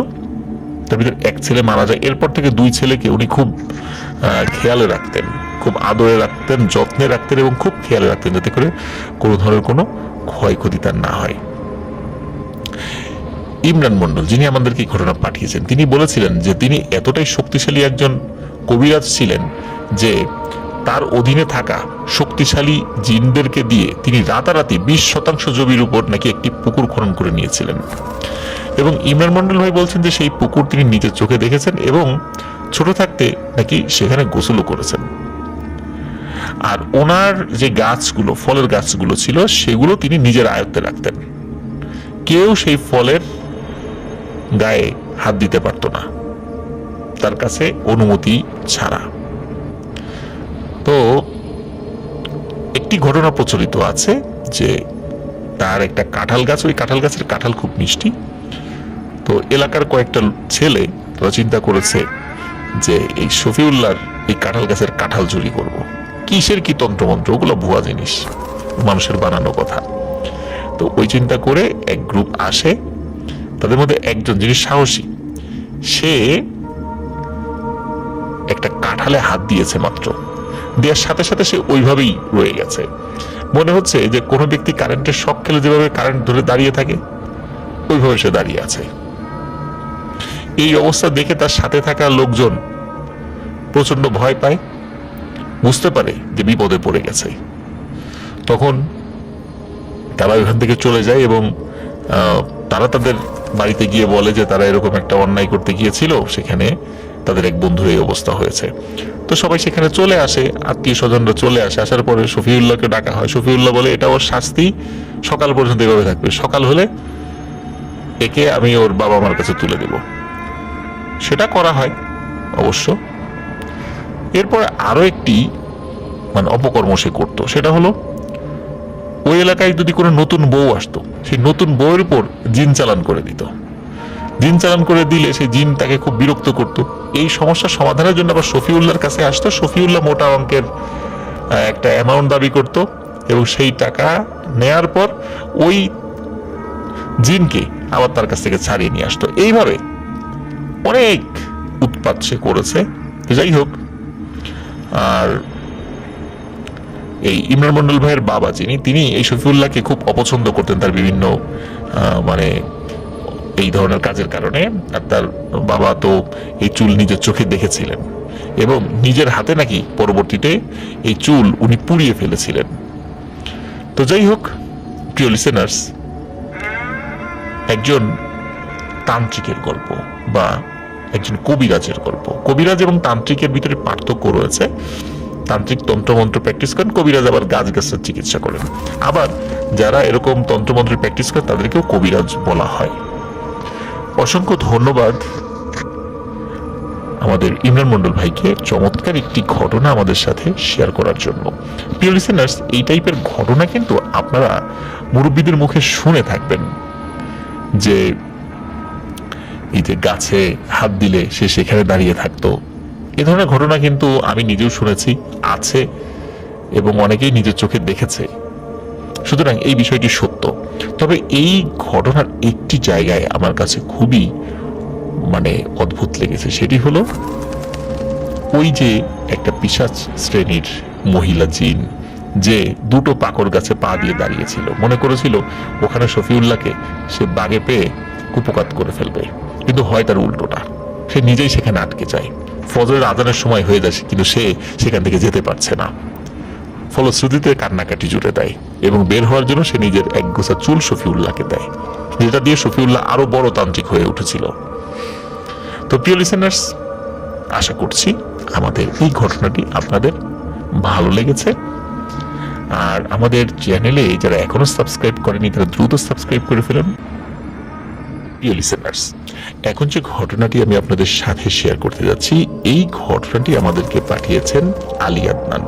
তার ভিতরে এক ছেলে মারা যায়। এরপর থেকে 2 ছেলেকে উনি খুব খেয়ালে রাখতেন, খুব আদরে রাখতেন, যত্নে রাখতেন এবং খুব খেয়ালে রাখতেন যাতে করে কোনো ধরনের কোনো ক্ষয়ক্ষতি তার না হয়। ইমরান মন্ডল, যিনি আমাদেরকে ঘটনা পাঠিয়েছেন, তিনি বলেছিলেন যে তিনি এতটাই শক্তিশালী একজন কবিরাজ ছিলেন যে তার অধীনে থাকা শক্তিশালী জিনদেরকে দিয়ে তিনি রাতারাতি 20% জমির উপর নাকি একটি পুকুর খনন করে নিয়েছিলেন। এবং ইমরান মন্ডল ভাই বলছেন যে সেই পুকুর তিনি নিজের চোখে দেখেছেন এবং ছোট থাকতে নাকি সেখানে গোসলও করেছেন। আর ওনার যে গাছগুলো, ফলের গাছগুলো ছিল, সেগুলো তিনি নিজের আয়ত্তে রাখতেন, কেউ সেই ফলের গায়ে হাত দিতে পারত না তার কাছে অনুমতি ছাড়া। তো একটি ঘটনা প্রচলিত আছে যে তার একটা কাঁঠাল গাছ, ওই কাঁঠাল গাছের কাঁঠাল খুব মিষ্টি। তো এলাকার কয়েকটা ছেলে তারা চিন্তা করেছে যে এই শফিউল্লাহর এই কাঁঠাল গাছের কাঁঠাল চুরি করব। কিসের কি তন্ত্রমন্ত্র, ওগুলো ভুয়া জিনিস, মানুষের বানানো কথা। তো ওই চিন্তা করে এক গ্রুপ আসে, তাদের মধ্যে একজন যিনি সাহসী, সে একটা কাঁঠালে হাত দিয়েছে মাত্র, দেওয়ার সাথে সাথে সে ওইভাবেই রয়ে গেছে। মনে হচ্ছে যে কোনো ব্যক্তি কারেন্টের শক খেলে যেভাবে কারেন্ট ধরে দাঁড়িয়ে থাকে ওইভাবে সে দাঁড়িয়ে আছে। এই অবস্থা দেখে তার সাথে থাকা লোকজন প্রচন্ড ভয় পায়, বুঝতে পারে যে বিপদে পড়ে গেছে। তখন তারা ওইখান থেকে চলে যায় এবং তারা তাদের বাড়িতে গিয়ে বলে যে তারা এরকম একটা অন্যায় করতে গিয়েছিল, সেখানে তাদের এক বন্ধুর এই অবস্থা হয়েছে। তো সবাই সেখানে চলে আসে, আত্মীয় স্বজনরা চলে আসে। আসার পরে শফিউল্লাহকে ডাকা হয়। শফিউল্লাহ বলে এটা ওর শাস্তি, সকাল পর্যন্ত এভাবে থাকবে, সকাল হলে একে আমি ওর বাবা মার কাছে তুলে দেব। সেটা করা হয় অবশ্য। এরপর আরো একটি অপকর্ম সে করতো, সেটা হলো ওই এলাকায় যদি কোনো নতুন বউ আসতো, সেই নতুন বউয়ের উপর জিন চালান করে দিত। জিন চালান করে দিলে সেই জিন তাকে খুব বিরক্ত করত। এই সমস্যার সমাধানের জন্য আবার শফিউল্লাহর কাছে আসতো। শফিউল্লাহ মোটা অঙ্কের একটা অ্যামাউন্ট দাবি করত এবং সেই টাকা নেয়ার পর ওই জিনকে আবার তার কাছ থেকে ছাড়িয়ে নিয়ে আসতো। এইভাবে অনেক উৎপাত সে করেছে। যাই হোক, আর এই ইমরান মন্ডল ভাইয়ের বাবা তিনি এই শফিউল্লাহকে খুব অপছন্দ করতেন তার বিভিন্ন এই ধরনের কাজের কারণে। আর তার বাবা তো এই চুল নিজের চোখে দেখেছিলেন এবং নিজের হাতে নাকি পরবর্তীতে এই চুল উনি পুড়িয়ে ফেলেছিলেন। তো যাই হোক প্রিয় লিসেনার্স, একজন তান্ত্রিকের গল্প বা একজন কবিরাজের গল্প। কবিরাজ এবং তান্ত্রিকের ভিতরে পার্থক্য রয়েছে। তান্ত্রিক তন্ত্রমন্ত্র প্র্যাকটিস করেন, কবিরাজ আবার গাছ গাছের চিকিৎসা করেন। আবার যারা এরকম তন্ত্রমন্ত্রের প্র্যাকটিস করেন তাদেরকেও কবিরাজ বলা হয়। অসংখ্য ধন্যবাদ আমাদের ইমরান মন্ডল ভাইকে চমৎকার একটি ঘটনা আমাদের সাথে শেয়ার করার জন্য। প্রিয় লিসেনার্স, এই টাইপের ঘটনা কিন্তু আপনারা মুরব্বীদের মুখে শুনে থাকবেন, যে এই যে গাছে হাত দিলে সে সেখানে দাঁড়িয়ে থাকতো। এ ধরনের ঘটনা কিন্তু আমি নিজেও শুনেছি, আছে এবং অনেকেই নিজের চোখে দেখেছে। সুতরাং এই বিষয়টি সত্য। তবে এই ঘটনার একটি জায়গায় আমার কাছে খুবই অদ্ভুত লেগেছে। সেটি হলো ওই যে একটা পিশাচ শ্রেণীর মহিলা জিন যে দুটো পাকড় গাছে পা দিয়ে দাঁড়িয়েছিল, মনে করেছিল ওখানে শফিউল্লাহকে সে বাগে পেয়ে কুপকাত করে ফেলবে, কিন্তু হয় তার উল্টোটা। সে নিজেই সেখানে আটকে যায়। ফজরের আজানের সময় হয়ে যাচ্ছে কিন্তু সে সেখান থেকে যেতে পারছে না। ফলশ্রুতিতে কান্নাকাটি জুড়ে দেয় এবং বের হওয়ার জন্য সে নিজের এক গোছা চুল শফিউল্লাহকে দেয়, যেটা দিয়ে শফিউল্লাহ আরো বড় তান্ত্রিক হয়ে উঠেছিল। তো প্রিয় লিসেনার্স, আশা করছি আমাদের এই ঘটনাটি আপনাদের ভালো লেগেছে। আর আমাদের চ্যানেলে যারা এখনো সাবস্ক্রাইব করেনি তারা দ্রুত সাবস্ক্রাইব করে ফেলুন। প্রিয় লিসেনার্স, এখন যে ঘটনাটি আমি আপনাদের সাথে শেয়ার করতে যাচ্ছি, এই ঘটনাটি আমাদেরকে পাঠিয়েছেন আলী আদনান।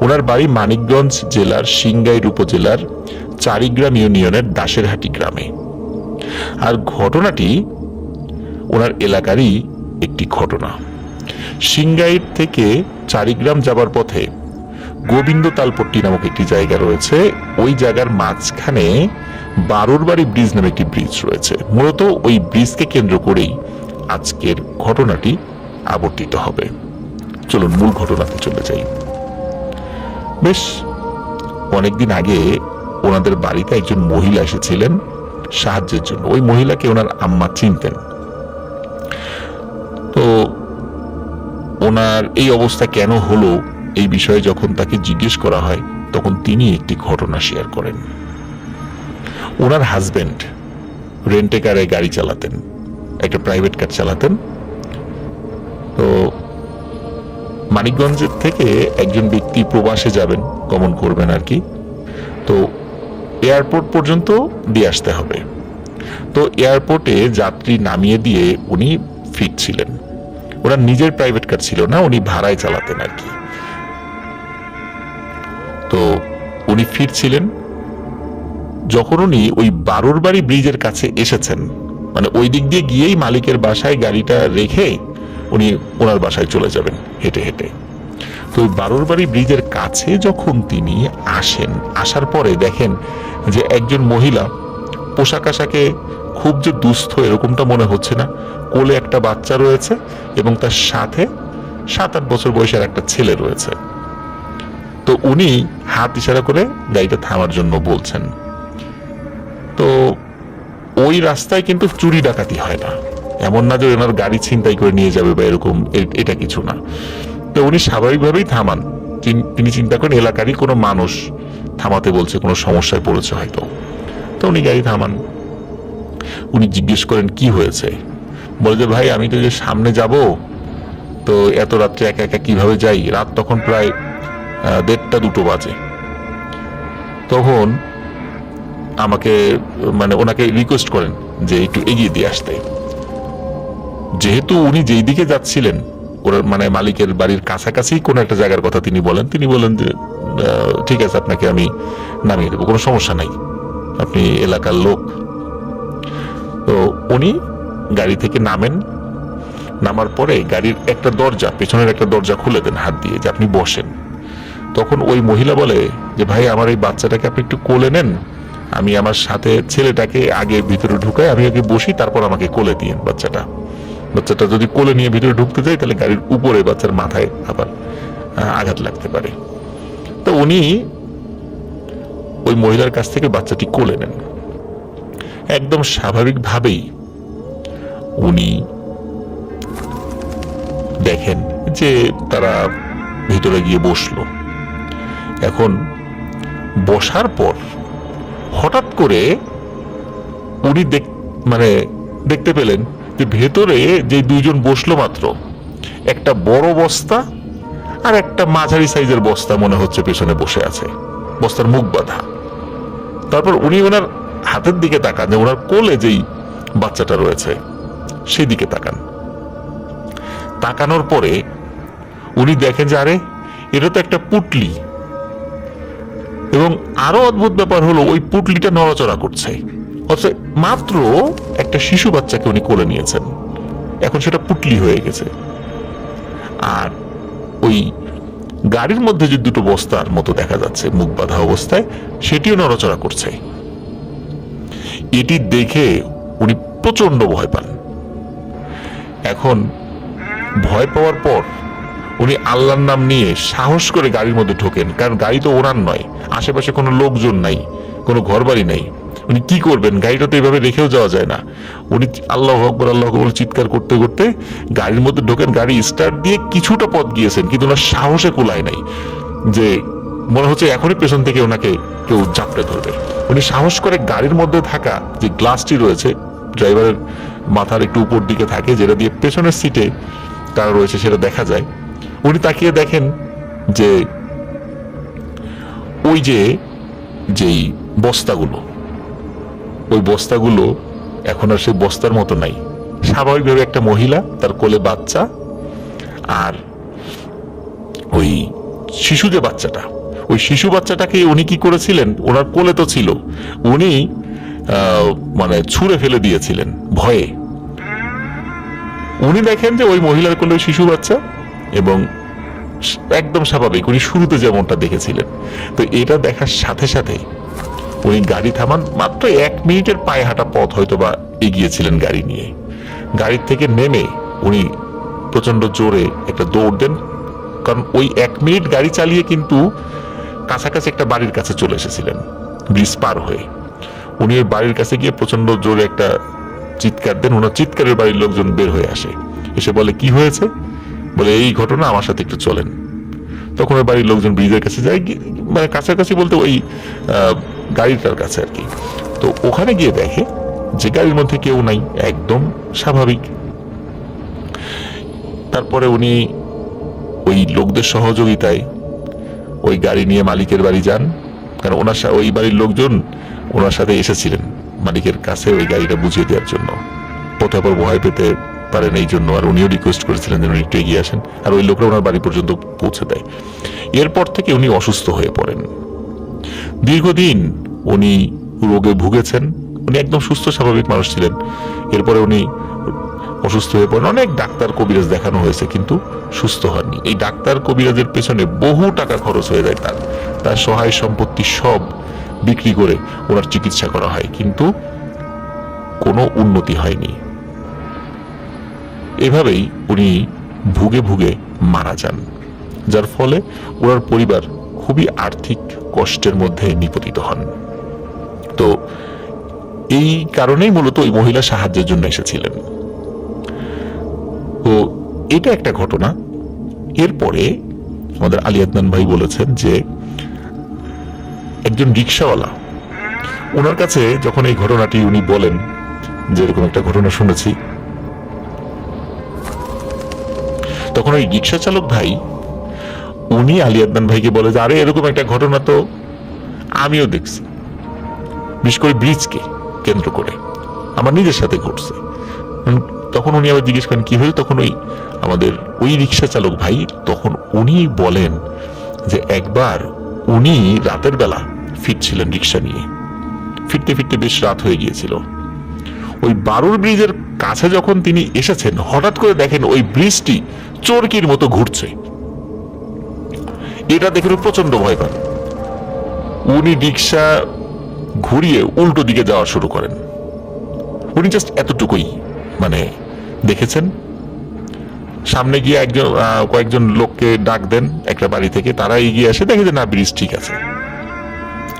ওনার বাড়ি মানিকগঞ্জ জেলার সিংগাইর উপজেলার চারিগ্রাম ইউনিয়নের দাসেরহাটি গ্রামে। আর ঘটনাটি ওনার এলাকারই একটি ঘটনা। সিংগাইর থেকে চারিগ্রাম যাবার পথে গোবিন্দ তালপট্টি নামক একটি জায়গা রয়েছে। ওই জায়গার মাঝখানে বারুরবাড়ি ব্রিজ নামে একটি ব্রিজ রয়েছে। মূলত ওই ব্রিজকে কেন্দ্র করেই আজকের ঘটনাটি আবর্তিত হবে। চলুন মূল ঘটনাতে চলে যাই। বেশ অনেকদিন আগে ওনাদের বাড়িতে একজন মহিলা এসেছিলেন সাহায্যের জন্য। ওই মহিলাকে ওনার আম্মা চিনতেন। তো ওনার এই অবস্থা কেন হলো এই বিষয়ে যখন তাকে জিজ্ঞেস করা হয়, তখন তিনি একটি ঘটনা শেয়ার করেন। ওনার হাজবেন্ড রেন্টে কারে গাড়ি চালাতেন, একটা প্রাইভেট কার চালাতেন। তো মানিকগঞ্জের থেকে একজন ব্যক্তি প্রবাসে যাবেন, গমন করবেন আর কি। তো এয়ারপোর্ট পর্যন্ত দিয়ে আসতে হবে। তো এয়ারপোর্টে যাত্রী নামিয়ে দিয়ে উনি ফিরছিলেন। ওনার নিজের প্রাইভেট কার ছিল না, উনি ভাড়ায় চালাতেন আর কি। তো উনি ফিরছিলেন, যখন উনি ওই বারুরবাড়ি ব্রিজের কাছে এসেছেন, ওই দিক দিয়ে গিয়েই মালিকের বাসায় গাড়িটা রেখে উনি ওনার বাসায় চলে যাবেন হেঁটে হেঁটে। তো ওই বারুরবাড়ি ব্রিজের কাছে যখন তিনি আসেন, আসার পরে দেখেন যে একজন মহিলা পোশাক আশাকে খুব যে দুস্থ এরকমটা মনে হচ্ছে না। কোলে একটা বাচ্চা রয়েছে এবং তার সাথে 7-8 বছর বয়সের একটা ছেলে রয়েছে। তো উনি হাত ইশারা করে গাড়িটা থামার জন্য বলছেন। তো ওই রাস্তায় কিন্তু চুরি ডাকাতি হয় না, এমন না যে ওনার গাড়ি ছিনতাই করে নিয়ে যাবে বা এরকম, এটা কিছু না। তো উনি স্বাভাবিকভাবেই থামান। তিনি চিন্তা করেন এলাকারই কোনো মানুষ থামাতে বলছে, কোনো সমস্যায় পড়েছে হয়তো। তো উনি গাড়ি থামান। উনি জিজ্ঞেস করেন কি হয়েছে। বলে যে ভাই আমি তো যে সামনে যাব, তো এত রাত্রে একা একা কিভাবে যাই। রাত তখন প্রায় 1:30-2 বাজে। তখন আমাকে ওনাকে রিকোয়েস্ট করেন যে একটু এগিয়ে দিয়ে আসতে। যেহেতু উনি যেই দিকে যাচ্ছিলেন ওর মালিকের বাড়ির কাছাকাছি কোনো একটা জায়গার কথা তিনি বলেন যে ঠিক আছে, আপনাকে আমি নামিয়ে দেবো, কোনো সমস্যা নাই, আপনি এলাকার লোক। তো উনি গাড়ি থেকে নামার পরে গাড়ির একটা দরজা, পেছনের একটা দরজা খুলে দেন হাত দিয়ে, যে আপনি বসেন। তখন ওই মহিলা বলে যে ভাই আমার এই বাচ্চাটাকে আপনি একটু কোলে নেন, আমি আমার সাথে ছেলেটাকে আগে ভিতরে ঢুকাই, আমি আগে বসি, তারপর আমাকে কোলে দিয়েন বাচ্চাটা যদি কোলে নিয়ে ভিতরে ঢুকতে যাই তাহলে গাড়ির উপরে বাচ্চার মাথায় আবার আঘাত লাগতে পারে। তো উনি ওই মহিলার কাছ থেকে বাচ্চাটি কোলে নেন। একদম স্বাভাবিকভাবেই উনি দেখেন যে তারা ভিতরে গিয়ে বসলো। এখন বসার পর হঠাৎ করে উনি দেখতে পেলেন যে ভেতরে যে দুইজন বসলো মাত্র, একটা বড় বস্তা আর একটা মাঝারি সাইজের বস্তা মনে হচ্ছে পেছনে বসে আছে, বস্তার মুখ বাঁধা। তারপর উনি ওনার হাতের দিকে তাকান, যে ওনার কোলে যেই বাচ্চাটা রয়েছে সেই দিকে তাকানোর পরে উনি দেখেন যে আরে এটা তো একটা পুটলি। এবং আরো অদ্ভুত ব্যাপার হলো ওই পুটলিটা নড়াচড়া করছে, অথচ মাত্র একটা শিশু বাচ্চাকে উনি কোলে নিয়েছেন, এখন সেটা পুটলি হয়ে গেছে। আর ওই গাড়ির মধ্যে যে দুটো বস্তার মতো দেখা যাচ্ছে মুখ বাঁধা অবস্থায়, সেটিও নড়াচড়া করছে। এটি দেখে উনি প্রচন্ড ভয় পান। এখন ভয় পাওয়ার পর উনি আল্লাহর নাম নিয়ে সাহস করে গাড়ির মধ্যে ঢোকেন, কারণ গাড়ি তো ওনার নয়, আশেপাশে কোনো লোকজন নাই, কোনো ঘরবাড়ি নাই। উনি কি করবেন, গাড়িটা তো এইভাবে রেখেও যাওয়া যায় না। উনি আল্লাহু আকবার আল্লাহু আকবার চিৎকার করতে করতে গাড়ির মধ্যে ঢোকেন। গাড়ি স্টার্ট দিয়ে কিছুটা পথ গিয়েছেন, কিন্তু ওনার সাহসে কুলায় নাই, যে মনে হচ্ছে এখনই পেছন থেকে ওনাকে কেউ জাপটে ধরবে। উনি সাহস করে গাড়ির মধ্যে থাকা যে গ্লাসটি রয়েছে, ড্রাইভারের মাথার একটু উপর দিকে থাকে, যেটা দিয়ে পেছনের সিটে কারা রয়েছে সেটা দেখা যায়। উনি তাকিয়ে দেখেন যে ওই যেই বস্তাগুলো, ওই বস্তাগুলো এখন আর সেই বস্তার মতো নাই। স্বাভাবিকভাবে একটা মহিলা, তার কোলে বাচ্চা, আর ওই শিশু যে বাচ্চাটা, ওই শিশু বাচ্চাটাকে উনি কি করেছিলেন, ওনার কোলে তো ছিল, উনি ছুঁড়ে ফেলে দিয়েছিলেন ভয়ে। উনি দেখেন যে ওই মহিলার কোলে শিশু বাচ্চা, এবং একদম স্বাভাবিক উনি শুরুতে যেমনটা দেখেছিলেন। তো এটা দেখার সাথে সাথে উনি গাড়ি থামান। মাত্র 1 মিনিটের পায়ে হাঁটা পথ হয়তো বা এগিয়েছিলেন গাড়ি নিয়ে। গাড়ির থেকে নেমে উনি প্রচন্ড জোরে একটা দৌড় দেন, কারণ ওই 1 মিনিট গাড়ি চালিয়ে কিন্তু কাছাকাছি একটা বাড়ির কাছে চলে এসেছিলেন ব্রিজ পার হয়ে। উনি ওই বাড়ির কাছে গিয়ে প্রচন্ড জোরে একটা চিৎকার দেন। ওনার চিৎকারের বাড়ির লোকজন বের হয়ে আসে, এসে বলে কি হয়েছে, বলে এই ঘটনা, আমার সাথে একটু চলেন। তখন ওই বাড়ির লোকজন ব্রিজের কাছে যায়, কাছাকাছি বলতে ওই গাড়িটার কাছে আর কি। তো ওখানে গিয়ে দেখে যে গাড়ির মধ্যে কেউ নাই, একদম স্বাভাবিক। তারপরে উনি ওই লোকদের সহযোগিতায় ওই গাড়ি নিয়ে মালিকের বাড়ি যান, কারণ ওই বাড়ির লোকজন ওনার সাথে এসেছিলেন মালিকের কাছে ওই গাড়িটা বুঝিয়ে দেওয়ার জন্য। পথে আবার ভয় পেতে পারেন এই জন্য, আর উনিও রিকোয়েস্ট করেছিলেন যেন একটু এগিয়ে আসেন, আর ওই লোকরা ওনার বাড়ি পর্যন্ত পৌঁছে দেয়। এরপর থেকে উনি অসুস্থ হয়ে পড়েন। দীর্ঘদিন উনি রোগে ভুগেছেন। উনি একদম সুস্থ স্বাভাবিক মানুষ ছিলেন। এরপরে উনি অসুস্থ হয়ে পড়েন। অনেক ডাক্তার কবিরাজ দেখানো হয়েছে, কিন্তু সুস্থ হননি। এই ডাক্তার কবিরাজের পেছনে বহু টাকা খরচ হয়ে যায়। তার সহায় সম্পত্তি সব বিক্রি করে ওনার চিকিৎসা করা হয়, কিন্তু কোনো উন্নতি হয়নি। এভাবেই উনি ভুগে ভুগে মারা যান, যার ফলে ওনার পরিবার খুবই আর্থিক কষ্টের মধ্যে নিপতিত হন। তো এই কারণেই মূলত ওই মহিলা সাহায্যের জন্য এসেছিলেন। তো এটা একটা ঘটনা। এরপরে আমাদের আলী আদনান ভাই বলেছেন যে একজন রিক্সাওয়ালা ওনার কাছে যখন এই ঘটনাটি উনি বলেন যে এরকম একটা ঘটনা শুনেছি, তখন ওই রিক্সা চালক ভাই উনি আলী আদনান ভাইকে বলে যে আরে এরকম একটা ঘটনা তো আমিও দেখছি, বিশেষ করে ব্রিজকে কেন্দ্র করে আমার নিজের সাথে ঘটছে। তখন উনি আবার জিজ্ঞেস করেন কি হয়েছে, তখন আমাদের ওই রিক্সা চালক ভাই তখন উনি বলেন যে একবার উনি রাতের বেলা ফিরছিলেন রিক্সা নিয়ে, ফিরতে ফিরতে বেশ রাত হয়ে গিয়েছিল। ওই বারুর ব্রিজের কাছে যখন তিনি এসেছেন, হঠাৎ করে দেখেন ওই ব্রিজটি চরকির মতো ঘুরছে। এটা দেখে প্রচন্ড ভয় পান। উনি রিক্সা ঘুরিয়ে উল্টো দিকে যাওয়া শুরু করেন। উনি জাস্ট এতটুকুই দেখেছেন। সামনে গিয়ে কয়েকজন লোককে ডাক দেন একটা বাড়ি থেকে, তারা এগিয়ে আসে, দেখে যে না, ব্রিজ ঠিক আছে,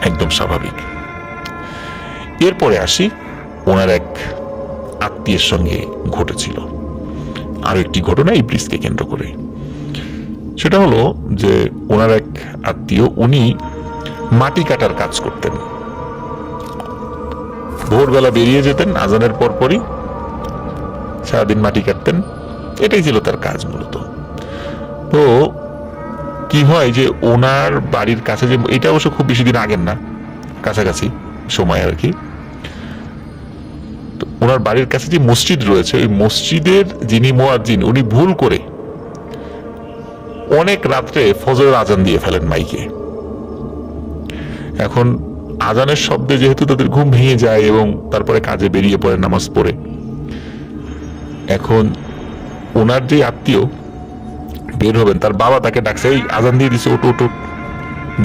একদম স্বাভাবিক। এরপরে আসি ওনার এক আত্মীয়ের সঙ্গে ঘটেছিল আরো একটি ঘটনা এই ব্রিজকে কেন্দ্র করে। সেটা হলো যে ওনার এক আত্মীয় উনি মাটি কাটার কাজ করতেন। ভোরবেলা বেরিয়ে যেতেন আজানের পরপরই, সারাদিন মাটি কাটতেন, এটাই ছিল তার কাজ মূলত। তো কি হয় যে ওনার বাড়ির কাছে, যে এটা অবশ্য খুব বেশি দিন আগের না, কাছাকাছি সময় আর কি, ওনার বাড়ির কাছে যে মসজিদ রয়েছে, ওই মসজিদের যিনি মুয়াজ্জিন উনি ভুল করে অনেক রাত্রে ফজরের আজান দিয়ে ফেলেন মাইকে। এখন আজানের শব্দে যেহেতু তাদের ঘুম ভেঙে যায় এবং তারপরে কাজে বেরিয়ে পড়ে নামাজ পড়ে, এখন ওনার যে আত্মীয় বের হবেন, তার বাবা তাকে ডাকছে, এই আজান দিয়ে দিছে, ওটো ওটো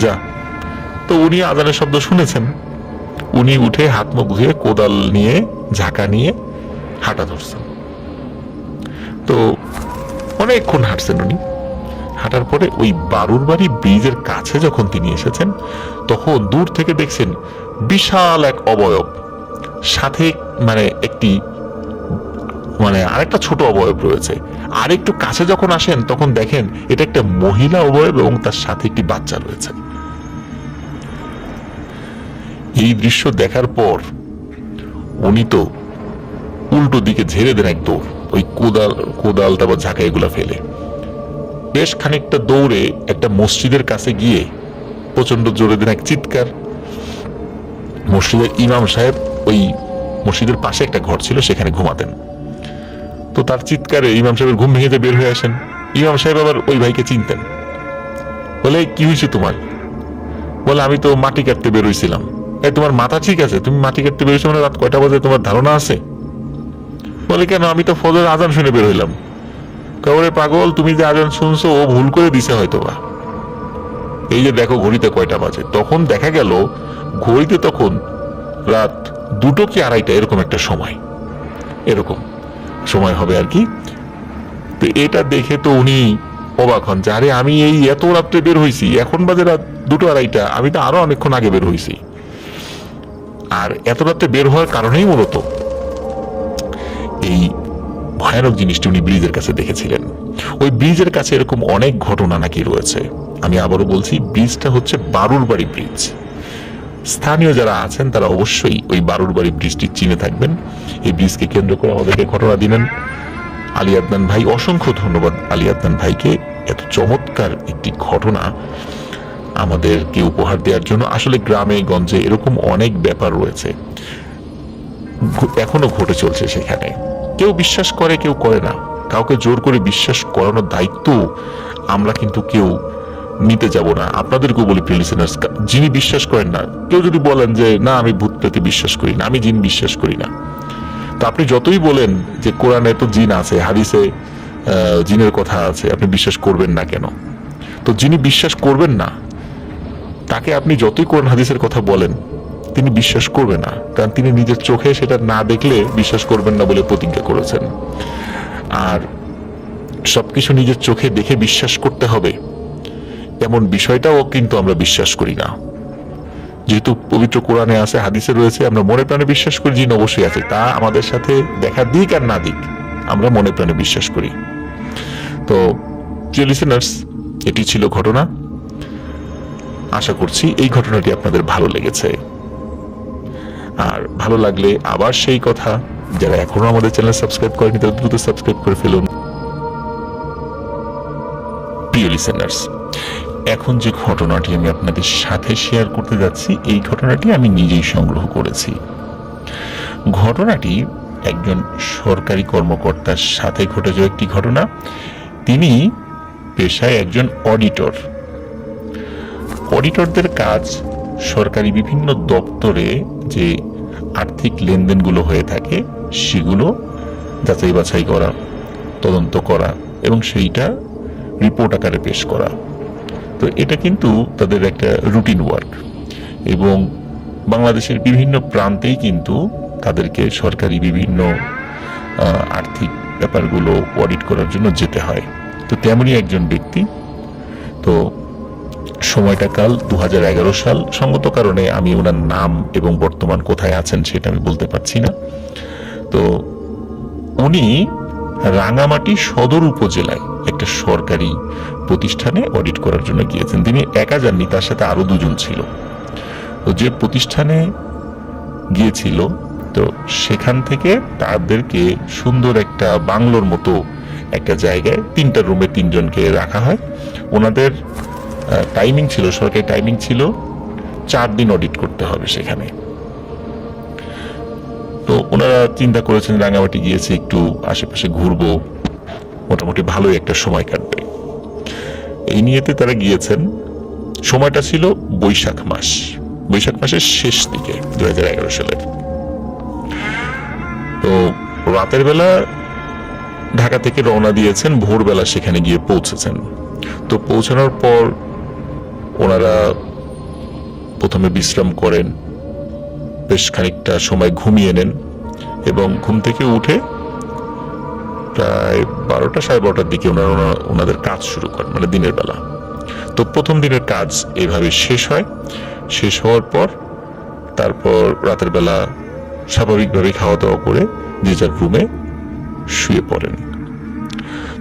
যা। তো উনি আজানের শব্দ শুনেছেন, উনি উঠে হাত মুখ ধুয়ে কোদাল নিয়ে ঝাঁকা নিয়ে হাঁটা ধরছেন। তো অনেকক্ষণ হাঁটছেন উনি। হাঁটার পরে ওই বারুর বাড়ি ব্রিজের কাছে যখন তিনি এসেছেন, তখন দূর থেকে দেখছেন বিশাল এক অবয়ব, সাথে একটি আরেকটা ছোট অবয়ব রয়েছে। আর একটু কাছে যখন আসেন তখন দেখেন এটা একটা মহিলা অবয়ব এবং তার সাথে একটি বাচ্চা রয়েছে। এই দৃশ্য দেখার পর উনি তো উল্টো দিকে ঝেড়ে দেন এক দৌড়, ওই কোদাল তারপর ঝাঁকা এগুলা ফেলে বেশ খানিকটা দৌড়ে একটা মসজিদের কাছে গিয়ে প্রচন্ড জোরে দেন এক চিৎকার। মসজিদের ইমাম সাহেব, ওই মসজিদের পাশে একটা ঘর ছিল, সেখানে ঘুমাতেন। তো তার চিৎকারে ইমাম সাহেবের ঘুম ভেঙে বের হয়ে আসেন। ইমাম সাহেব আবার ওই ভাইকে চিনতেন, বলে কি হয়েছে তোমার? বলে আমি তো মাটি কাটতে বের হয়েছিলাম। এই তোমার মাথা ঠিক আছে? তুমি মাটি কাটতে বের হয়েছো রাত কয়টা বাজে তোমার ধারণা আছে? বলে কেন, আমি তো ফজর আজান শুনে বের হইলাম। কবরে পাগল, তুমি যে আজান শুনছো ও ভুল করে দিছে হয়তোবা, এই যে দেখো ঘড়িতে কয়টা বাজে। তখন দেখা গেল ঘড়িতে তখন রাত 2টো কি 2:30 এরকম একটা সময়, এরকম সময় হবে আর কি। তো এটা দেখে তো উনি অবাক হন যে আরে আমি এই এত রাত্রে বের হয়েছি, এখন বাজে রাত 2টো 2:30, আমি তো আরো অনেকক্ষণ আগে বের হয়েছি। আর এত রাত্রে বের হওয়ার কারণেই মূলত এই ভয়ানক জিনিসটি উনি ব্রিজের কাছে দেখেছিলেন। ওই ব্রিজের কাছে এরকম অনেক ঘটনা নাকি রয়েছে। আমি আবারও বলছি, ব্রিজটা হচ্ছে বারুর বাড়ি ব্রিজ। স্থানীয় যারা আছেন তারা অবশ্যই ওই বারুর বাড়ি ব্রিজটি চিনে থাকবেন। এই ব্রিজকে কেন্দ্র করে আমাদেরকে ঘটনা দিলেন আলী আদনান ভাই। অসংখ্য ধন্যবাদ আলী আদনান ভাইকে এত চমৎকার একটি ঘটনা আমাদেরকে উপহার দেওয়ার জন্য। আসলে গ্রামে গঞ্জে এরকম অনেক ব্যাপার রয়েছে, এখনো ঘটে চলছে। সেখানে কেউ বিশ্বাস করে, কেউ করে না। কাউকে জোর করে বিশ্বাস করানোর দায়িত্ব আমরা কিন্তু কেউ নিতে যাব না। আপনাদেরকেও বলি প্রিয় লিসেনার্স, যিনি বিশ্বাস করেন না, কেউ যদি বলেন যে না আমি ভূত প্রেতে বিশ্বাস করি না, আমি জিন বিশ্বাস করি না, তো আপনি যতই বলেন যে কোরআনে তো জিন আছে, হাদিসে জিনের কথা আছে, আপনি বিশ্বাস করবেন না কেন? তো যিনি বিশ্বাস করবেন না তাকে আপনি যতই কোরআন হাদিসের কথা বলেন, তিনি বিশ্বাস করবে না, কারণ তিনি নিজের চোখে সেটা না দেখলে বিশ্বাস করবেন না বলে প্রতিজ্ঞা করেছেন। আর সবকিছু নিজের চোখে দেখে বিশ্বাস করতে হবে এমন বিষয়টাও কিন্তু আমরা বিশ্বাস করি না। যেহেতু পবিত্র কোরআনে আছে, হাদিসে রয়েছে, আমরা মনে প্রাণে বিশ্বাস করি জিন অবশ্যই আছে, তা আমাদের সাথে দেখা দিক আর না দিক আমরা মনে প্রাণে বিশ্বাস করি। তো প্রিয় লিসেনার্স, এটি ছিল ঘটনা। আশা করছি এই ঘটনাটি আপনাদের ভালো লেগেছে। আর ভালো লাগলে আবার সেই কথা, যারা এখনো আমাদের চ্যানেল সাবস্ক্রাইব করেনি তারা দ্রুত সাবস্ক্রাইব করে ফেলুন। প্রিয় লিসেনার্স, এখন যে ঘটনাটি আমি আপনাদের সাথে শেয়ার করতে যাচ্ছি, এই ঘটনাটি আমি নিজেই সংগ্রহ করেছি। ঘটনাটি একজন সরকারি কর্মকর্তার সাথে ঘটে যাওয়া একটি ঘটনা। তিনি পেশায় একজন অডিটর। অডিটরদের কাজ সরকারি বিভিন্ন দপ্তরে যে আর্থিক লেনদেনগুলো হয়ে থাকে সেগুলো যাচাই বাছাই করা, তদন্ত করা এবং সেইটা রিপোর্ট আকারে পেশ করা। তো এটা কিন্তু তাদের একটা রুটিন ওয়ার্ক, এবং বাংলাদেশের বিভিন্ন প্রান্তেই কিন্তু তাদেরকে সরকারি বিভিন্ন আর্থিক ব্যাপারগুলো অডিট করার জন্য যেতে হয়। তো তেমনই একজন ব্যক্তি। তো সময়টা কাল 2011 সাল। সঙ্গত কারণে আমি ওনার নাম এবং বর্তমান কোথায় আছেন সেটা আমি বলতে পারছি না। তো উনি রাঙামাটি সদর উপজেলায় একটা সরকারি প্রতিষ্ঠানে অডিট করার জন্য গিয়েছেন। তিনি একা যাননি, তার সাথে আরো দুজন ছিল। তো যে প্রতিষ্ঠানে গিয়েছিল, তো সেখান থেকে তাদেরকে সুন্দর একটা বাংলোর মতো একটা জায়গায় 3টা রুমে 3 জনকে রাখা হয়। ওনাদের টাইমিং ছিল, সরকারি টাইমিং ছিল 4 দিন অডিট করতে হবে সেখানে। তো ওনারা চিন্তা করেছেন রাঙামাটি গিয়েছে, একটু আশেপাশে ঘুরবো, মোটামুটি ভালোই একটা সময় কাটবে, এই নিয়েতে তারা গিয়েছেন। সময়টা ছিল বৈশাখ মাসের শেষ দিকে 2011 সালের। তো রাতের বেলা ঢাকা থেকে রওনা দিয়েছেন, ভোরবেলা সেখানে গিয়ে পৌঁছেছেন। তো পৌঁছানোর পর ওনারা প্রথমে বিশ্রাম করেন, বেশ খানিকটা সময় ঘুমিয়ে নেন, এবং ঘুম থেকে উঠে প্রায় 12টা সাড়ে 12টার দিকে ওনাদের কাজ শুরু করেন, মানে দিনের বেলা। তো প্রথম দিনের কাজ এইভাবে শেষ হয়। শেষ হওয়ার পর তারপর রাতের বেলা স্বাভাবিকভাবে খাওয়া দাওয়া করে যে যার রুমে শুয়ে পড়েন।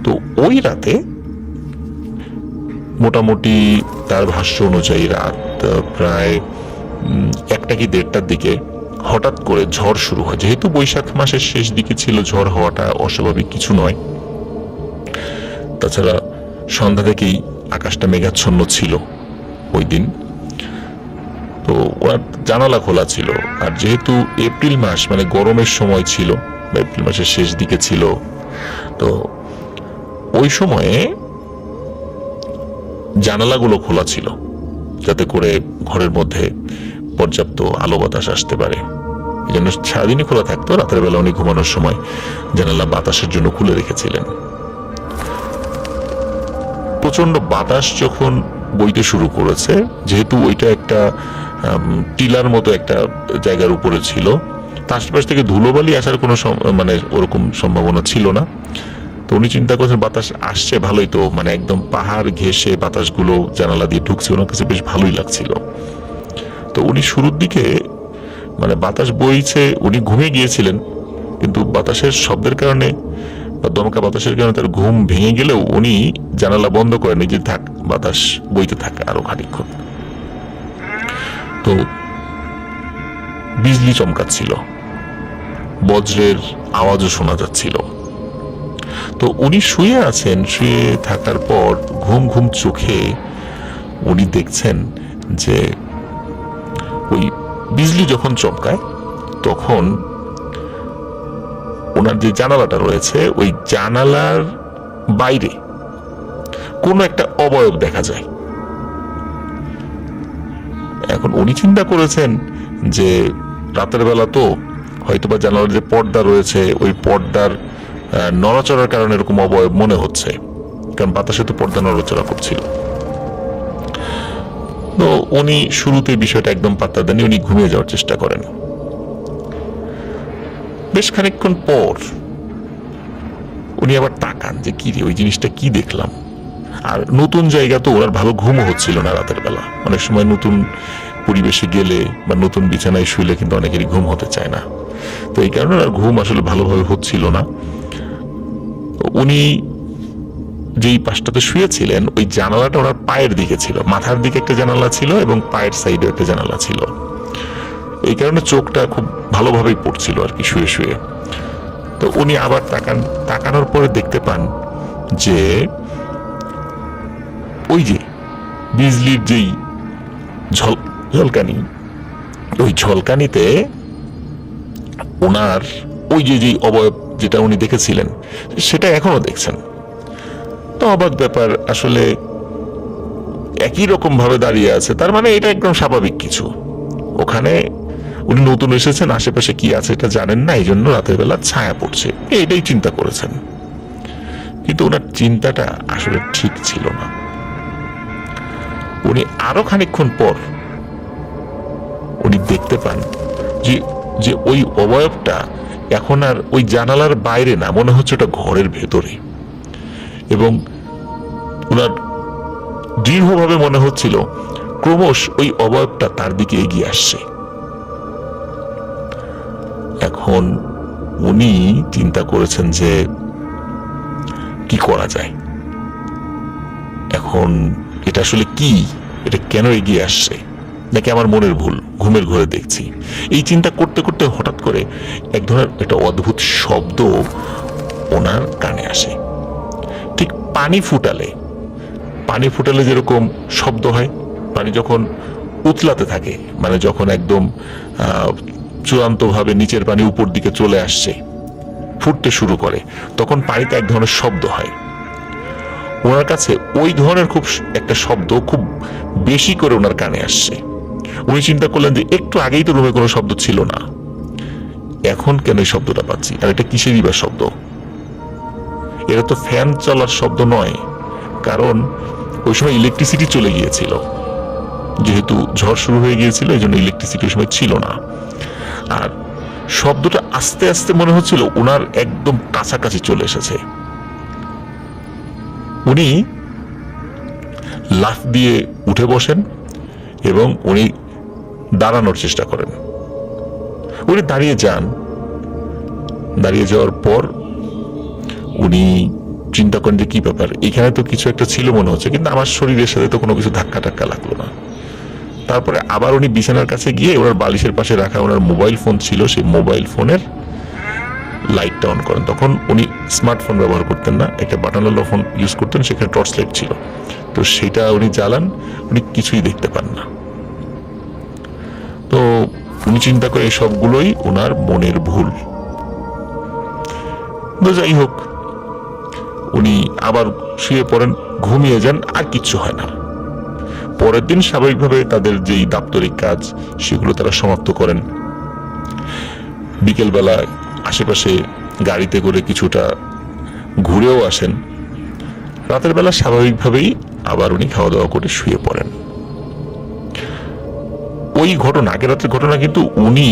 তো ওই রাতে মোটামুটি তার ভাষ্য অনুযায়ী রাত প্রায় 1টা কি 1:30টার দিকে হঠাৎ করে ঝড় শুরু হয়। যেহেতু বৈশাখ মাসের শেষ দিকে ছিল, ঝড় হওয়াটা অস্বাভাবিক কিছু নয়। তাছাড়া সন্ধ্যা থেকেই আকাশটা মেঘাচ্ছন্ন ছিল ওই দিন। তো ওনার জানালা খোলা ছিল, আর যেহেতু এপ্রিল মাস মানে গরমের সময় ছিল, এপ্রিল মাসের শেষ দিকে ছিল, তো ওই সময়ে জানালাগুলো খোলা ছিল যাতে করে ঘরের মধ্যে পর্যাপ্ত আলো বাতাস আসতে পারে। এই জন্য সারাদিনই খোলা থাকতো, রাতের বেলা উনি ঘুমানোর সময় জানালা বাতাসের জন্য খুলে রেখেছিলেন। প্রচন্ড বাতাস যখন বইতে শুরু করেছে, যেহেতু ওইটা একটা টিলার মতো একটা জায়গার উপরে ছিল, তার আশপাশ থেকে ধুলোবালি আসার কোনো মানে ওরকম সম্ভাবনা ছিল না। তো উনি চিন্তা করছেন বাতাস আসছে ভালোই, তো মানে একদম পাহাড় ঘেঁষে বাতাসগুলো জানালা দিয়ে ঢুকছে, ওনার কাছে বেশ ভালোই লাগছিল। তো উনি শুরুর দিকে মানে বাতাস বইছে, উনি ঘুমিয়ে গিয়েছিলেন, কিন্তু বাতাসের শব্দের কারণে বা দমকা বাতাসের কারণে তার ঘুম ভেঙে গেলেও উনি জানালা বন্ধ করেন, যে থাক বাতাস বইতে থাকে আরো খানিকক্ষণ। তো বিজলি চমকাচ্ছিল, বজ্রের আওয়াজও শোনা যাচ্ছিল। তো উনি শুয়ে আছেন, শুয়ে থাকার পর ঘুম ঘুম চোখে উনি দেখছেন যে ওই বিজলি যখন চমকায় তখন ওনার যে জানালাটা রয়েছে ওই জানালার বাইরে কোনো একটা অবয়ব দেখা যায়। এখন উনি চিন্তা করেছেন যে রাতের বেলা তো হয়তোবা জানালার যে পর্দা রয়েছে ওই পর্দার নড়াচড়ার কারণে এরকম অবয়ব মনে হচ্ছে, কারণ বাতাসে তো পর্দা নড়াচড়া করছিল। তো উনি শুরুতে বিষয়টা একদম পাত্তা দেননি, উনি ঘুমিয়ে যাওয়ার চেষ্টা করেন। বেশ খানিকক্ষণ পর উনি আবার তাকান যে কি রে, ওই জিনিসটা কি দেখলাম। আর নতুন জায়গা তো, ওনার ভালো ঘুমও হচ্ছিল না রাতের বেলা। অনেক সময় নতুন পরিবেশে গেলে বা নতুন বিছানায় শুলে কিন্তু অনেকেরই ঘুম হতে চায় না, তো এই কারণে আর ঘুম আসলে ভালোভাবে হচ্ছিল না। উনি যেই পাশটাতে শুয়েছিলেন ওই জানালাটা ওনার পায়ের দিকে ছিল, মাথার দিকে একটা জানালা ছিল এবং পায়ের সাইডে একটা জানালা ছিল। এই কারণে চোখটা খুব ভালোভাবেই পড়ছিল আর কি শুয়ে শুয়ে। তো উনি আবার তাকানোর পরে দেখতে পান যে ওই যে বিজলির যেই ঝলকানি, ওই ঝলকানিতে ওনার ওই যে যেই অবয়ব যেটা উনি দেখেছিলেন সেটা এখনো দেখছেন। তো অবাক ব্যাপার, আসলে একই রকম ভাবে দাঁড়িয়ে আছে, তার মানে এটা একদম স্বাভাবিক কিছু। ওখানে উনি নতুন এসেছেন, আশেপাশে কি আছে এটা জানেন না, এই জন্য রাতের বেলা ছায়া পড়ছে, এটাই চিন্তা করেছেন। কিন্তু ওনার চিন্তাটা আসলে ঠিক ছিল না। উনি আরো খানিকক্ষণ পর উনি দেখতে পান যে যে ওই অবয়বটা এখন আর ওই জানালার বাইরে না, মনে হচ্ছে ওটা ঘরের ভেতরে। এবং ওনার দৃঢ়ভাবে মনে হচ্ছিল ক্রমশ ওই অবয়বটা তার দিকে এগিয়ে আসছে। এখন উনি চিন্তা করেছেন যে কি করা যায়, এখন এটা আসলে কি, এটা কেন এগিয়ে আসছে, নাকি আমার মনের ভুল, ঘুমের ঘরে দেখছি। এই চিন্তা করতে করতে হঠাৎ করে এক ধরনের একটা অদ্ভুত শব্দ ওনার কানে আসে। ঠিক পানি ফুটালে যেরকম শব্দ হয়, পানি যখন উতলাতে থাকে, মানে যখন একদম চূড়ান্তভাবে নিচের পানি উপর দিকে চলে আসছে, ফুটতে শুরু করে, তখন পানিতে এক ধরনের শব্দ হয়। ওনার কাছে ওই ধরনের খুব একটা শব্দ খুব বেশি করে ওনার কানে আসছে। উনি চিন্তা করলেন যে একটু আগেই তো রুমে কোনো শব্দ ছিল না, এখন কেন এই শব্দটা পাচ্ছি, আর এটা কিসেরই বা শব্দ? এটা তো ফ্যান চলার শব্দ নয়, কারণ ওই সময় ইলেকট্রিসিটি চলে গিয়েছিল, যেহেতু ঝড় শুরু হয়ে গিয়েছিল এই জন্য ইলেকট্রিসিটি ওই সময় ছিল না। আর শব্দটা আস্তে আস্তে মনে হচ্ছিল ওনার একদম কাছাকাছি চলে এসেছে। উনি লাফ দিয়ে উঠে বসেন এবং উনি দাঁড়ানোর চেষ্টা করেন। উনি দাঁড়িয়ে যান, দাঁড়িয়ে যাওয়ার পর উনি চিন্তা করেন যে কি ব্যাপার, এখানে তো কিছু একটা ছিল মনে হচ্ছে, কিন্তু আমার শরীরের সাথে তো কোনো কিছু ধাক্কা টাক্কা লাগলো না। তারপরে আবার উনি বিছানার কাছে গিয়ে ওনার বালিশের পাশে রাখা ওনার মোবাইল ফোন ছিল, সেই মোবাইল ফোনের লাইটটা অন করেন। তখন উনি স্মার্টফোন ব্যবহার করতেন না, একটা বাটনওয়ালা ফোন ইউজ করতেন, সেখানে টর্চ লাইট ছিল, তো সেটা উনি জ্বালান, উনি কিছুই দেখতে পান না। তো উনি চিন্তা করে এই সবগুলোই ওনার মনের ভুল। তো যাই হোক, উনি আবার শুয়ে পড়েন, ঘুমিয়ে যান, আর কিচ্ছু হয় না। পরের দিন স্বাভাবিকভাবে তাদের যেই দাপ্তরিক কাজ সেগুলো তারা সমাপ্ত করেন। বিকেলবেলায় আশেপাশে গাড়িতে করে কিছুটা ঘুরেও আসেন। রাতের বেলা স্বাভাবিকভাবেই আবার উনি খাওয়া দাওয়া করে শুয়ে পড়েন। ওই ঘটনা, আগের রাতের ঘটনা কিন্তু উনি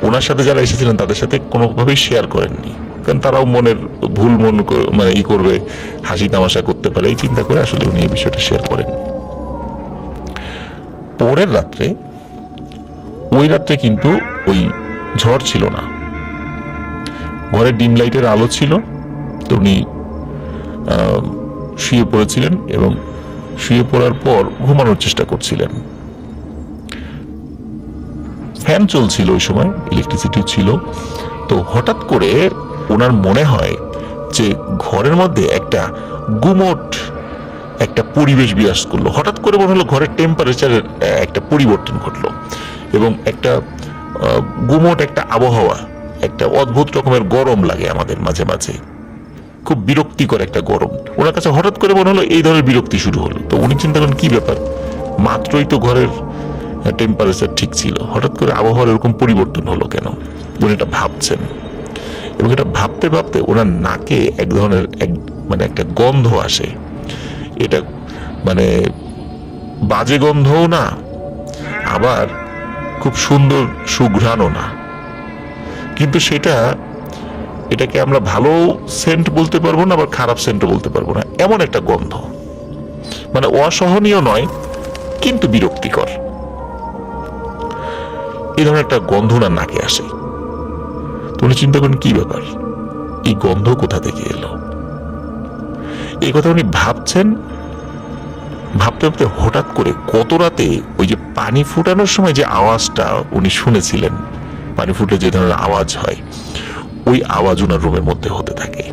ওনার সাথে যারা এসেছিলেন তাদের সাথে কোনোভাবেই শেয়ার করেননি, কারণ তারাও মনের ভুল মানে ই করবে, হাসি তামাশা করতে পারে, এই চিন্তা করে আসলে উনি এই বিষয়টা শেয়ার করেন। পরের রাত্রে, ওই রাত্রে কিন্তু ওই ঝড় ছিল না, ঘরে ডিম লাইটের আলো ছিল। তো উনি শুয়ে পড়েছিলেন এবং শুয়ে পড়ার পর ঘুমানোর চেষ্টা করছিলেন। ফ্যান চলছিল ওই সময়, ইলেকট্রিসিটি ছিল। তো হঠাৎ করে ওনার মনে হয় যে ঘরের মধ্যে একটা গুমোট একটা পরিবেশ বিরাজ করলো। হঠাৎ করে মনে হলো ঘরের টেম্পারেচারের একটা পরিবর্তন ঘটলো এবং একটা গুমোট একটা আবহাওয়া, একটা অদ্ভুত রকমের গরম লাগে আমাদের মাঝে মাঝে, খুব বিরক্তিকর একটা গরম। ওনার কাছে হঠাৎ করে মনে হলো এই ধরনের বিরক্তি শুরু হলো। তো উনি চিন্তা করেন কি ব্যাপার, মাত্রই তো ঘরের টেম্পারেচার ঠিক ছিল, হঠাৎ করে আবহাওয়ার এরকম পরিবর্তন হলো কেন? উনি এটা ভাবছেন এবং এটা ভাবতে ভাবতে ওনার নাকে এক ধরনের মানে একটা গন্ধ আসে। এটা মানে বাজে গন্ধও না, আবার খুব সুন্দর সুঘ্রাণও না, কিন্তু এটাকে আমরা ভালো সেন্ট বলতে পারবো না, আবার খারাপ সেন্টও বলতে পারবো না, এমন একটা গন্ধ। মানে অসহনীয় নয়, কিন্তু বিরক্তিকর। এই ধরনের একটা গন্ধ না নাকে আসে। তো উনি চিন্তা করেন কি ব্যাপার, এই গন্ধ কোথা থেকে এলো। এই কথা উনি ভাবছেন, ভাবতে ভাবতে হঠাৎ করে গত রাতে ওই যে পানি ফুটানোর সময় যে আওয়াজটা উনি শুনেছিলেন, পানি ফুটে যে ধরনের আওয়াজ হয়, ওই আওয়াজ ওনার রুমের মধ্যে হতে থাকে,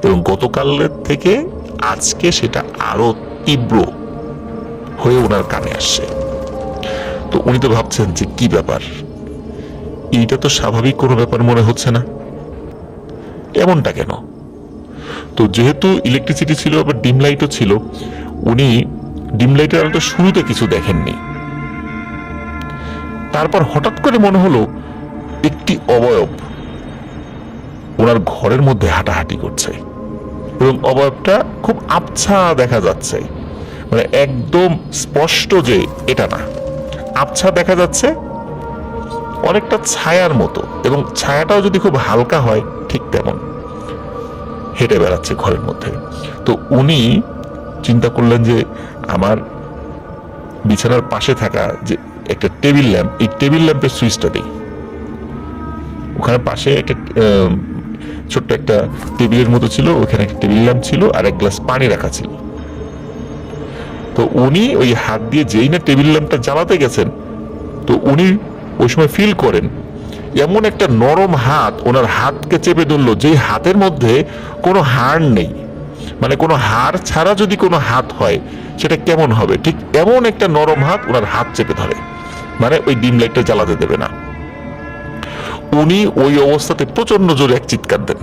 এবং গতকালের থেকে আজকে সেটা আরো তীব্র হয়ে ওনার কানে আসছে। তো উনি তো ভাবছেন যে কি ব্যাপার, এইটা তো স্বাভাবিক কোনো ব্যাপার মনে হচ্ছে না, এমনটা কেন। তো যেহেতু ইলেকট্রিসিটি ছিল, আবার ডিম লাইটও ছিল, উনি ডিম লাইটের আলোটা শুরুতে কিছু দেখেননি। তারপর হঠাৎ করে মনে হলো একটি অবয়ব ওনার ঘরের মধ্যে হাঁটাহাঁটি করছে, এবং অবয়বটা খুব আবছা দেখা যাচ্ছে, মানে একদম স্পষ্ট যে এটা না, আবছা দেখা যাচ্ছে, অনেকটা ছায়ার মতো, এবং ছায়াটাও যদি খুব হালকা হয় ঠিক তেমন হেঁটে বেড়াচ্ছে ঘরের মধ্যে। তো উনি চিন্তা করলেন যে আমার বিছানার পাশে থাকা যে একটা টেবিল ল্যাম্প, এই টেবিল ল্যাম্পের সুইচটা দিই। ওখানে পাশে একটা ছোট্ট একটা টেবিলের মতো ছিল, ওখানে একটা টেবিল ল্যাম্প ছিল, আর এক গ্লাস পানি রাখা ছিল। তো উনি ওই হাত দিয়ে যেই না টেবিল ল্যাম্পটা জ্বালাতে গেছেন, তো উনি ওই সময় ফিল করেন এমন একটা নরম হাত ওনার হাতকে চেপে ধরলো, যেই হাতের মধ্যে কোনো হাড় নেই, মানে কোনো হাড় ছাড়া যদি কোনো হাত হয় সেটা কেমন হবে, ঠিক এমন একটা নরম হাত ওনার হাত চেপে ধরে, মানে ওই ডিম লাইটটা জ্বালাতে দেবে না। উনি ওই অবস্থাতে প্রচন্ড জোরে এক চিৎকার দেন।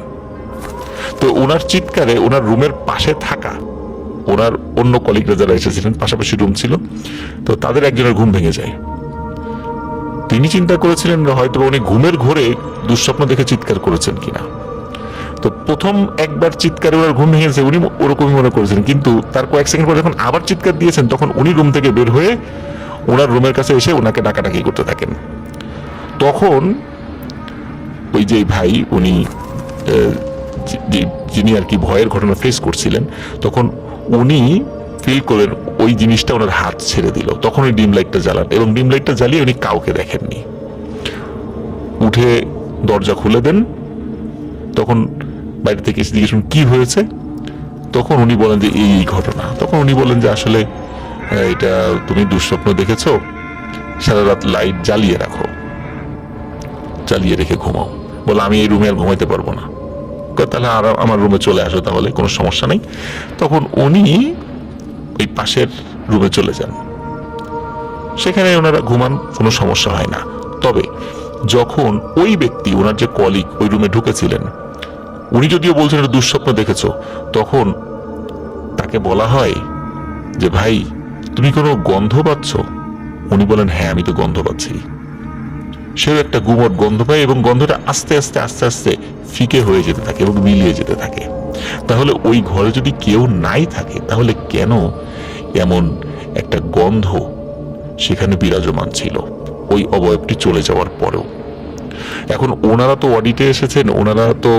তো ওনার চিৎকারে ওনার রুমের পাশে থাকা ওনার অন্য কলিগরা যারা এসেছিলেন, পাশাপাশি রুম ছিল, তো তাদের একজনের ঘুম ভেঙে যায়। তিনি চিন্তা করেছিলেন হয়তো উনি ঘুমের ঘোরে দুঃস্বপ্ন দেখে চিৎকার করেছেন কিনা। তো প্রথম একবার চিৎকারে ওনার ঘুম ভেঙেছে, উনি ওরকমই মনে করেছেন, কিন্তু তার কয়েক সেকেন্ড পরে যখন আবার চিৎকার দিয়েছেন, তখন উনি রুম থেকে বের হয়ে ওনার রুমের কাছে এসে ওনাকে ডাকাডাকি করতে থাকেন। তখন ওই যে ভাই উনি যিনি আর কি ভয়ের ঘটনা ফেস করছিলেন, তখন উনি ফিল করেন ওই জিনিসটা ওনার হাত ছেড়ে দিল। তখন ওই ডিম লাইটটা জ্বালান, এবং ডিম লাইটটা জ্বালিয়ে উনি কাউকে দেখেননি। উঠে দরজা খুলে দেন, তখন বাইরে থেকে এসে জিজ্ঞেস কি হয়েছে, তখন উনি বলেন যে এই ঘটনা। তখন উনি বলেন যে আসলে এটা তুমি দুঃস্বপ্ন দেখেছো, সারা রাত লাইট জ্বালিয়ে রাখো, জ্বালিয়ে রেখে ঘুমাও। বলে আমি এই রুমে আর ঘুমাইতে পারবো না। তাহলে আর আমার রুমে চলে আসো, তাহলে কোনো সমস্যা নেই। তখন উনি ওই পাশের রুমে চলে যান, সেখানে ওনারা ঘুমান, কোনো সমস্যা হয় না। তবে যখন ওই ব্যক্তি ওনার যে কলিগ ওই রুমে ঢুকেছিলেন, উনি যদিও বলছেন এটা দুঃস্বপ্ন দেখেছো, তখন তাকে বলা হয় যে ভাই তুমি কোনো গন্ধ পাচ্ছ? উনি বলেন হ্যাঁ আমি তো গন্ধ পাচ্ছি। সেও একটা গুমট গন্ধ পায়, এবং গন্ধটা আস্তে আস্তে আস্তে আস্তে ফিকে হয়ে যেতে থাকে এবং মিলিয়ে যেতে থাকে। তাহলে ওই ঘরে যদি কেউ নাই থাকে, তাহলে কেন এমন একটা গন্ধ সেখানে বিরাজমান ছিল ওই অবয়বটি চলে যাওয়ার পরেও? এখন ওনারা তো অডিটে এসেছেন, ওনারা তো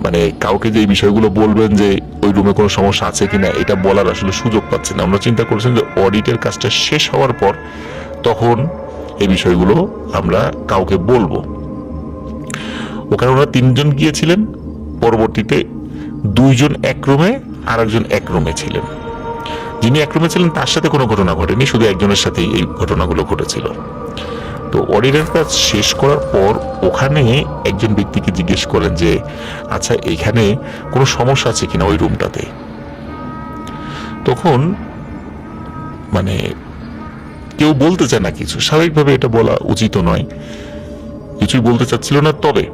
মানে কাউকে যে এই বিষয়গুলো বলবেন যে ওই রুমে কোনো সমস্যা আছে কিনা, এটা বলার আসলে সুযোগ পাচ্ছেন না। আমরা চিন্তা করেছেন যে অডিটের কাজটা শেষ হওয়ার পর তখন এই বিষয়গুলো আমরা কাউকে বলবো। ওখানে ওনারা 3 জন গিয়েছিলেন, পরবর্তীতে 2 জন এক রুমে আর একজন এক রুমে ছিলেন। যিনি এক রুমে ছিলেন তার সাথে কোনো ঘটনা ঘটেনি, শুধু একজনের সাথেই এই ঘটনাগুলো ঘটেছিল। তো অডিটের কাজ শেষ করার পর ওখানে একজন ব্যক্তিকে জিজ্ঞেস করেন যে আচ্ছা এখানে কোনো সমস্যা আছে কিনা ওই রুমটাতে। তখন মানে কেউ বলতে চায় না কিছু, স্বাভাবিকভাবে এটা বলা উচিত নয়, কিছুই বলতে চাচ্ছিল না। তবে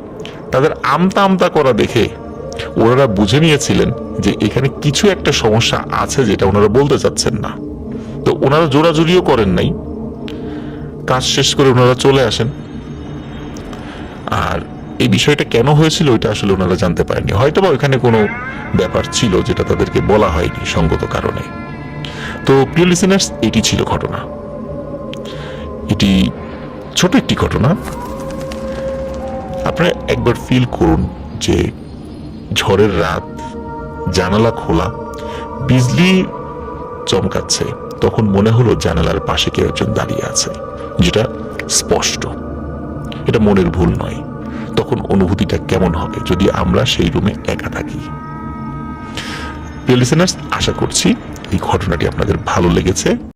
তাদের আমতা আমতা করা দেখে ওনারা বুঝে নিয়েছিলেন যে এখানে কিছু একটা সমস্যা আছে যেটা ওনারা বলতে চাচ্ছেন না। তো ওনারা জোরাজুরিও করেন নাই, কাজ শেষ করে ওনারা চলে আসেন। আর এই বিষয়টা কেন হয়েছিল ওইটা আসলে ওনারা জানতে পারেননি, হয়তোবা ওইখানে কোনো ব্যাপার ছিল যেটা তাদেরকে বলা হয়নি সঙ্গত কারণে। তো প্রিয় লিসেনার্স, এটি ছিল ঘটনা। এটি ছোট একটি ঘটনা। আপনারা একবার ফিল করুন যে ঝড়ের রাত, জানালা খোলা, বিজলি চমকাচ্ছে, তখন মনে হলো জানালার পাশে কেউ একজন দাঁড়িয়ে আছে, যেটা স্পষ্ট। এটা মনের ভুল নয়। তখন অনুভূতিটা কেমন হবে যদি আমরা সেই রুমে একা থাকি? প্রিয় লিসেনার্স, আশা করছি এই ঘটনাটি আপনাদের ভালো লেগেছে।